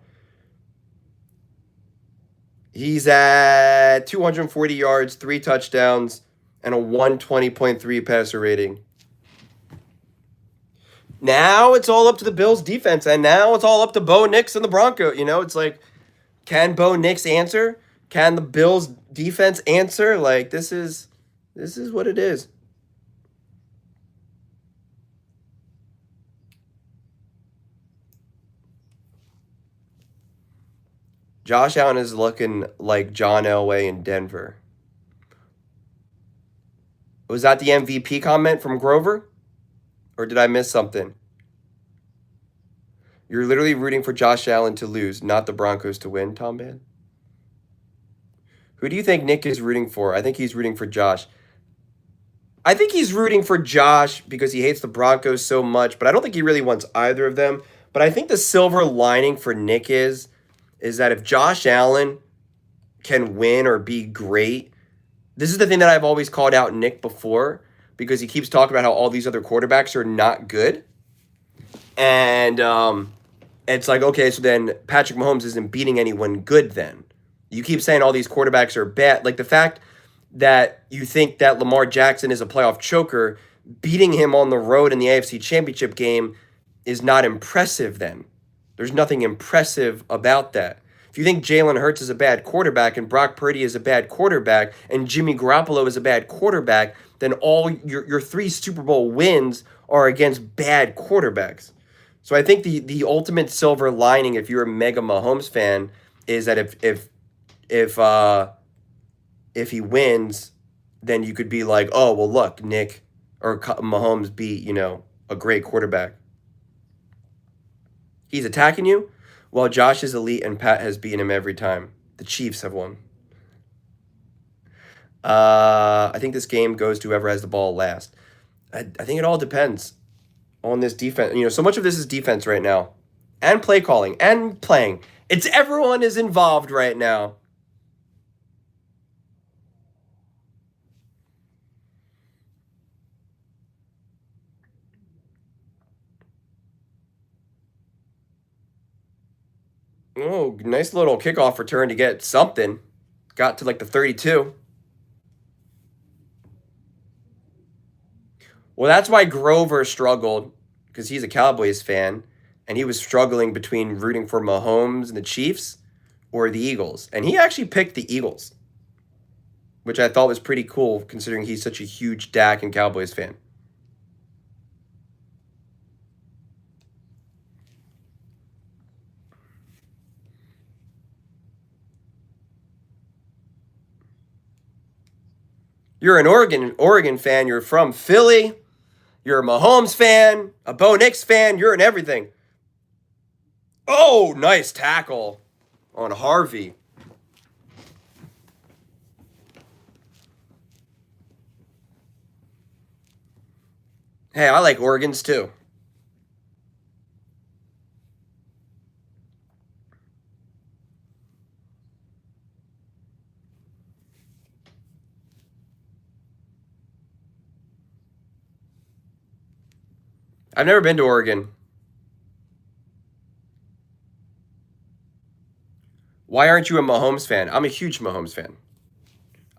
He's at 240 yards, 3 touchdowns, and a 120.3 passer rating. Now it's all up to the Bills defense, and now it's all up to Bo Nix and the Broncos. You know, it's like, can Bo Nix answer? Can the Bills defense answer? Like, this is what it is. Josh Allen is looking like John Elway in Denver. Was that the MVP comment from Grover? Or did I miss something? You're literally rooting for Josh Allen to lose, not the Broncos to win, Tom Ban. Who do you think Nick is rooting for? I think he's rooting for Josh. I think he's rooting for Josh because he hates the Broncos so much, but I don't think he really wants either of them. But I think the silver lining for Nick is that if Josh Allen can win or be great, this is the thing that I've always called out Nick before, because he keeps talking about how all these other quarterbacks are not good. And it's like, okay, so then Patrick Mahomes isn't beating anyone good then. You keep saying all these quarterbacks are bad. Like the fact that you think that Lamar Jackson is a playoff choker, beating him on the road in the AFC Championship game is not impressive then. There's nothing impressive about that. If you think Jalen Hurts is a bad quarterback and Brock Purdy is a bad quarterback and Jimmy Garoppolo is a bad quarterback, then all your 3 Super Bowl wins are against bad quarterbacks. So I think the ultimate silver lining, if you're a mega Mahomes fan, is that if uh if he wins, then you could be like, oh well, look, Nick or Mahomes beat a great quarterback. He's attacking you, while Josh is elite and Pat has beaten him every time. The Chiefs have won. I think this game goes to whoever has the ball last. I think it all depends on this defense. So much of this is defense right now, and play calling and playing. It's everyone is involved right now. Oh, nice little kickoff return to get something. Got to like the 32. Well, that's why Grover struggled because he's a Cowboys fan and he was struggling between rooting for Mahomes and the Chiefs or the Eagles. And he actually picked the Eagles, which I thought was pretty cool considering he's such a huge Dak and Cowboys fan. You're an Oregon fan. You're from Philly. You're a Mahomes fan, a Bo Nix fan. You're an everything. Oh, nice tackle on Harvey. Hey, I like Oregons too. I've never been to Oregon. Why aren't you a Mahomes fan? I'm a huge Mahomes fan.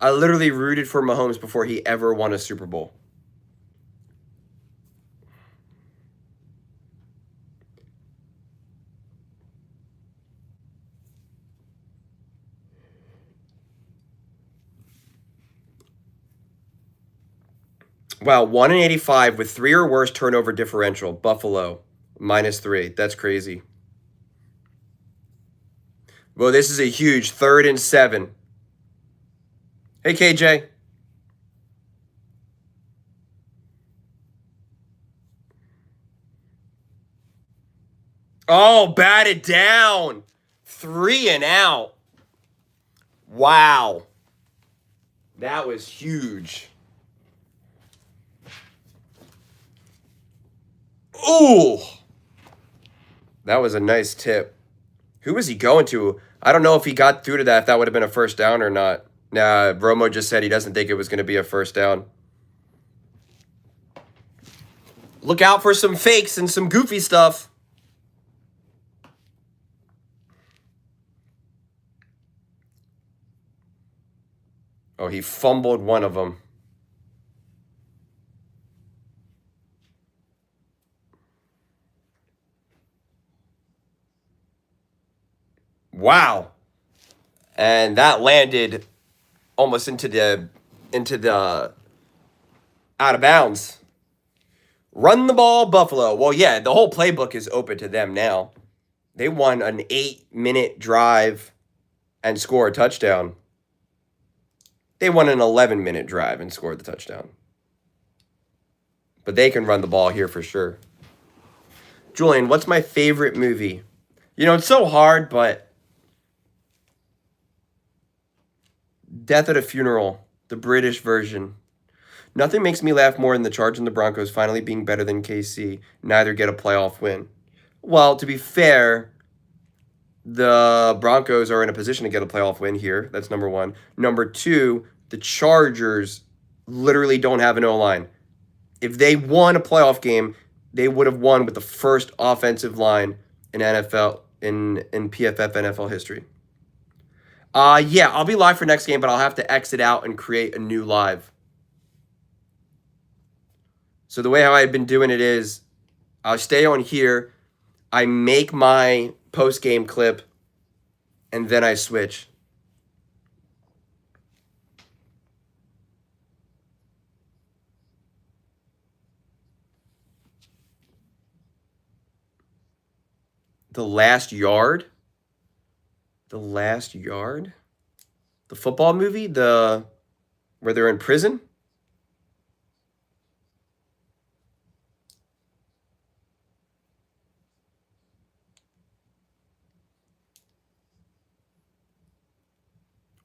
I literally rooted for Mahomes before he ever won a Super Bowl. Wow, 1 in 85 with 3 or worse turnover differential. Buffalo, -3. That's crazy. Well, this is a huge 3rd and 7. Hey, KJ. Oh, batted down. 3 and out. Wow. That was huge. Ooh. That was a nice tip. Who was he going to? I don't know if he got through to that, if that would have been a first down or not. Nah, Romo just said he doesn't think it was going to be a first down. Look out for some fakes and some goofy stuff. Oh, he fumbled one of them. Wow. And that landed almost into the out of bounds. Run the ball, Buffalo. Well, yeah, the whole playbook is open to them now. They won an 8-minute drive and score a touchdown. They won an 11-minute drive and scored the touchdown. But they can run the ball here for sure. Julian, what's my favorite movie? It's so hard, but Death at a Funeral, the British version. Nothing makes me laugh more than the Chargers and the Broncos finally being better than KC. Neither get a playoff win. Well, to be fair, the Broncos are in a position to get a playoff win here. That's number one. Number two, the Chargers literally don't have an O-line. If they won a playoff game, they would have won with the first offensive line in NFL in PFF NFL history. Yeah, I'll be live for next game, but I'll have to exit out and create a new live. So the way how I've been doing it is I'll stay on here, I make my post-game clip, and then I switch. The Last Yard? The Last Yard? The football movie? Where they're in prison?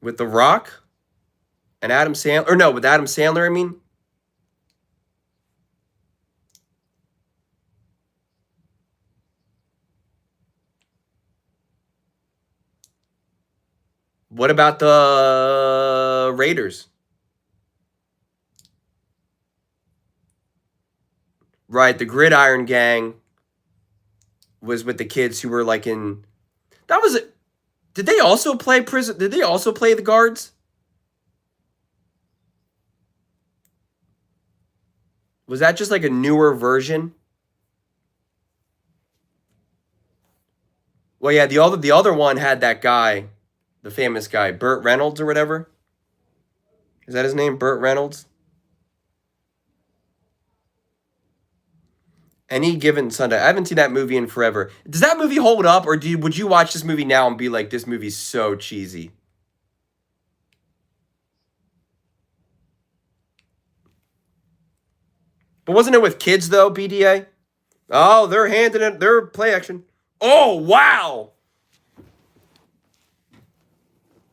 With The Rock and Adam Sandler? Or no, with Adam Sandler, I mean. What about the Raiders? Right, the Gridiron Gang was with the kids who were like in. That was it. Did they also play prison? Did they also play the guards? Was that just like a newer version? Well, yeah, the other one had that guy, the famous guy, Burt Reynolds or whatever. Is that his name? Burt Reynolds? Any Given Sunday. I haven't seen that movie in forever. Does that movie hold up, or would you watch this movie now and be like, this movie's so cheesy? But wasn't it with kids though, BDA? Oh, they're handing it. They're play action. Oh, wow.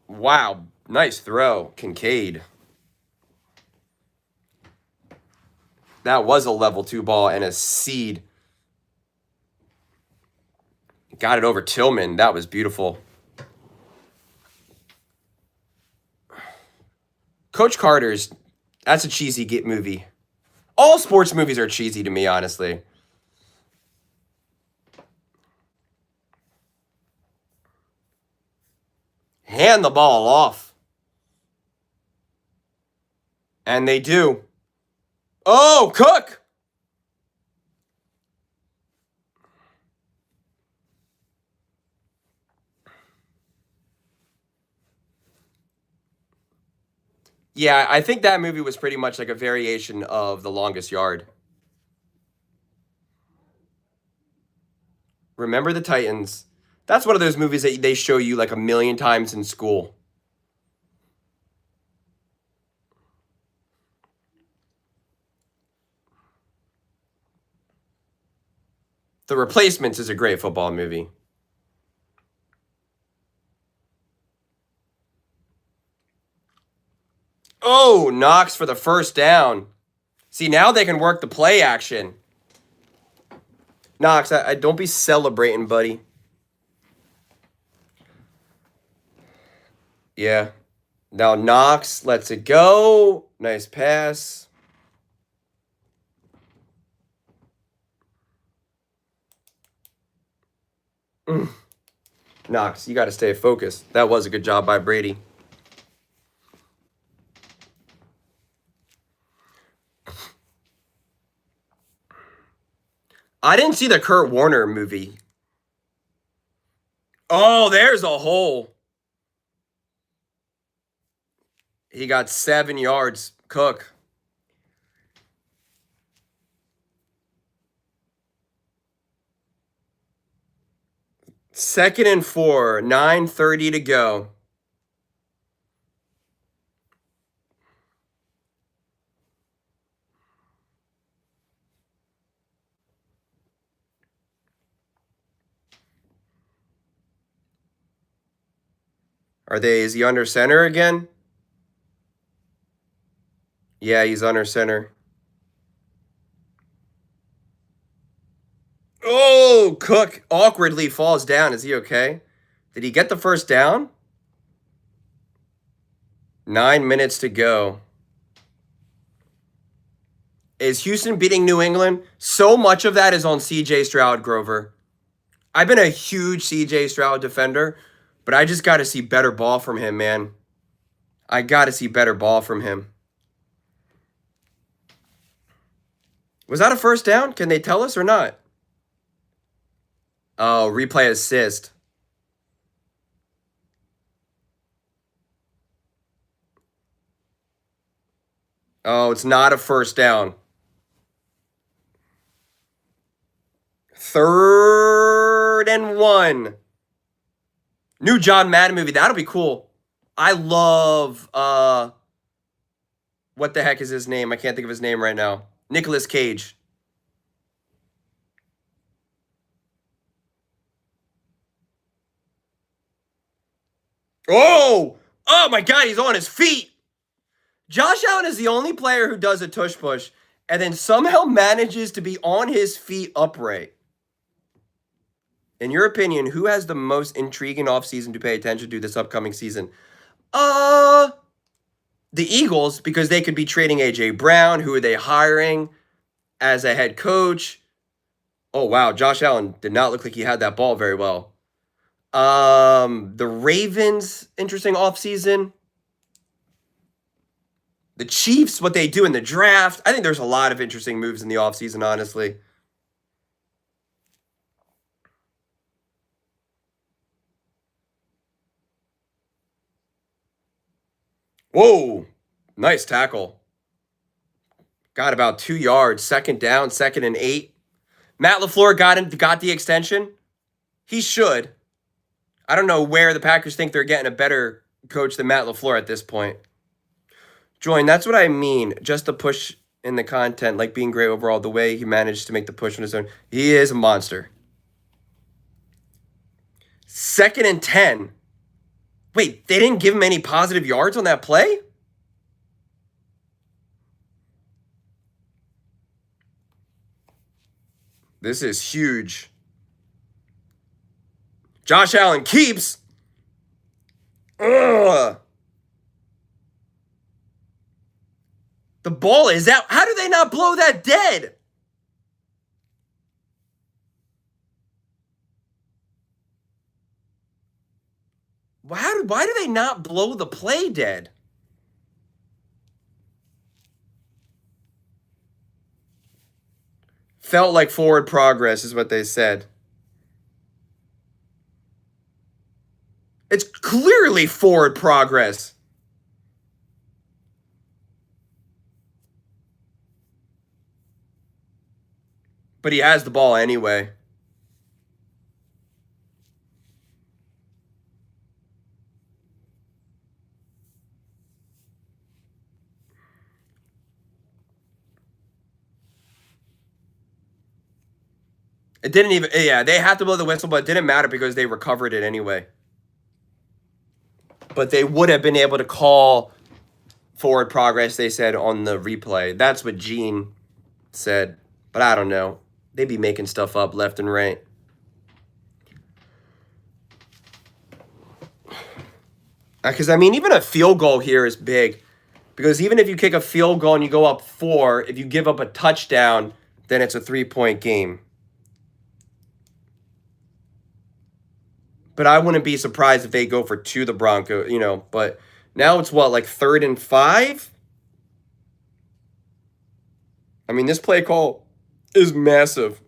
Wow. Nice throw, Kincaid. That was a level 2 ball and a seed. Got it over Tillman. That was beautiful. Coach Carter's, that's a cheesy movie. All sports movies are cheesy to me, honestly. Hand the ball off. And they do. Oh, Cook! Yeah, I think that movie was pretty much like a variation of The Longest Yard. Remember the Titans. That's one of those movies that they show you like a million times in school. The Replacements is a great football movie. Oh, Knox for the first down. See, now they can work the play action. Knox, I don't be celebrating, buddy. Yeah. Now Knox lets it go. Nice pass. Knox, you got to stay focused. That was a good job by Brady. I didn't see the Kurt Warner movie. Oh, there's a hole. He got 7 yards. Cook. Second and 4. 9:30 to go. Is he under center again? Yeah, he's under center. Oh, Cook awkwardly falls down. Is he okay? Did he get the first down? 9 minutes to go. Is Houston beating New England? So much of that is on CJ Stroud, Grover. I've been a huge CJ Stroud defender, but I just got to see better ball from him, man. I got to see better ball from him. Was that a first down? Can they tell us or not? Oh, replay assist. Oh, it's not a first down. 3rd 3rd and 1. New John Madden movie. That'll be cool. I love what the heck is his name? I can't think of his name right now. Nicolas Cage. Oh! Oh my god, he's on his feet. Josh Allen is the only player who does a tush push and then somehow manages to be on his feet upright. In your opinion, who has the most intriguing offseason to pay attention to this upcoming season? The Eagles, because they could be trading A.J. Brown. Who are they hiring as a head coach? Oh, wow. Josh Allen did not look like he had that ball very well. The Ravens, interesting offseason. The Chiefs, what they do in the draft. I think there's a lot of interesting moves in the offseason, honestly. Whoa. Nice tackle. Got about 2 yards. 2nd down, 2nd and 8. Matt LaFleur got the extension. He should. I don't know where the Packers think they're getting a better coach than Matt LaFleur at this point. Join, that's what I mean. Just the push in the content, like being great overall, the way he managed to make the push on his own. He is a monster. 2nd and 10. Wait, they didn't give him any positive yards on that play? This is huge. Josh Allen keeps. Ugh. The ball is out. How do they not blow that dead? Why do they not blow the play dead? Felt like forward progress is what they said. It's clearly forward progress. But he has the ball anyway. It didn't even, yeah, they had to blow the whistle, but it didn't matter because they recovered it anyway. But they would have been able to call forward progress, they said, on the replay. That's what Gene said. But I don't know. They be making stuff up left and right. Because, I mean, even a field goal here is big. Because even if you kick a field goal and you go up 4, if you give up a touchdown, then it's a 3-point game. But I wouldn't be surprised if they go for 2, the Broncos, But now it's what, like 3rd and 5? I mean, this play call is massive.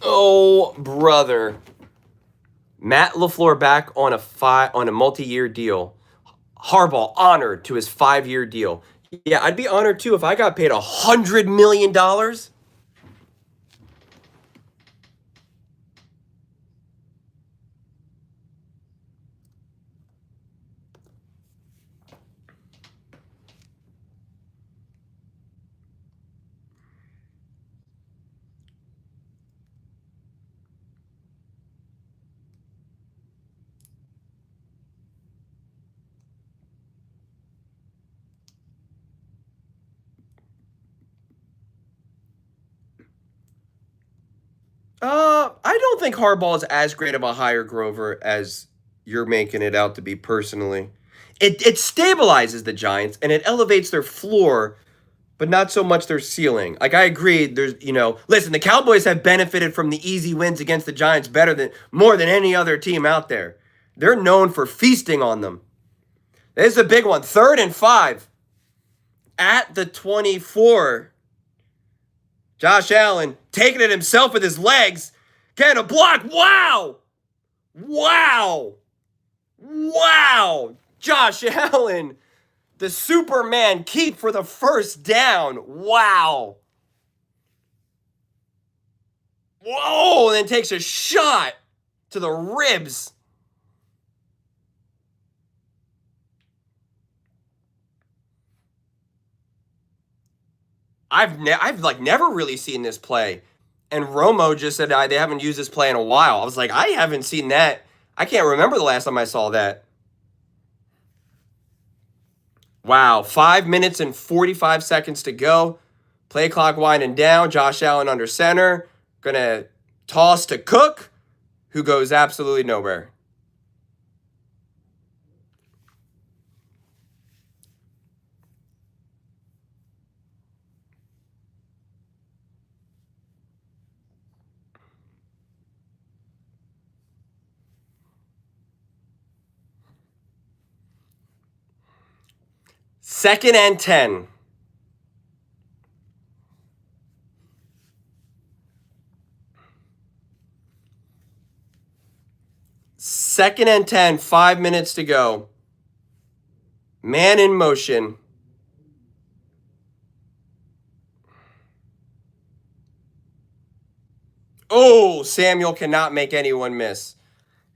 Oh, brother. Matt LaFleur back on a multi-year deal. Harbaugh honored to his 5-year deal. Yeah, I'd be honored too if I got paid $100 million. I don't think Harbaugh is as great of a hire, Grover, as you're making it out to be personally. It stabilizes the Giants and it elevates their floor, but not so much their ceiling. Like I agree, listen, the Cowboys have benefited from the easy wins against the Giants more than any other team out there. They're known for feasting on them. This is a big one. 3rd and 5 at the 24. Josh Allen taking it himself with his legs. Getting a block. Wow. Wow. Wow. Josh Allen, the Superman keep for the first down. Wow. Whoa. And then takes a shot to the ribs. I've like never really seen this play. And Romo just said they haven't used this play in a while. I was like, I haven't seen that. I can't remember the last time I saw that. Wow, 5 minutes and 45 seconds to go. Play clock winding down. Josh Allen under center. Gonna toss to Cook, who goes absolutely nowhere. Second and 10. Second and 10, 5 minutes to go. Man in motion. Oh, Samuel cannot make anyone miss.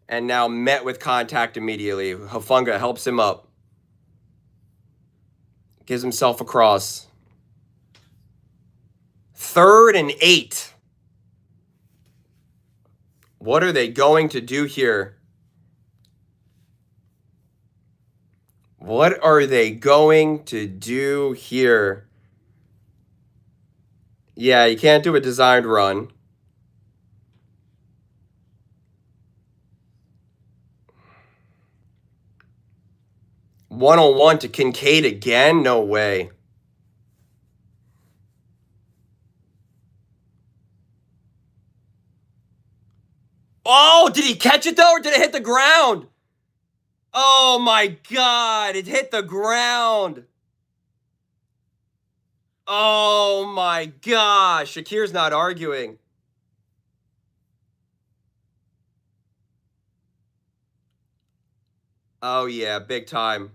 And now met with contact immediately. Hufanga helps him up. Gives himself a cross. 3rd and 8. What are they going to do here? What are they going to do here? Yeah, you can't do a designed run. One-on-one to Kincaid again? No way. Oh, did he catch it though, or did it hit the ground? Oh my God, it hit the ground. Oh my gosh, Shakir's not arguing. Oh yeah, big time.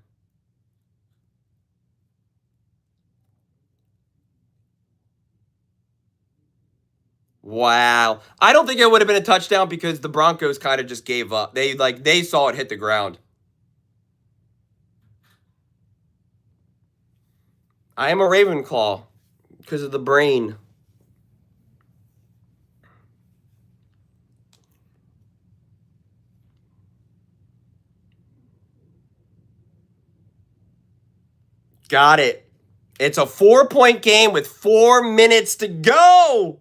Wow. I don't think it would have been a touchdown because the Broncos kind of just gave up. They saw it hit the ground. I am a Ravenclaw because of the brain. Got it. It's a 4-point game with 4 minutes to go.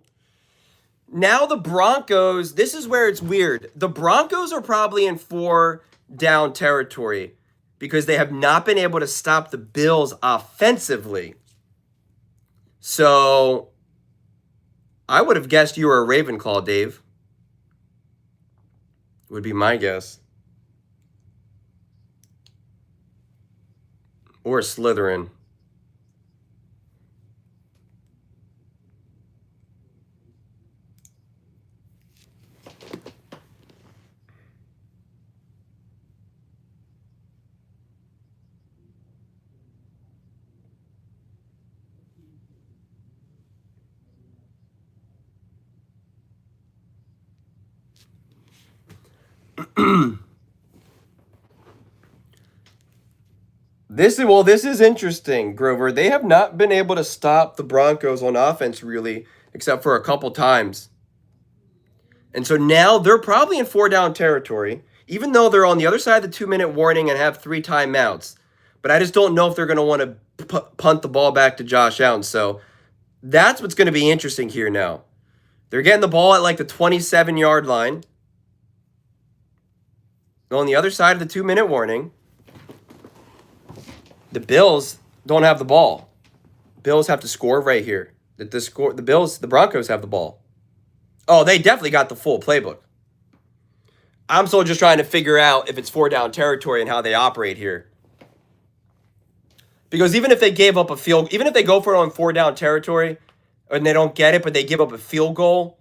Now the Broncos, this is where it's weird. The Broncos are probably in 4 down territory because they have not been able to stop the Bills offensively. So I would have guessed you were a Ravenclaw, Dave. Would be my guess. Or a Slytherin. This is interesting, Grover. They have not been able to stop the Broncos on offense really, except for a couple times. And so now they're probably in 4 down territory, even though they're on the other side of the 2-minute warning and have 3 timeouts. But I just don't know if they're going to want to punt the ball back to Josh Allen. So that's what's going to be interesting here now. They're getting the ball at like the 27-yard line. On the other side of the 2-minute warning, the Bills don't have the ball. Bills have to score right here. The Broncos have the ball. Oh, they definitely got the full playbook. I'm still just trying to figure out if it's 4-down territory and how they operate here. Because even if they gave up a field, even if they go for it on 4-down territory and they don't get it, but they give up a field goal,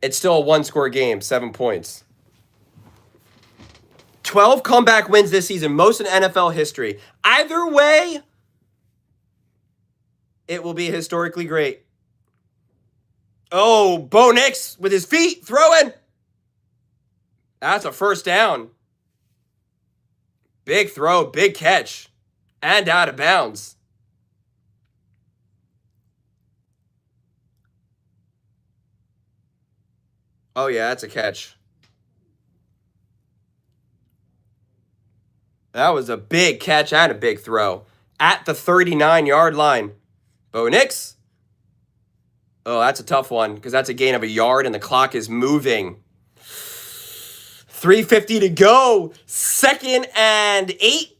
it's still a one-score game, 7 points. 12 comeback wins this season, most in NFL history. Either way, it will be historically great. Oh, Bo Nix with his feet throwing. That's a first down. Big throw, big catch, and out of bounds. Oh, yeah, that's a catch. That was a big catch and a big throw at the 39-yard line. Bo Nix. Oh, that's a tough one because that's a gain of a yard and the clock is moving. 3:50 to go. 2nd and 8.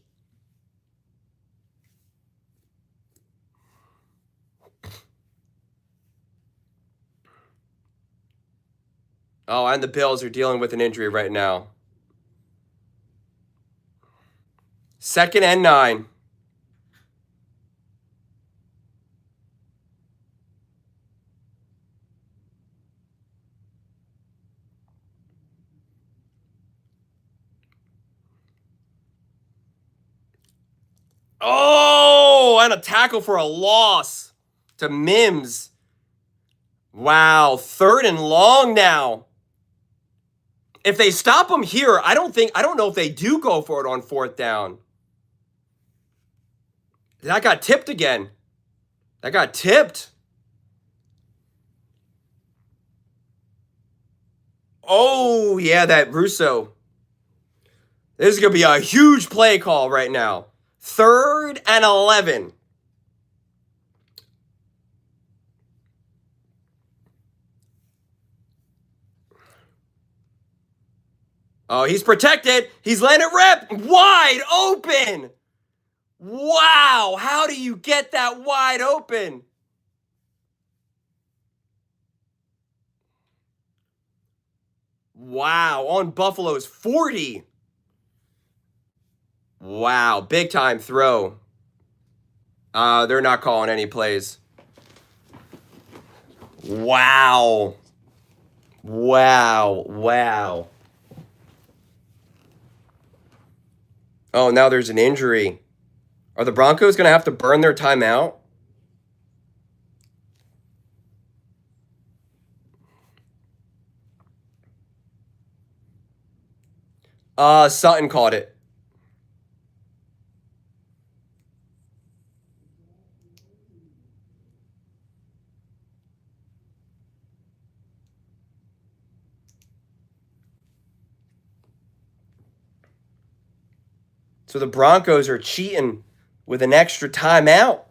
Oh, and the Bills are dealing with an injury right now. 2nd and 9. Oh, and a tackle for a loss to Mims. Wow, 3rd and long now. If they stop him here, I don't know if they do go for it on 4th down. That got tipped again. That got tipped. Oh, yeah, that Russo. This is going to be a huge play call right now. 3rd and 11. Oh, he's protected. He's letting it rip. Wide open. Wow. How do you get that wide open? Wow. On Buffalo's 40. Wow. Big time throw. They're not calling any plays. Wow. Wow. Wow. Oh, now there's an injury. Are the Broncos going to have to burn their timeout? Sutton caught it. So the Broncos are cheating with an extra timeout.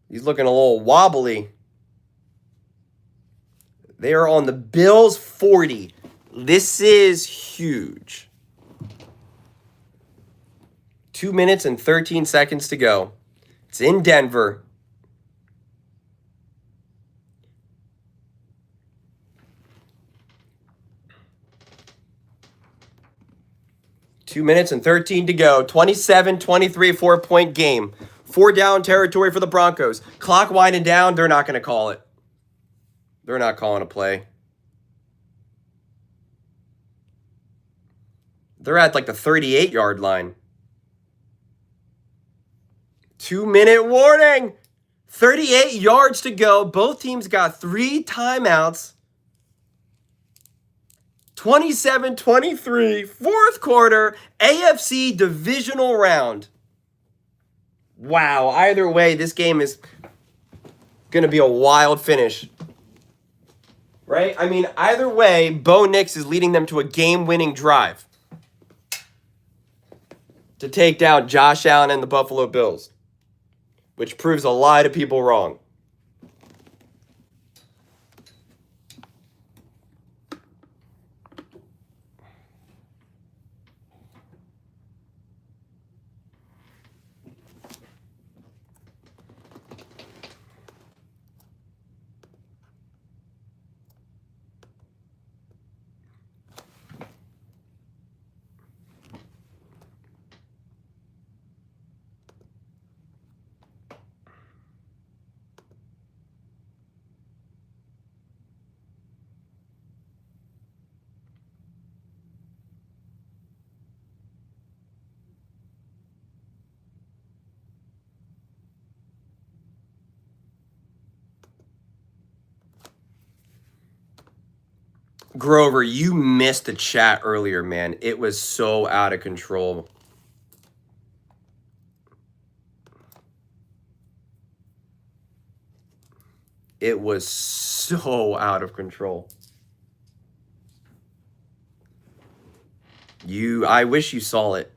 He's looking a little wobbly. They are on the Bills 40. This is huge. 2 minutes and 13 seconds to go. It's in Denver. Two minutes and 13 to go. 27-23, 4-point game. 4-down territory for the Broncos. Clock winding down. They're not going to call it. They're not calling a play. They're at like the 38-yard line. 2-minute warning. 38 yards to go. Both teams got 3 timeouts. 27-23, 4th quarter, AFC divisional round. Wow, either way, this game is going to be a wild finish. Right? I mean, either way, Bo Nix is leading them to a game-winning drive. to take down Josh Allen and the Buffalo Bills, which proves a lot of people wrong. Grover, you missed the chat earlier, man. It was so out of control. It was so out of control. I wish you saw it.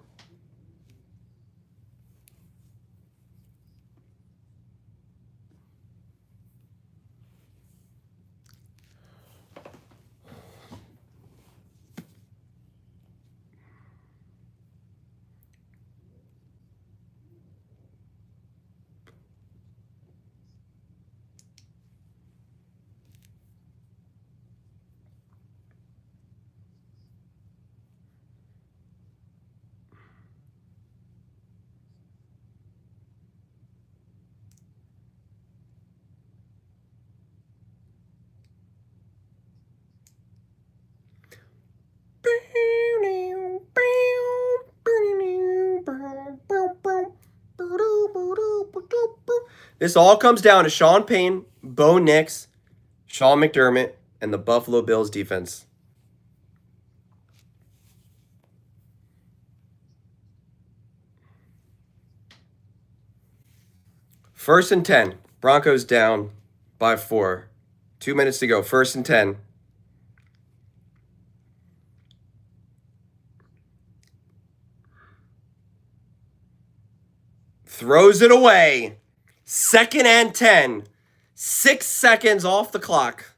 This all comes down to Sean Payne, Bo Nix, Sean McDermott, and the Buffalo Bills defense. First and 10. Broncos down by 4. 2 minutes to go. First and 10. Throws it away. Second and 10. 6 seconds off the clock.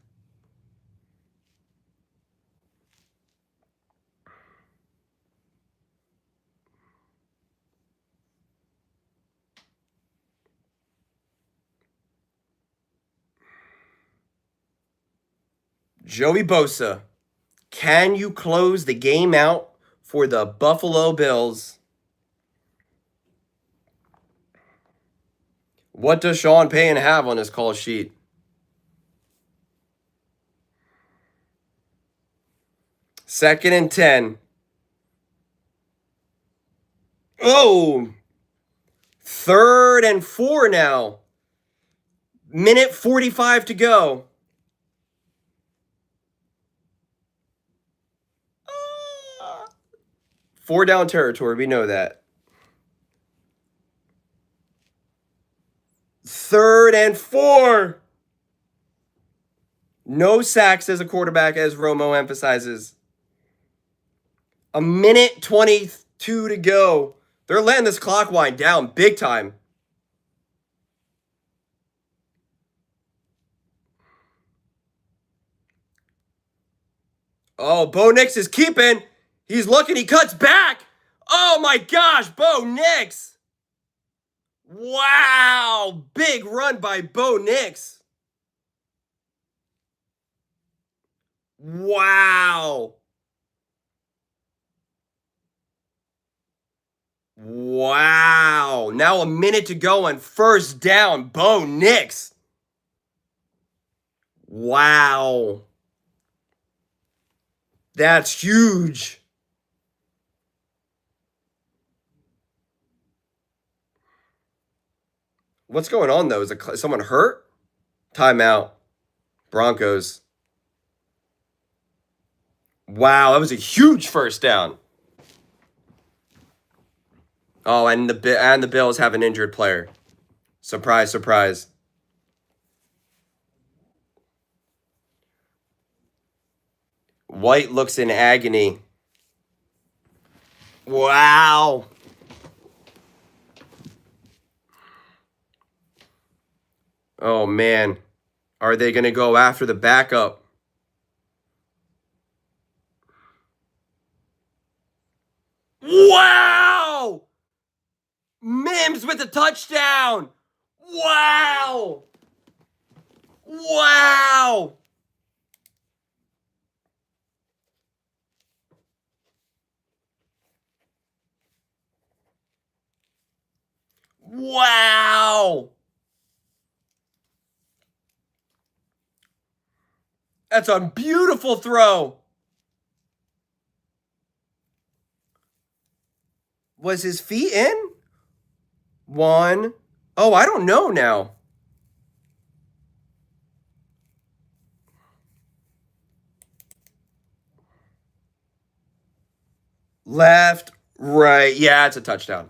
Joey Bosa, can you close the game out for the Buffalo Bills? What does Sean Payne have on his call sheet? Second and 10. Oh! Third and 4 now. Minute 45 to go. Four down territory, we know that. Third and 4. No sacks as a quarterback, as Romo emphasizes. A minute 22 to go. They're letting this clock wind down big time. Oh, Bo Nix is keeping. He's looking. He cuts back. Oh, my gosh. Bo Nix. Wow. Big run by Bo Nix. Wow. Wow. Now a minute to go and first down. Bo Nix. Wow. That's huge. What's going on, though? Is someone hurt? Timeout. Broncos. Wow, that was a huge first down. Oh, and the Bills have an injured player. Surprise, surprise. White looks in agony. Wow. Oh, man. Are they going to go after the backup? Wow! Mims with a touchdown! Wow! Wow! Wow! That's a beautiful throw. Was his feet in? One. Oh, I don't know now. Left, right. Yeah, it's a touchdown.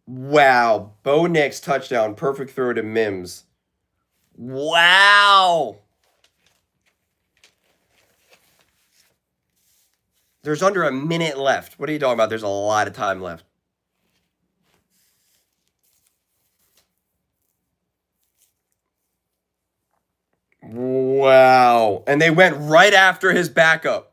Wow. Bo Nix touchdown. Perfect throw to Mims. Wow. There's under a minute left. What are you talking about? There's a lot of time left. Wow. And they went right after his backup.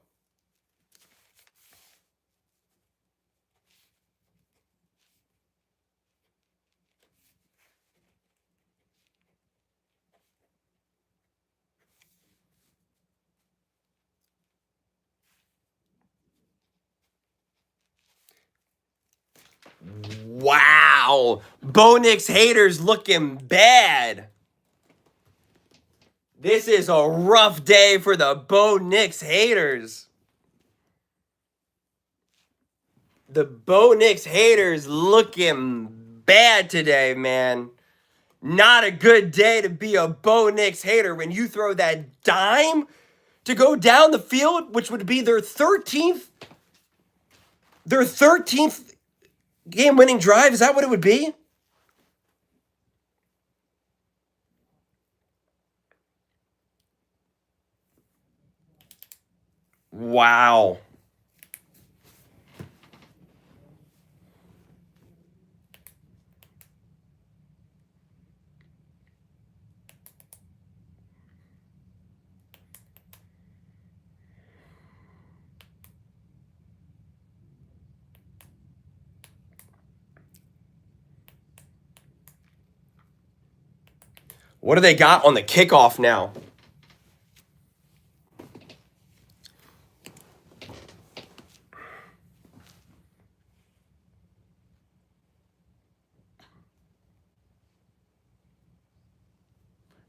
Wow. Bo Nix haters looking bad. This is a rough day for the Bo Nix haters. The Bo Nix haters looking bad today, man. Not a good day to be a Bo Nix hater when you throw that dime to go down the field, which would be their 13th game-winning drive. Is that what it would be? Wow. What do they got on the kickoff now?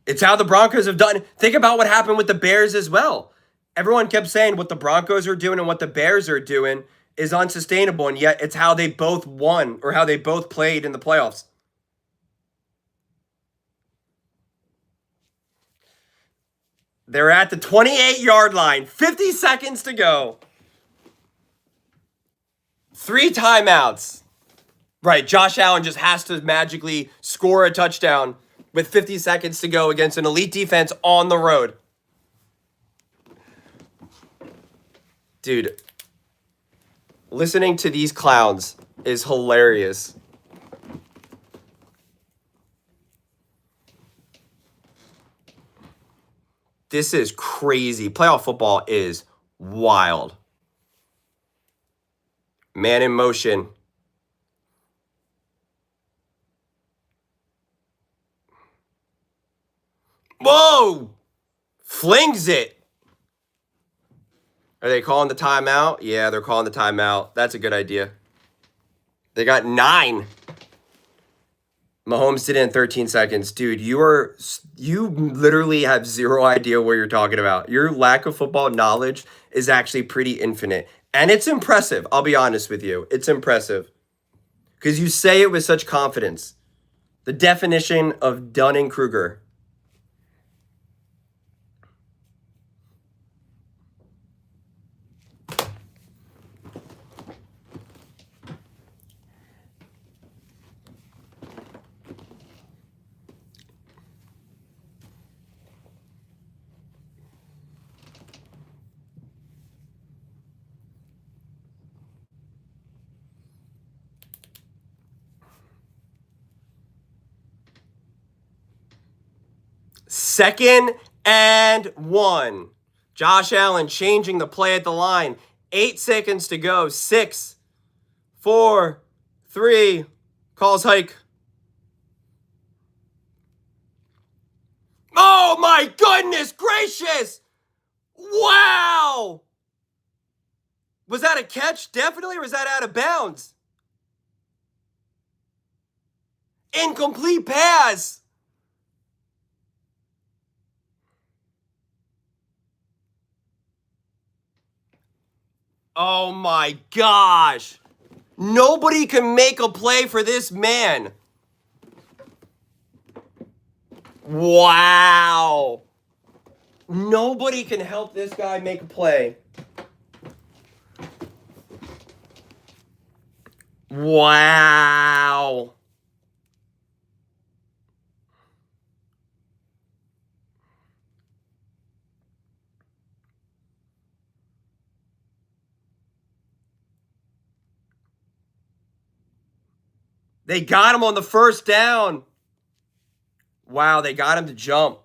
It's how the Broncos have done. Think about what happened with the Bears as well. Everyone kept saying what the Broncos are doing and what the Bears are doing is unsustainable, and yet it's how they both won or how they both played in the playoffs. They're at the 28-yard line, 50 seconds to go. 3 timeouts. Right, Josh Allen just has to magically score a touchdown with 50 seconds to go against an elite defense on the road. Dude, listening to these clowns is hilarious. This is crazy. Playoff football is wild. Man in motion. Whoa! Flings it. Are they calling the timeout? Yeah, they're calling the timeout. That's a good idea. They got 9. Mahomes did it in 13 seconds. Dude, you literally have zero idea what you're talking about. Your lack of football knowledge is actually pretty infinite. And it's impressive. I'll be honest with you. It's impressive. Because you say it with such confidence. The definition of Dunning-Kruger. 2nd and 1. Josh Allen changing the play at the line. 8 seconds to go. 6, 4, 3. Calls hike. Oh my goodness gracious! Wow! Was that a catch? Definitely, or was that out of bounds? Incomplete pass. Oh my gosh. Nobody can make a play for this man. Wow. Nobody can help this guy make a play. Wow. They got him on the first down. Wow, they got him to jump.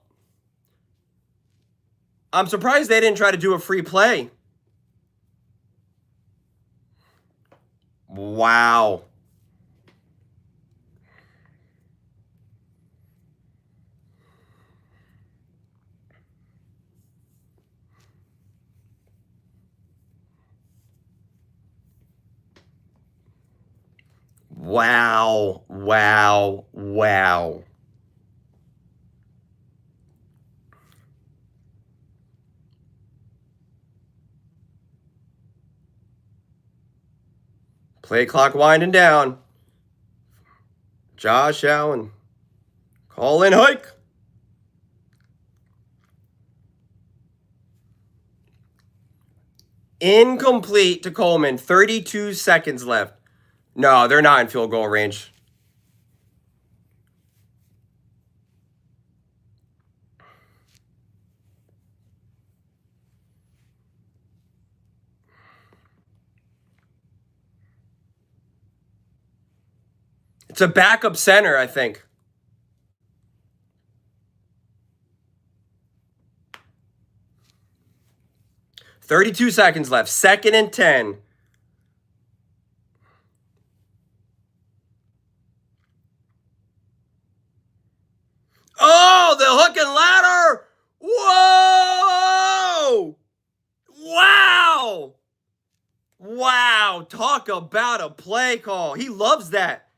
I'm surprised they didn't try to do a free play. Wow. Wow. Wow. Wow. Play clock winding down. Josh Allen. Call in hike. Incomplete to Coleman. 32 seconds left. No, they're not in field goal range. It's a backup center, I think. $32 seconds left. 2nd and 10. Oh, the hook and ladder! Whoa! Wow! Wow! Talk about a play call. He loves that.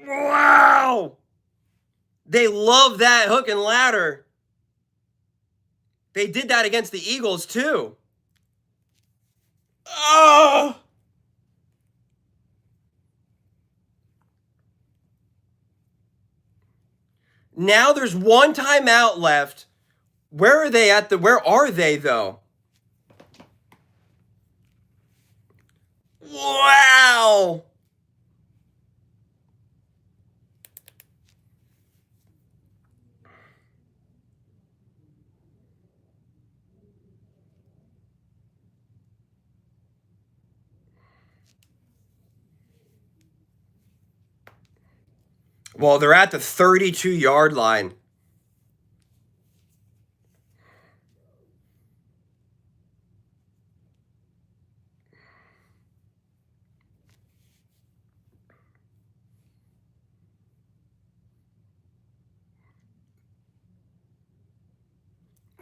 Wow! They love that hook and ladder. They did that against the Eagles, too. Oh! Now there's one timeout left. Where are they though? Wow. Well, they're at the 32-yard line.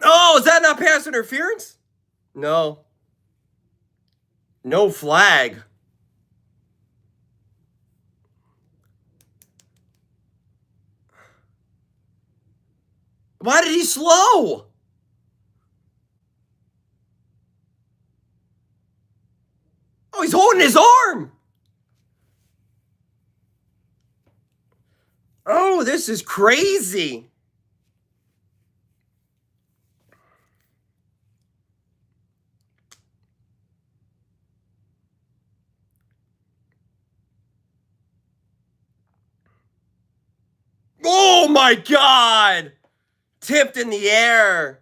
Oh, is that not pass interference? No. No flag. Why did he slow? Oh, he's holding his arm. Oh, this is crazy. Oh my God. Tipped in the air.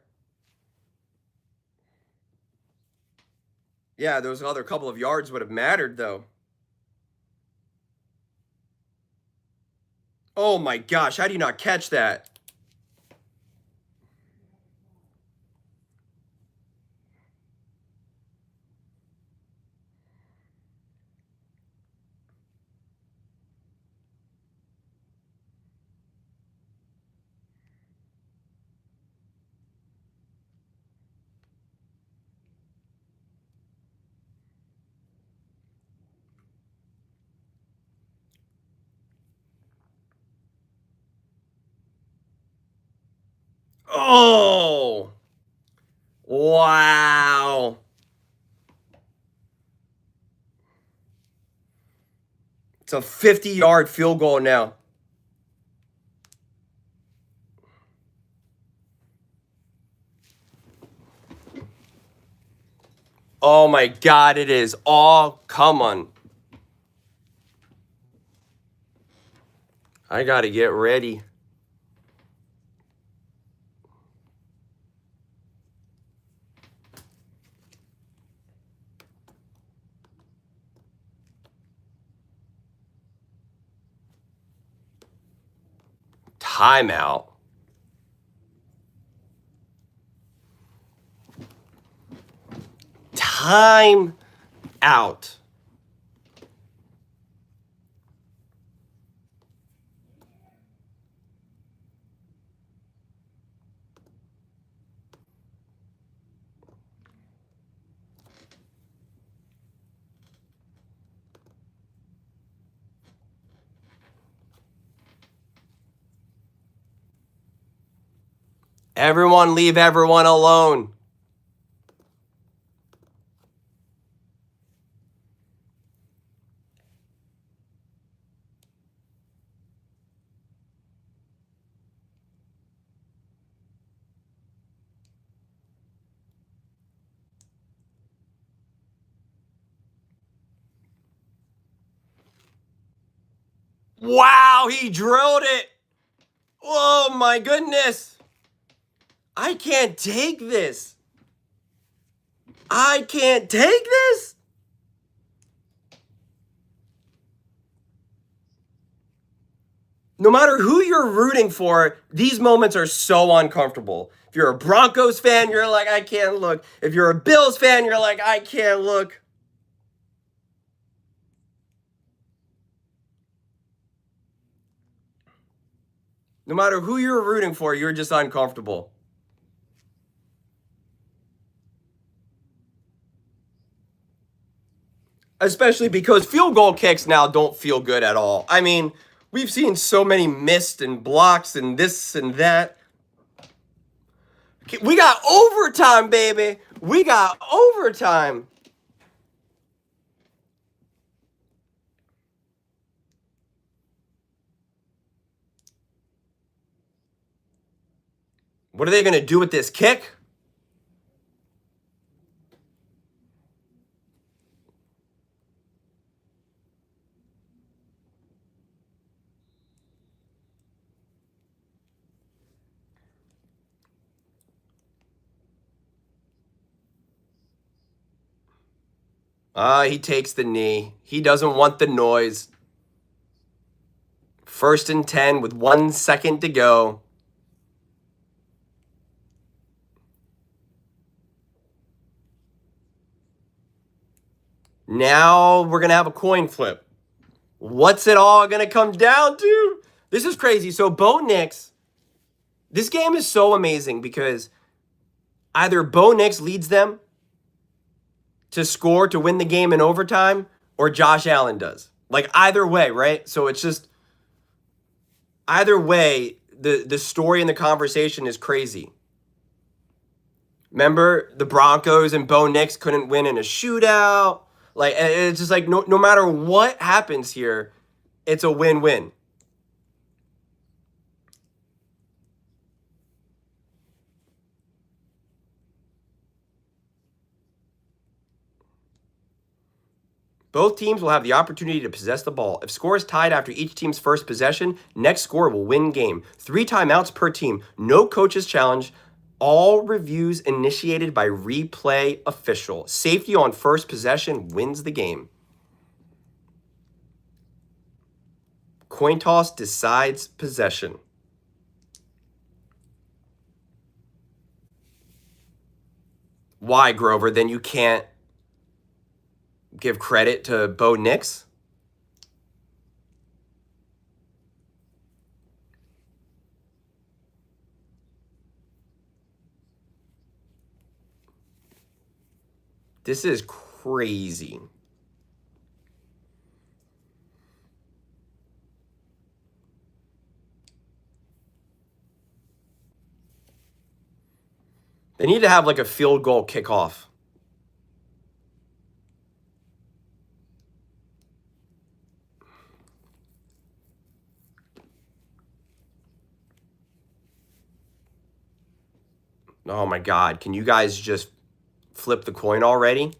Yeah, those other couple of yards would have mattered, though. Oh my gosh, how do you not catch that? Oh! Wow! It's a 50-yard field goal now. Oh my God, it is. Oh, come on. I got to get ready. Timeout. Time out. Everyone leave everyone alone. Wow, he drilled it. Oh my goodness. I can't take this. I can't take this. No matter who you're rooting for, these moments are so uncomfortable. If you're a Broncos fan, you're like, I can't look. If you're a Bills fan, you're like, I can't look. No matter who you're rooting for, you're just uncomfortable. Especially because field goal kicks now don't feel good at all. I mean, we've seen so many missed and blocks and this and that. We got overtime, baby. We got overtime. What are they going to do with this kick? He takes the knee. He doesn't want the noise. 1st and 10 with 1 second to go. Now we're going to have a coin flip. What's it all going to come down to? This is crazy. So Bo Nix, this game is so amazing because either Bo Nix leads them to score to win the game in overtime or Josh Allen does. Like either way, right? So it's just either way, the story and the conversation is crazy. Remember the Broncos and Bo Nix couldn't win in a shootout? Like it's just like no matter what happens here, it's a win-win. Both teams will have the opportunity to possess the ball. If score is tied after each team's first possession, next score will win game. 3 timeouts per team. No coaches challenge. All reviews initiated by replay official. Safety on first possession wins the game. Coin toss decides possession. Why, Grover? Then you can't give credit to Bo Nix? This is crazy. They need to have like a field goal kickoff. Oh my God. Can you guys just flip the coin already?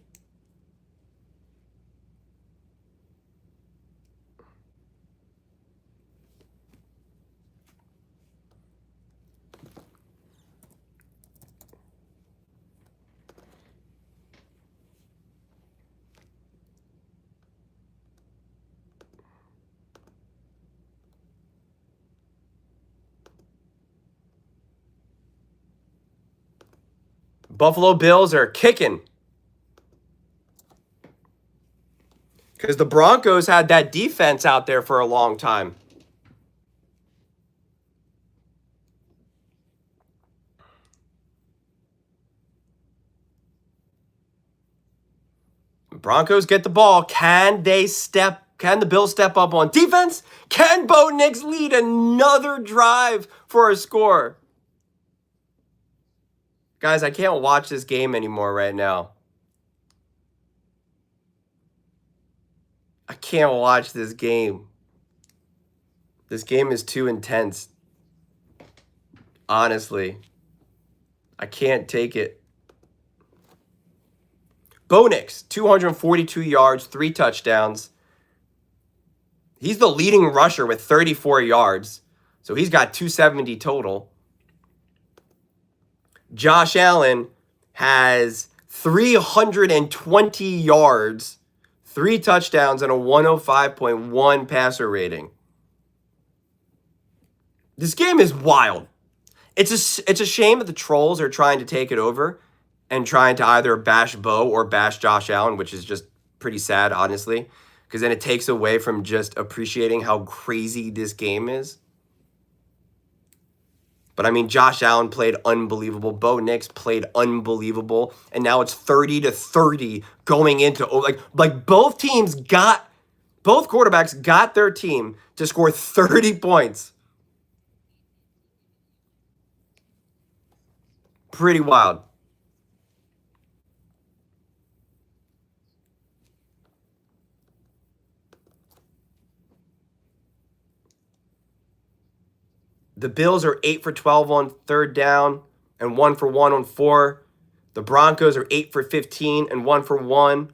Buffalo Bills are kicking. Because the Broncos had that defense out there for a long time. Broncos get the ball. Can the Bills step up on defense? Can Bo Nix lead another drive for a score? Guys, I can't watch this game anymore right now. I can't watch this game. This game is too intense. Honestly. I can't take it. Bo Nix, 242 yards, 3 touchdowns. He's the leading rusher with 34 yards. So he's got 270 total. Josh Allen has 320 yards, 3 touchdowns, and a 105.1 passer rating. This game is wild. It's a shame that the trolls are trying to take it over and trying to either bash Bo or bash Josh Allen, which is just pretty sad, honestly, because then it takes away from just appreciating how crazy this game is. But I mean, Josh Allen played unbelievable. Bo Nix played unbelievable. And now it's 30-30 going into like both quarterbacks got their team to score 30 points. Pretty wild. The Bills are 8 for 12 on 3rd down and 1 for 1 on 4. The Broncos are 8 for 15 and 1 for 1.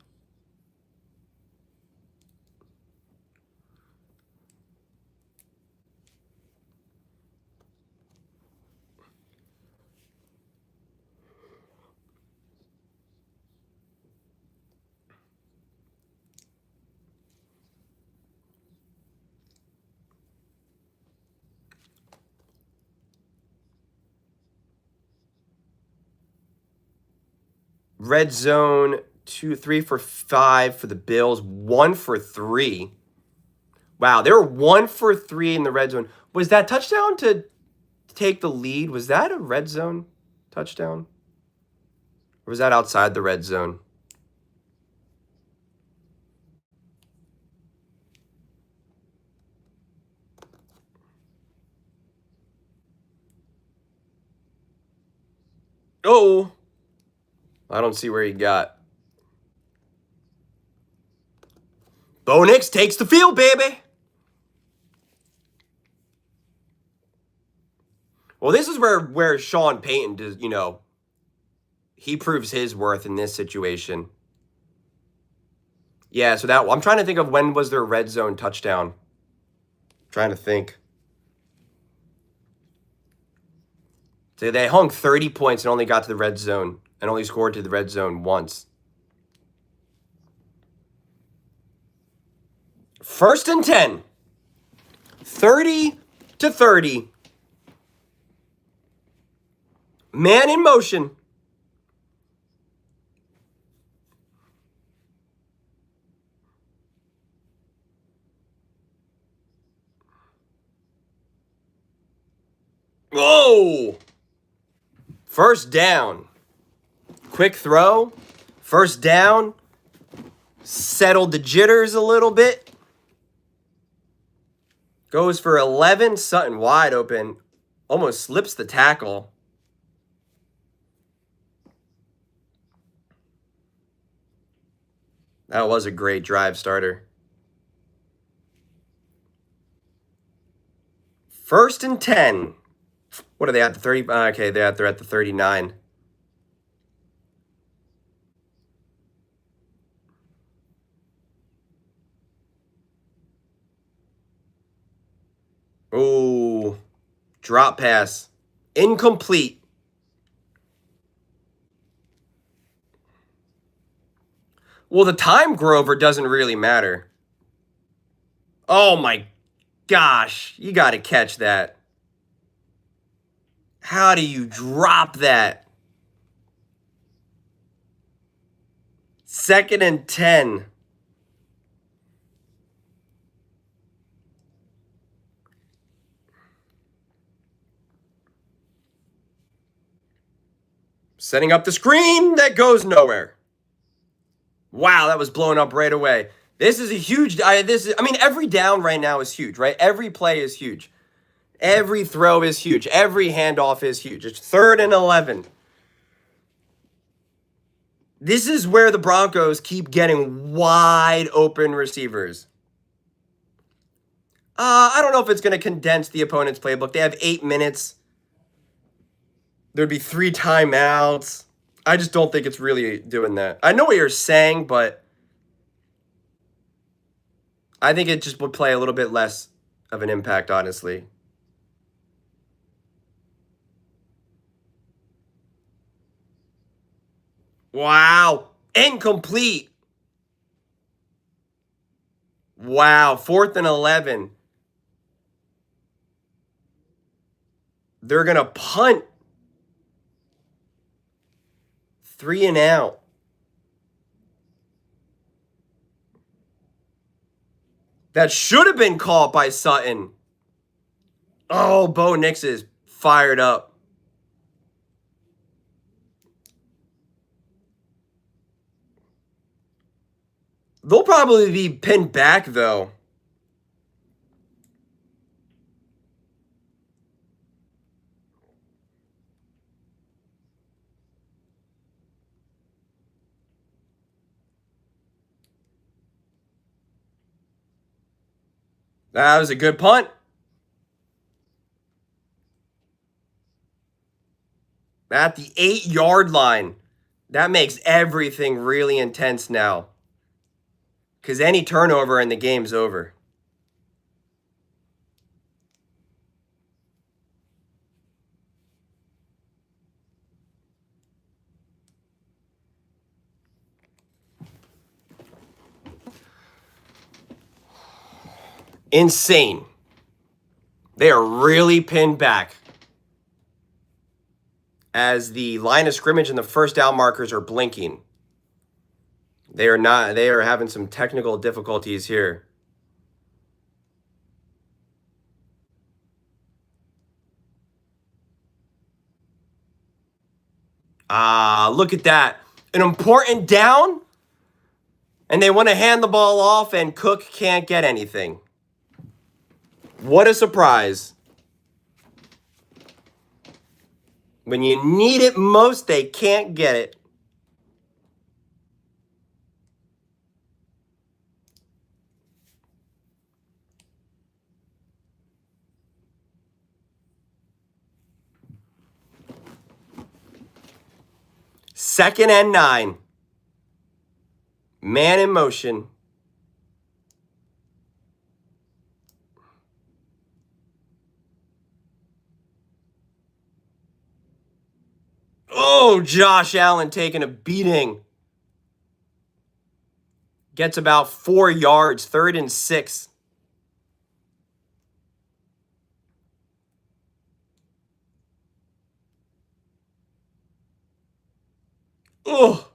Red zone, 3 for 5 for the Bills, 1 for 3. Wow, they were 1 for 3 in the red zone. Was that touchdown to take the lead? Was that a red zone touchdown? Or was that outside the red zone? Oh, I don't see where he got. Bo Nix takes the field, baby. Well, this is where Sean Payton does, he proves his worth in this situation. Yeah, so I'm trying to think of when was their red zone touchdown. I'm trying to think. So they hung 30 points and only got to the red zone and only scored to the red zone once. 1st and 10. 30-30. Man in motion. Whoa! 1st down. Quick throw. 1st down. Settled the jitters a little bit. Goes for 11. Sutton wide open. Almost slips the tackle. That was a great drive starter. 1st and 10. What are they at the 30? Okay, they're at the 39. Oh, drop pass. Incomplete. Well, the time, Grover, doesn't really matter. Oh my gosh. You got to catch that. How do you drop that? 2nd and 10. Setting up the screen that goes nowhere. Wow, that was blown up right away. This is a huge. I mean, every down right now is huge, right? Every play is huge. Every throw is huge. Every handoff is huge. It's 3rd and 11. This is where the Broncos keep getting wide open receivers. I don't know if it's going to condense the opponent's playbook. They have 8 minutes. There'd be 3 timeouts. I just don't think it's really doing that. I know what you're saying, but I think it just would play a little bit less of an impact, honestly. Wow. Incomplete. Wow. 4th and 11. They're going to punt. 3 and out. That should have been caught by Sutton. Oh, Bo Nix is fired up. They'll probably be pinned back, though. That was a good punt. At the 8-yard line. That makes everything really intense now. Because any turnover and the game's over. Insane. They are really pinned back. As the line of scrimmage and the first down markers are blinking. They are having some technical difficulties here. Look at that. An important down, and they want to hand the ball off, and Cook can't get anything. What a surprise. When you need it most, they can't get it. Second and 9. Man in motion. Oh, Josh Allen taking a beating. Gets about 4 yards, 3rd and 6. Oh.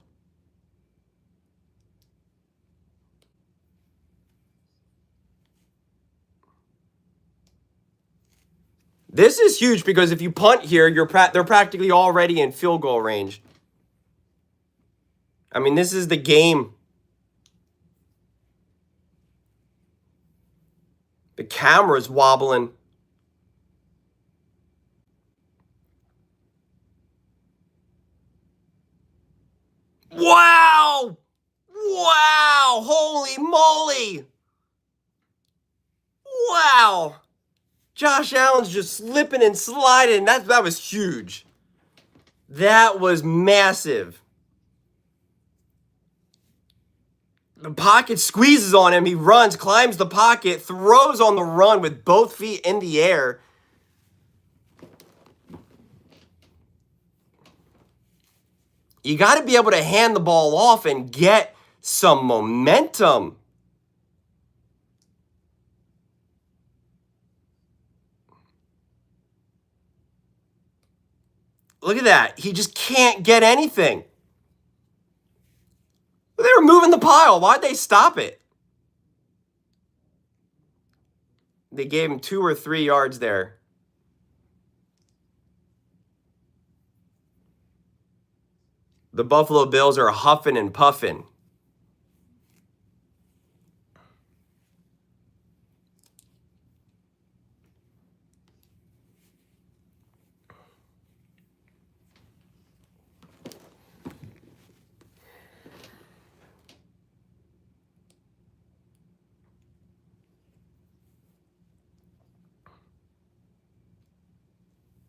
This is huge because if you punt here, they're practically already in field goal range. I mean, this is the game. The camera's wobbling. Wow! Wow! Wow, holy moly. Wow. Josh Allen's just slipping and sliding. That was huge. That was massive. The pocket squeezes on him. He runs, climbs the pocket, throws on the run with both feet in the air. You got to be able to hand the ball off and get some momentum. Look at that. He just can't get anything. They were moving the pile. Why'd they stop it? They gave him 2 or 3 yards there. The Buffalo Bills are huffing and puffing.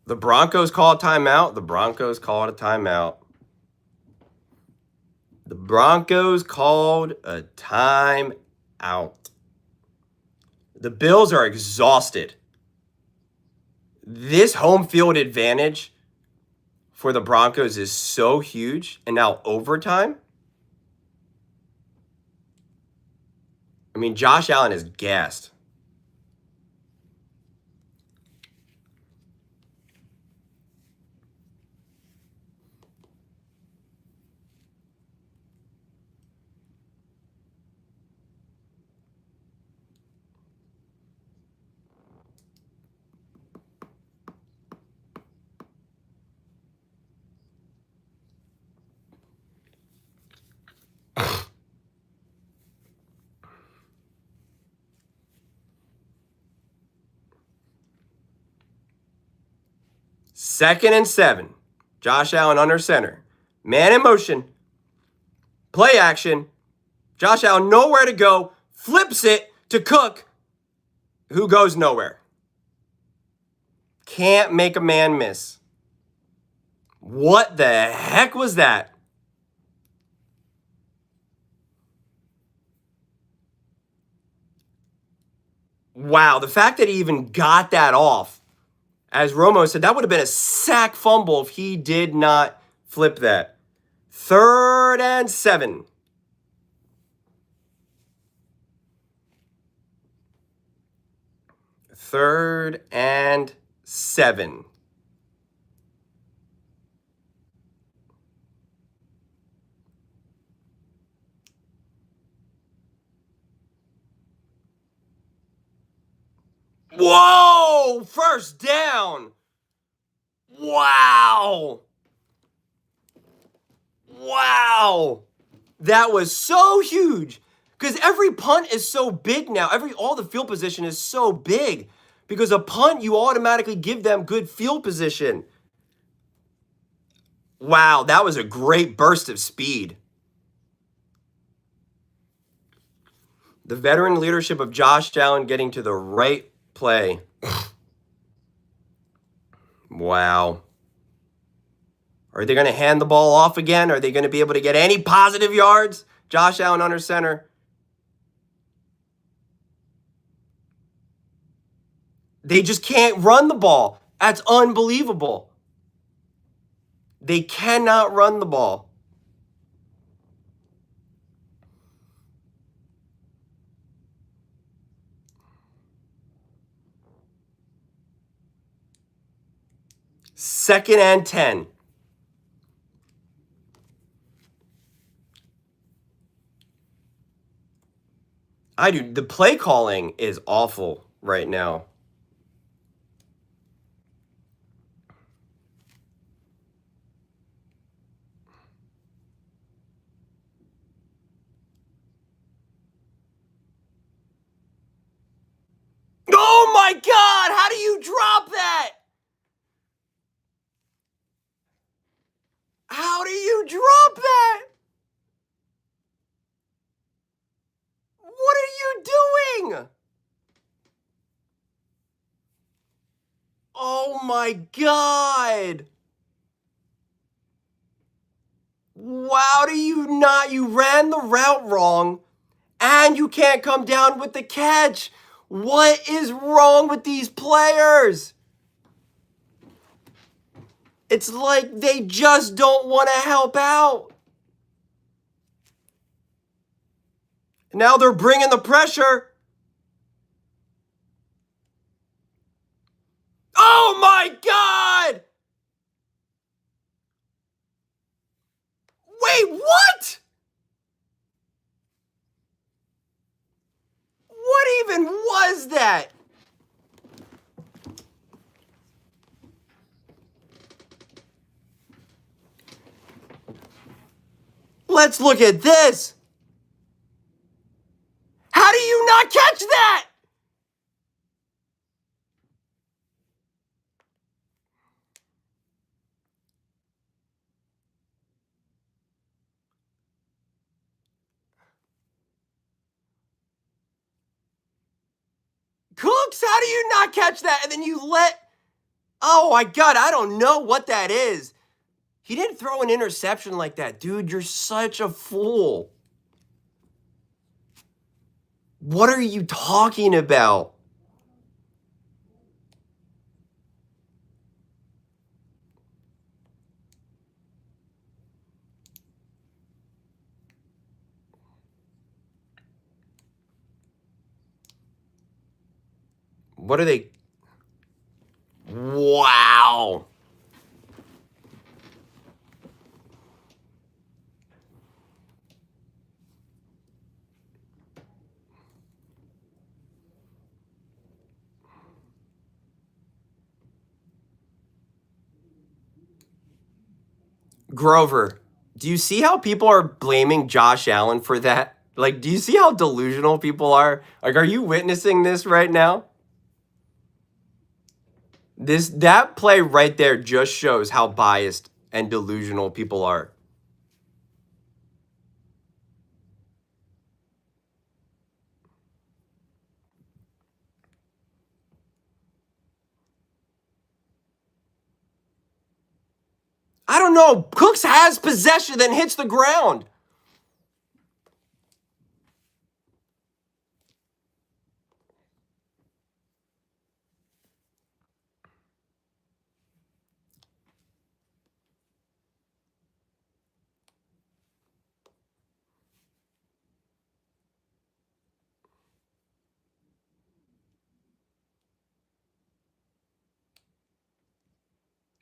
The Broncos call a timeout. The Broncos called a timeout. The Broncos called a timeout. The Bills are exhausted. This home field advantage for the Broncos is so huge. And now overtime. I mean, Josh Allen is gassed. Second and 7. Josh Allen under center. Man in motion. Play action. Josh Allen nowhere to go. Flips it to Cook, who goes nowhere. Can't make a man miss. What the heck was that? Wow, the fact that he even got that off, as Romo said, that would have been a sack fumble if he did not flip that. 3rd and 7. Third and 7. Whoa! First down. Wow. Wow. That was so huge. Because every punt is so big now. All the field position is so big. Because a punt, you automatically give them good field position. Wow, that was a great burst of speed. The veteran leadership of Josh Allen getting to the right play. Wow. Are they going to hand the ball off again? Are they going to be able to get any positive yards? Josh Allen under center. They just can't run the ball. That's unbelievable. They cannot run the ball. Second and 10. The play calling is awful right now. Oh my God, how do you drop that? How do you drop that? my God. Wow, do you not? You ran the route wrong and you can't come down with the catch. What is wrong with these players? It's like they just don't want to help out. Now they're bringing the pressure. Oh my God! Wait, what? What even was that? Let's look at this. How do you not catch that? Cooks, how do you not catch that? And then you let. Oh my God, I don't know what that is. He didn't throw an interception like that. Dude, you're such a fool. What are you talking about? What are they? Wow. Grover, do you see how people are blaming Josh Allen for that? Like, do you see how delusional people are? Like, are you witnessing this right now? That play right there just shows how biased and delusional people are. I don't know. Cooks has possession, then hits the ground.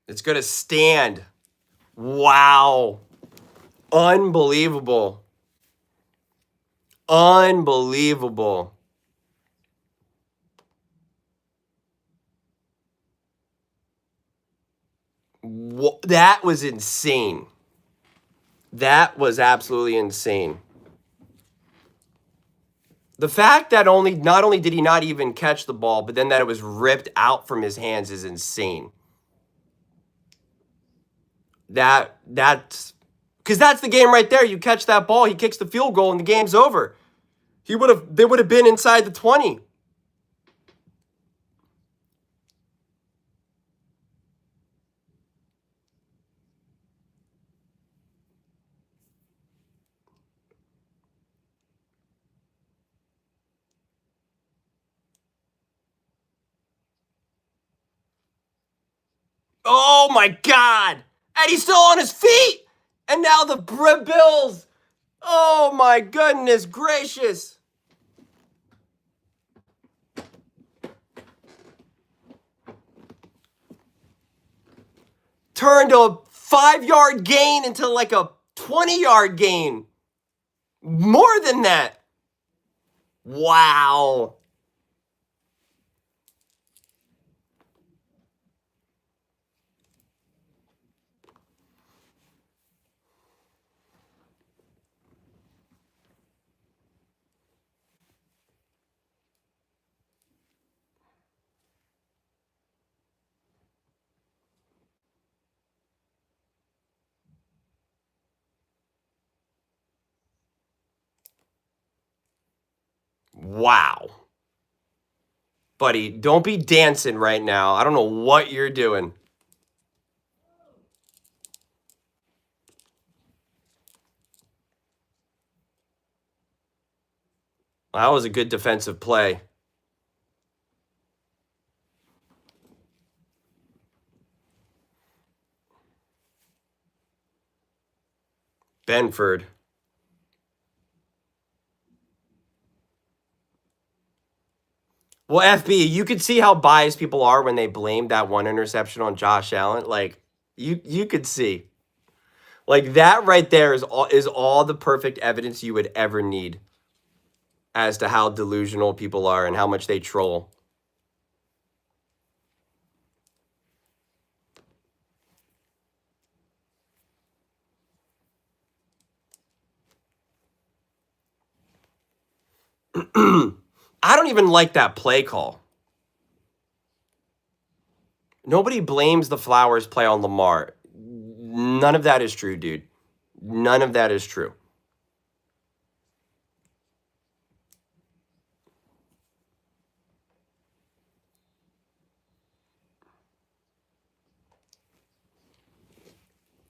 It's going to stand. Wow. Unbelievable. Unbelievable. That was insane. That was absolutely insane. The fact that not only did he not even catch the ball, but then that it was ripped out from his hands is insane. That's because that's the game right there. You catch that ball, he kicks the field goal, and the game's over. They would have been inside the 20. Oh my God! And he's still on his feet! And now the Bills. Oh my goodness gracious. Turned a 5-yard gain into like a 20-yard gain. More than that. Wow. Wow. Buddy, don't be dancing right now. I don't know what you're doing. That was a good defensive play. Benford. Well, FB, you could see how biased people are when they blame that one interception on Josh Allen. Like, you could see. Like, that right there is all the perfect evidence you would ever need as to how delusional people are and how much they troll. I don't even like that play call. Nobody blames the Flowers play on Lamar. None of that is true, dude. None of that is true.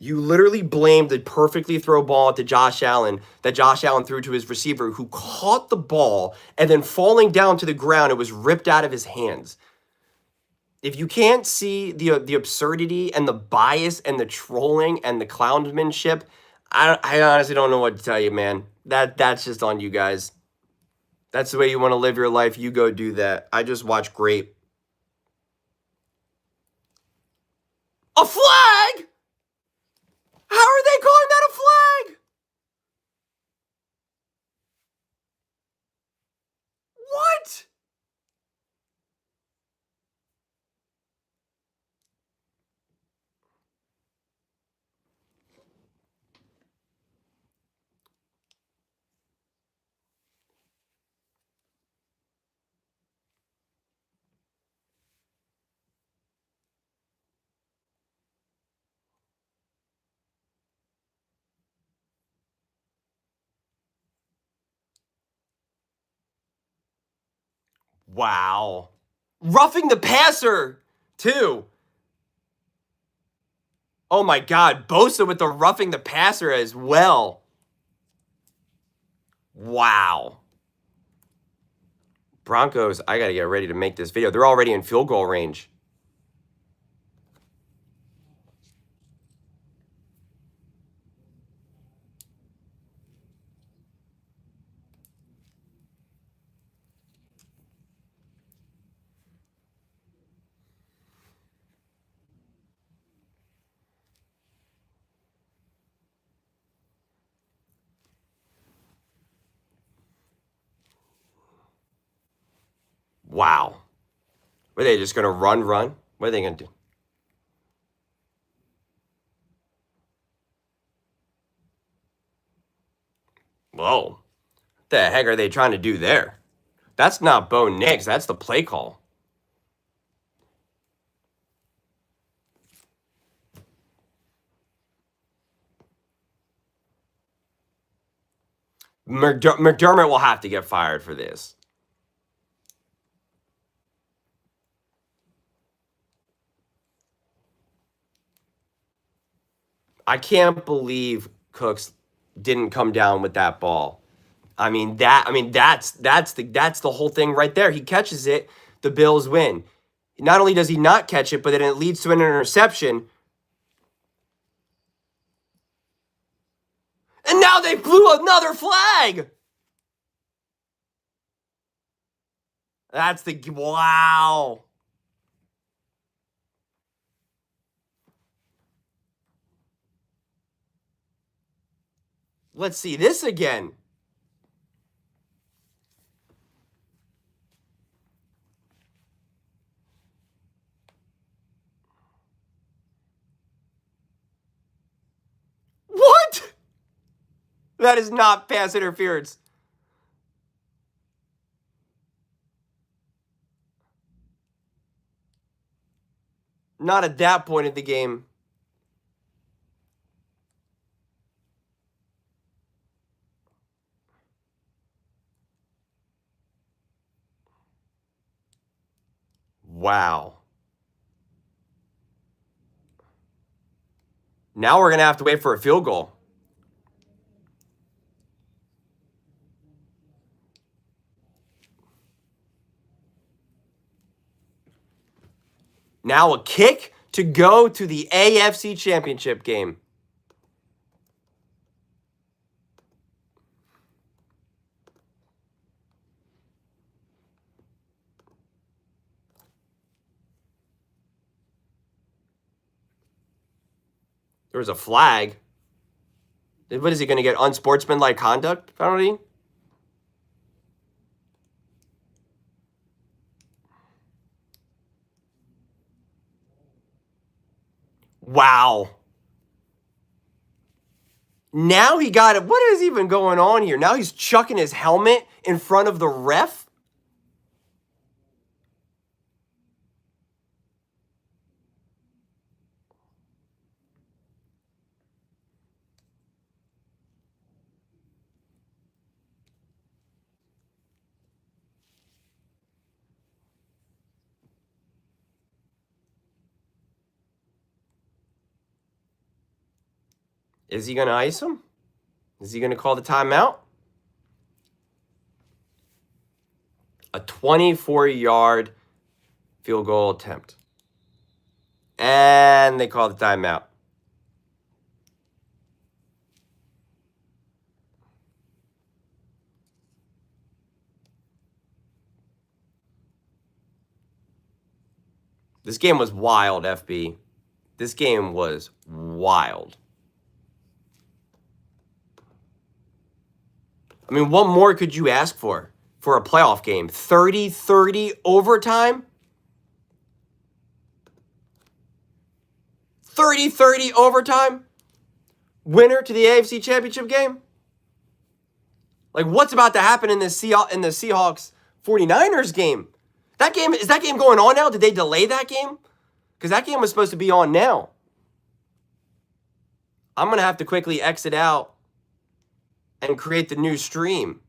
You literally blamed the perfectly throw ball to Josh Allen that Josh Allen threw to his receiver who caught the ball and then falling down to the ground, it was ripped out of his hands. If you can't see the absurdity and the bias and the trolling and the clownsmanship, I honestly don't know what to tell you, man. That's just on you guys. That's the way you want to live your life. You go do that. I just watch great. A flag? How are they calling that a flag? What? Wow. Roughing the passer, too. Oh my God. Bosa with the roughing the passer as well. Wow. Broncos, I got to get ready to make this video. They're already in field goal range. Wow. Were they just going to run? What are they going to do? Whoa. What the heck are they trying to do there? That's not Bo Nix. That's the play call. McDermott will have to get fired for this. I can't believe Cooks didn't come down with that ball. That's the whole thing right there. He catches it, the Bills win. Not only does he not catch it, but then it leads to an interception. And now they blew another flag. That's the wow. Let's see this again. What? That is not pass interference. Not at that point in the game. Wow. Now we're going to have to wait for a field goal. Now a kick to go to the AFC Championship game. There was a flag. What is he going to get? Unsportsmanlike conduct penalty? Wow. Now he got it. What is even going on here? Now he's chucking his helmet in front of the ref? Is he going to ice him? Is he going to call the timeout? A 24-yard field goal attempt. And they call the timeout. This game was wild, FB. This game was wild. I mean, what more could you ask for a playoff game? 30-30 overtime? 30-30 overtime? Winner to the AFC Championship game? Like, what's about to happen in the Seahawks 49ers game? Is that game going on now? Did they delay that game? Because that game was supposed to be on now. I'm going to have to quickly exit out and create the new stream.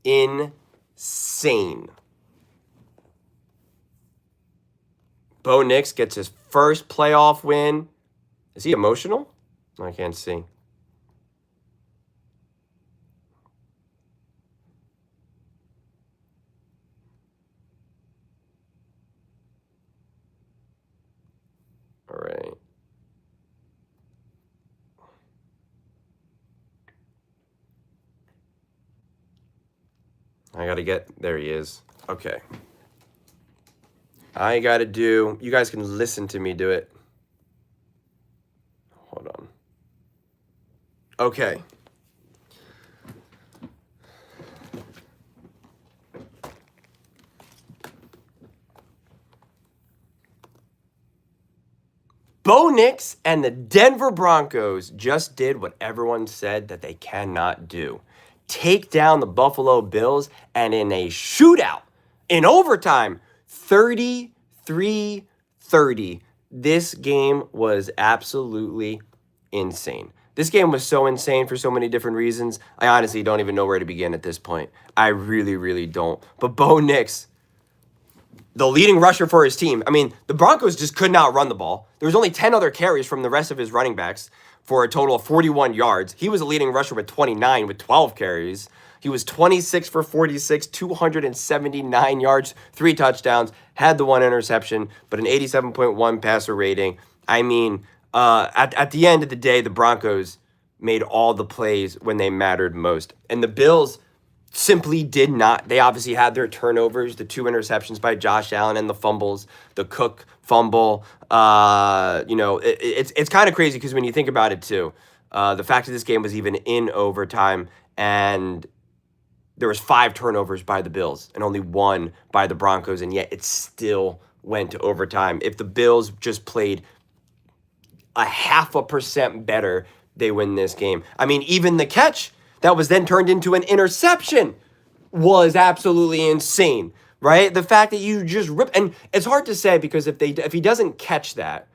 Insane. Bo Nix gets his first playoff win. Is he emotional? I can't see. All right. I got to get, there he is. Okay. I got to do, you guys can listen to me do it. Hold on. Okay. Bo Nix and the Denver Broncos just did what everyone said that they cannot do. Take down the Buffalo Bills, and in a shootout, in overtime, 33-30. This game was absolutely insane. This game was so insane for so many different reasons. I honestly don't even know where to begin at this point. I really, really don't. But Bo Nix, the leading rusher for his team. I mean, the Broncos just could not run the ball. There was only 10 other carries from the rest of his running backs for a total of 41 yards. He was a leading rusher with 29 with 12 carries. He was 26 for 46, 279 yards, 3 touchdowns, had the 1 interception, but an 87.1 passer rating. I mean, at the end of the day, the Broncos made all the plays when they mattered most. And the Bills simply did not. They obviously had their turnovers, the 2 interceptions by Josh Allen and the fumbles, the Cook fumble. It's kind of crazy because when you think about it too, the fact that this game was even in overtime and there was 5 turnovers by the Bills and only 1 by the Broncos, and yet it still went to overtime. If the Bills just played a 0.5% better, they win this game. I mean, even the catch that was then turned into an interception was absolutely insane, right? The fact that you just rip, and it's hard to say because if he doesn't catch that,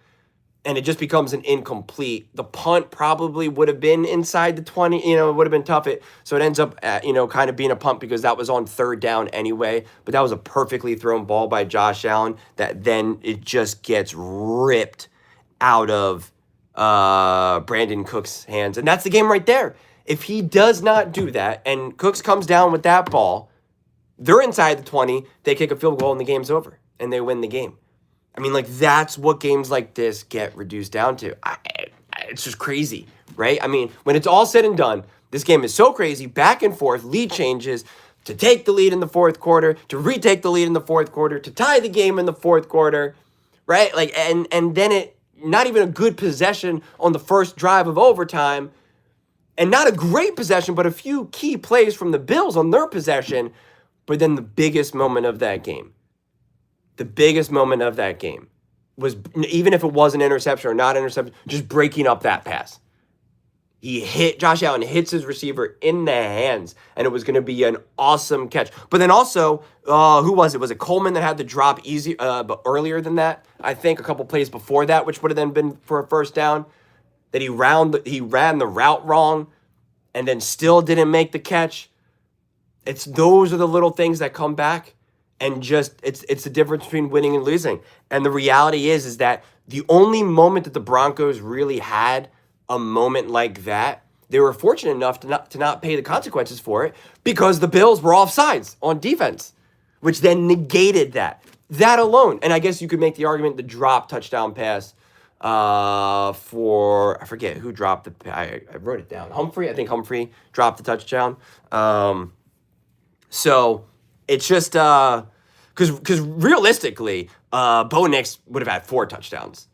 and it just becomes an incomplete, the punt probably would have been inside the 20, it would have been tough. So it ends up, kind of being a punt because that was on third down anyway. But that was a perfectly thrown ball by Josh Allen that then it just gets ripped out of Brandon Cooks' hands. And that's the game right there. If he does not do that and Cooks comes down with that ball, they're inside the 20, they kick a field goal and the game's over and they win the game. I mean, that's what games like this get reduced down to. It's just crazy, right? I mean, when it's all said and done, this game is so crazy, back and forth, lead changes, to take the lead in the fourth quarter, to retake the lead in the fourth quarter, to tie the game in the fourth quarter, right? And then it, not even a good possession on the first drive of overtime, and not a great possession, but a few key plays from the Bills on their possession, but then the biggest moment of that game. The biggest moment of that game was, even if it was an interception or not interception, just breaking up that pass. Josh Allen hits his receiver in the hands, and it was going to be an awesome catch. But then also, who was it? Was it Coleman that had the drop but earlier than that? I think a couple plays before that, which would have then been for a first down, that he ran the route wrong and then still didn't make the catch. Those are the little things that come back. And just, it's the difference between winning and losing. And the reality is that the only moment that the Broncos really had a moment like that, they were fortunate enough to not pay the consequences for it because the Bills were offsides on defense, which then negated that alone. And I guess you could make the argument the drop touchdown pass for, I forget who dropped I wrote it down. I think Humphrey dropped the touchdown. So it's just because realistically, Bo Nix would have had 4 touchdowns.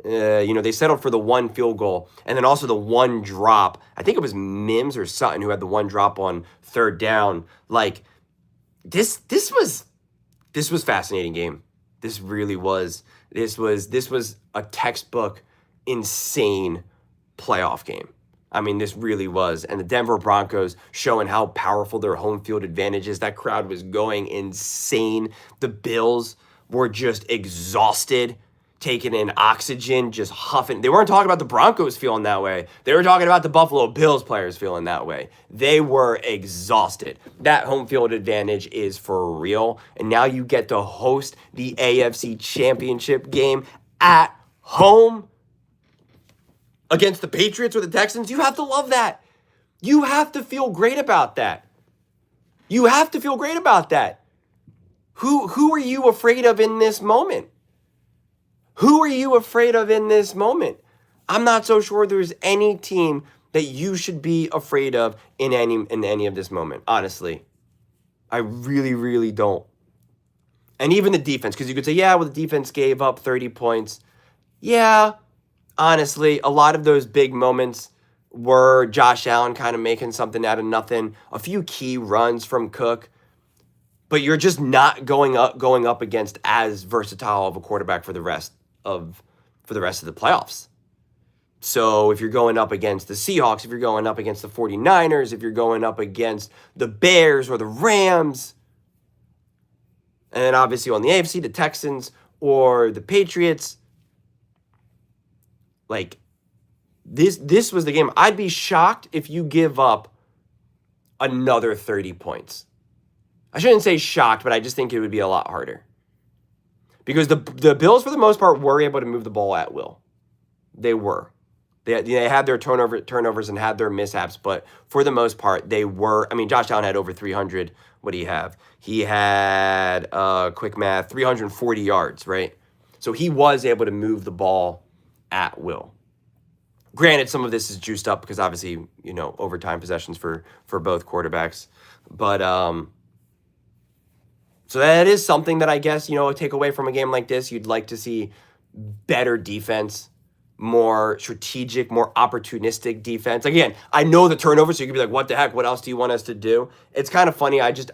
They settled for the 1 field goal and then also the 1 drop. I think it was Mims or Sutton who had the 1 drop on third down. This was fascinating game. This really was. This was a textbook insane playoff game. I mean, this really was. And the Denver Broncos showing how powerful their home field advantage is. That crowd was going insane. The Bills were just exhausted, taking in oxygen, just huffing. They weren't talking about the Broncos feeling that way. They were talking about the Buffalo Bills players feeling that way. They were exhausted. That home field advantage is for real. And now you get to host the AFC Championship game at home against the Patriots or the Texans. You have to love that. You have to feel great about that. You have to feel great about that. Who are you afraid of in this moment? Who are you afraid of in this moment? I'm not so sure there's any team that you should be afraid of in any of this moment, honestly. I really, really don't. And even the defense, because you could say, yeah, well, the defense gave up 30 points. Yeah, honestly, a lot of those big moments were Josh Allen kind of making something out of nothing, a few key runs from Cook, but you're just not going up against as versatile of a quarterback for the rest of the playoffs. So if you're going up against the Seahawks, if you're going up against the 49ers, if you're going up against the Bears or the Rams, and then obviously on the AFC, the Texans or the Patriots, this was the game. I'd be shocked if you give up another 30 points. I shouldn't say shocked, but I just think it would be a lot harder. Because the Bills, for the most part, were able to move the ball at will. They were. They had their turnovers and had their mishaps, but for the most part, they were. I mean, Josh Allen had over 300. What do you have? He had, quick math, 340 yards, right? So he was able to move the ball at will. Granted, some of this is juiced up because obviously, overtime possessions for both quarterbacks. But so that is something that I guess, take away from a game like this. You'd like to see better defense, more strategic, more opportunistic defense. Again, I know the turnover, so you could be like, what the heck? What else do you want us to do? It's kind of funny. I just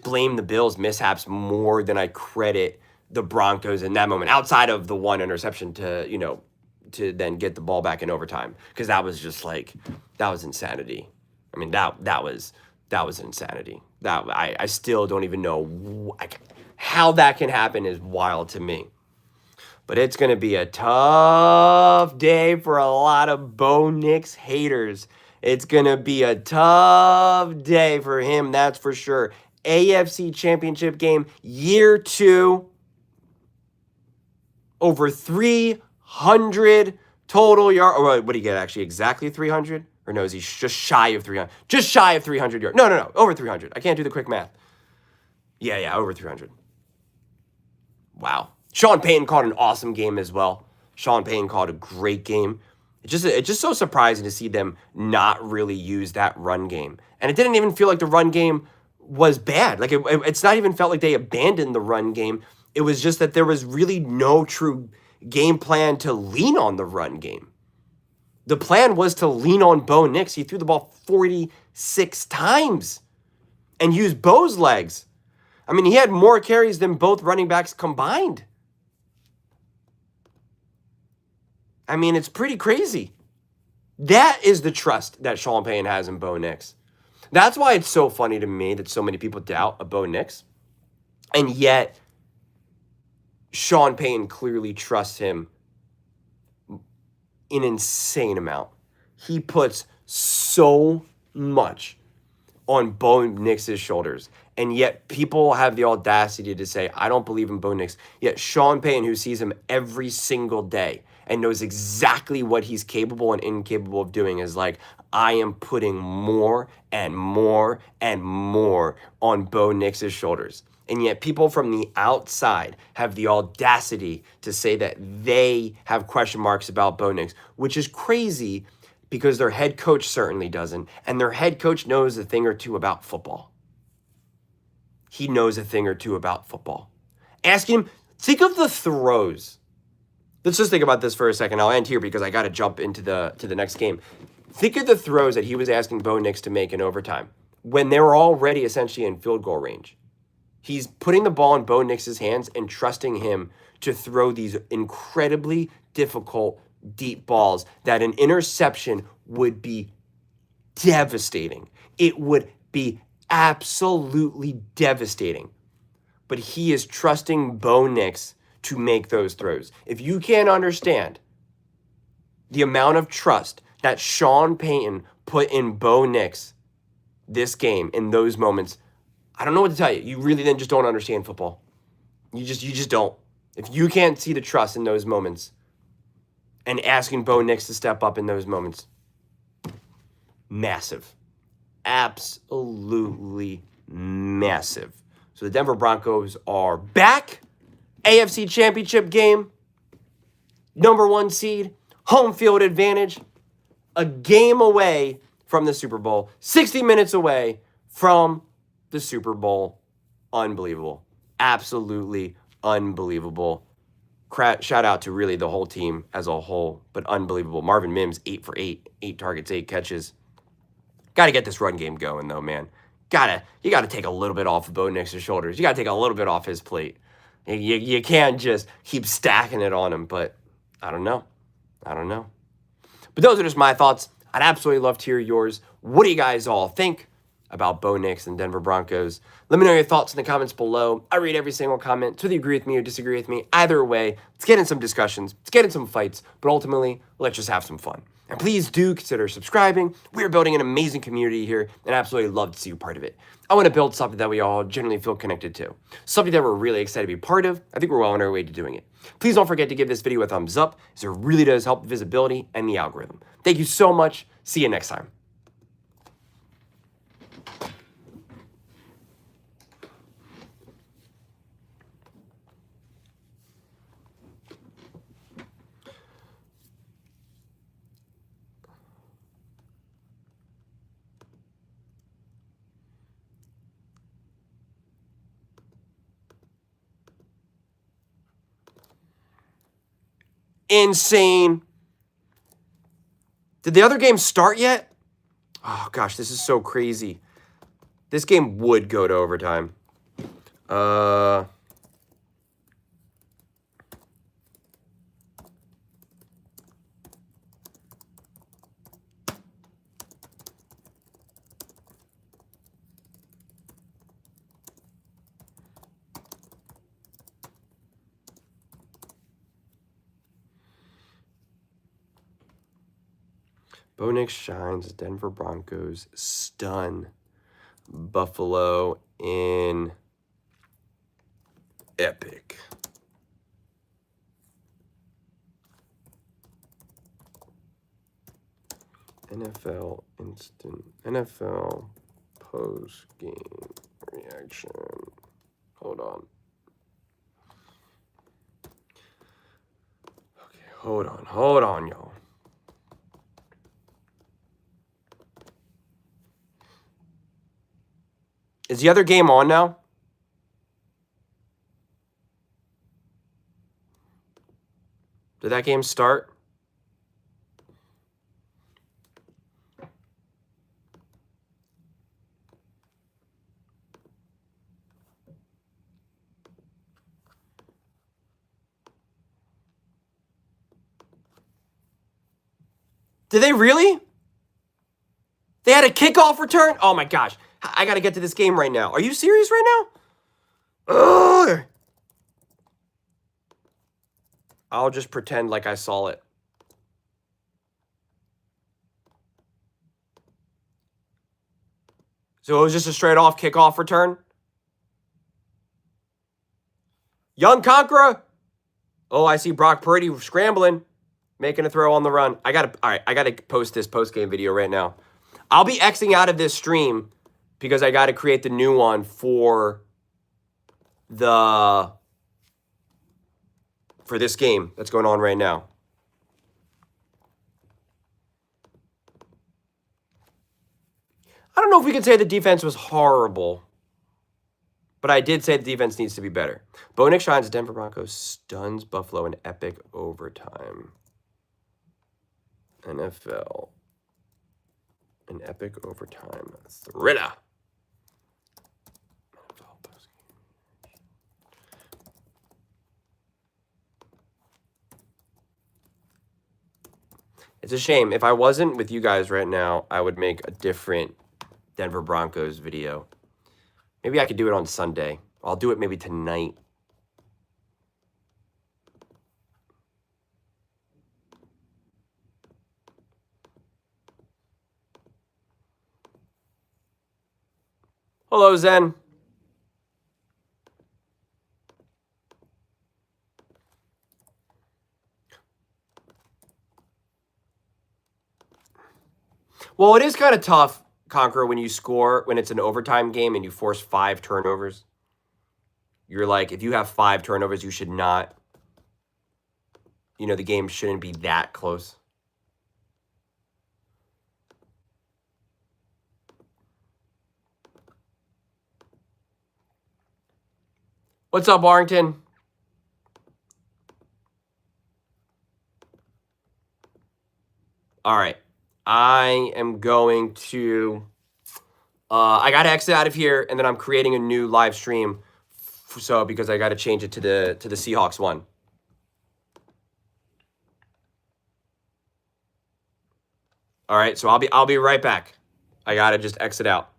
blame the Bills' mishaps more than I credit the Broncos in that moment, outside of the 1 interception to then get the ball back in overtime, because that was just that was insanity. I mean, that was insanity. That I still don't even know how that can happen. Is wild to me. But it's going to be a tough day for a lot of Bo Nix haters. It's going to be a tough day for him, that's for sure. AFC Championship game, year 2. Over 300 total yards. Or what do you get, actually? Exactly 300? Or no, is he just shy of 300? Just shy of 300 yards. No. Over 300. I can't do the quick math. Yeah, over 300. Wow. Sean Payton called an awesome game as well. Sean Payton called a great game. It's just so surprising to see them not really use that run game. And it didn't even feel like the run game was bad. Like it's not even felt like they abandoned the run game. It was just that there was really no true game plan to lean on the run game. The plan was to lean on Bo Nix. He threw the ball 46 times and used Bo's legs. I mean, he had more carries than both running backs combined. I mean, it's pretty crazy. That is the trust that Sean Payton has in Bo Nix. That's why it's so funny to me that so many people doubt a Bo Nix. And yet, Sean Payton clearly trusts him an insane amount. He puts so much on Bo Nix's shoulders. And yet people have the audacity to say, I don't believe in Bo Nix. Yet Sean Payton, who sees him every single day and knows exactly what he's capable and incapable of doing, is like, I am putting more and more and more on Bo Nix's shoulders. And yet people from the outside have the audacity to say that they have question marks about Bo Nix, which is crazy because their head coach certainly doesn't. And their head coach knows a thing or two about football. He knows a thing or two about football. Ask him, think of the throws. Let's just think about this for a second. I'll end here because I got to jump into the next game. Think of the throws that he was asking Bo Nix to make in overtime when they were already essentially in field goal range. He's putting the ball in Bo Nix's hands and trusting him to throw these incredibly difficult deep balls that an interception would be devastating. It would be absolutely devastating. But he is trusting Bo Nix to make those throws. If you can't understand the amount of trust that Sean Payton put in Bo Nix this game, in those moments, I don't know what to tell you. You really then just don't understand football. You just don't. If you can't see the trust in those moments and asking Bo Nix to step up in those moments, massive. Absolutely massive. So the Denver Broncos are back. AFC Championship game. Number 1 seed. Home field advantage. A game away from the Super Bowl. 60 minutes away from the Super Bowl. Unbelievable. Absolutely unbelievable. Shout out to really the whole team as a whole, but unbelievable. Marvin Mims, 8 for 8, 8 targets, 8 catches. Got to get this run game going, though, man. You got to take a little bit off of Bo Nix's shoulders. You got to take a little bit off his plate. You can't just keep stacking it on him, but I don't know. But those are just my thoughts. I'd absolutely love to hear yours. What do you guys all think about Bo Nix and Denver Broncos? Let me know your thoughts in the comments below. I read every single comment, so whether you agree with me or disagree with me. Either way, let's get in some discussions. Let's get in some fights. But ultimately, let's just have some fun. And please do consider subscribing. We're building an amazing community here, and I absolutely love to see you part of it. I want to build something that we all generally feel connected to. Something that we're really excited to be part of. I think we're well on our way to doing it. Please don't forget to give this video a thumbs up, as it really does help visibility and the algorithm. Thank you so much. See you next time. Insane. Did the other game start yet? Oh, gosh, this is so crazy. This game would go to overtime. Bo Nix shines. Denver Broncos stun Buffalo in epic. NFL post game reaction. Hold on. Okay, hold on, y'all. Is the other game on now? Did that game start? Did they really? They had a kickoff return? Oh my gosh. I got to get to this game right now. Are you serious right now? Ugh. I'll just pretend like I saw it. So it was just a straight off kickoff return? Young Conqueror. Oh, I see Brock Purdy scrambling, making a throw on the run. All right, I gotta post this post-game video right now. I'll be Xing out of this stream because I gotta create the new one for this game that's going on right now. I don't know if we can say the defense was horrible, but I did say the defense needs to be better. Bo Nix shines. Denver Broncos stuns Buffalo in epic overtime. NFL. An epic overtime thriller. It's a shame. If I wasn't with you guys right now, I would make a different Denver Broncos video. Maybe I could do it on Sunday. I'll do it maybe tonight. Hello, Zen. Well, it is kind of tough, Conqueror, when you score, when it's an overtime game and you force 5 turnovers. You're like, if you have 5 turnovers, you should not, the game shouldn't be that close. What's up, Warrington? All right. I am going to... I got to exit out of here, and then I'm creating a new live stream. So because I got to change it to the Seahawks one. All right, so I'll be right back. I got to just exit out.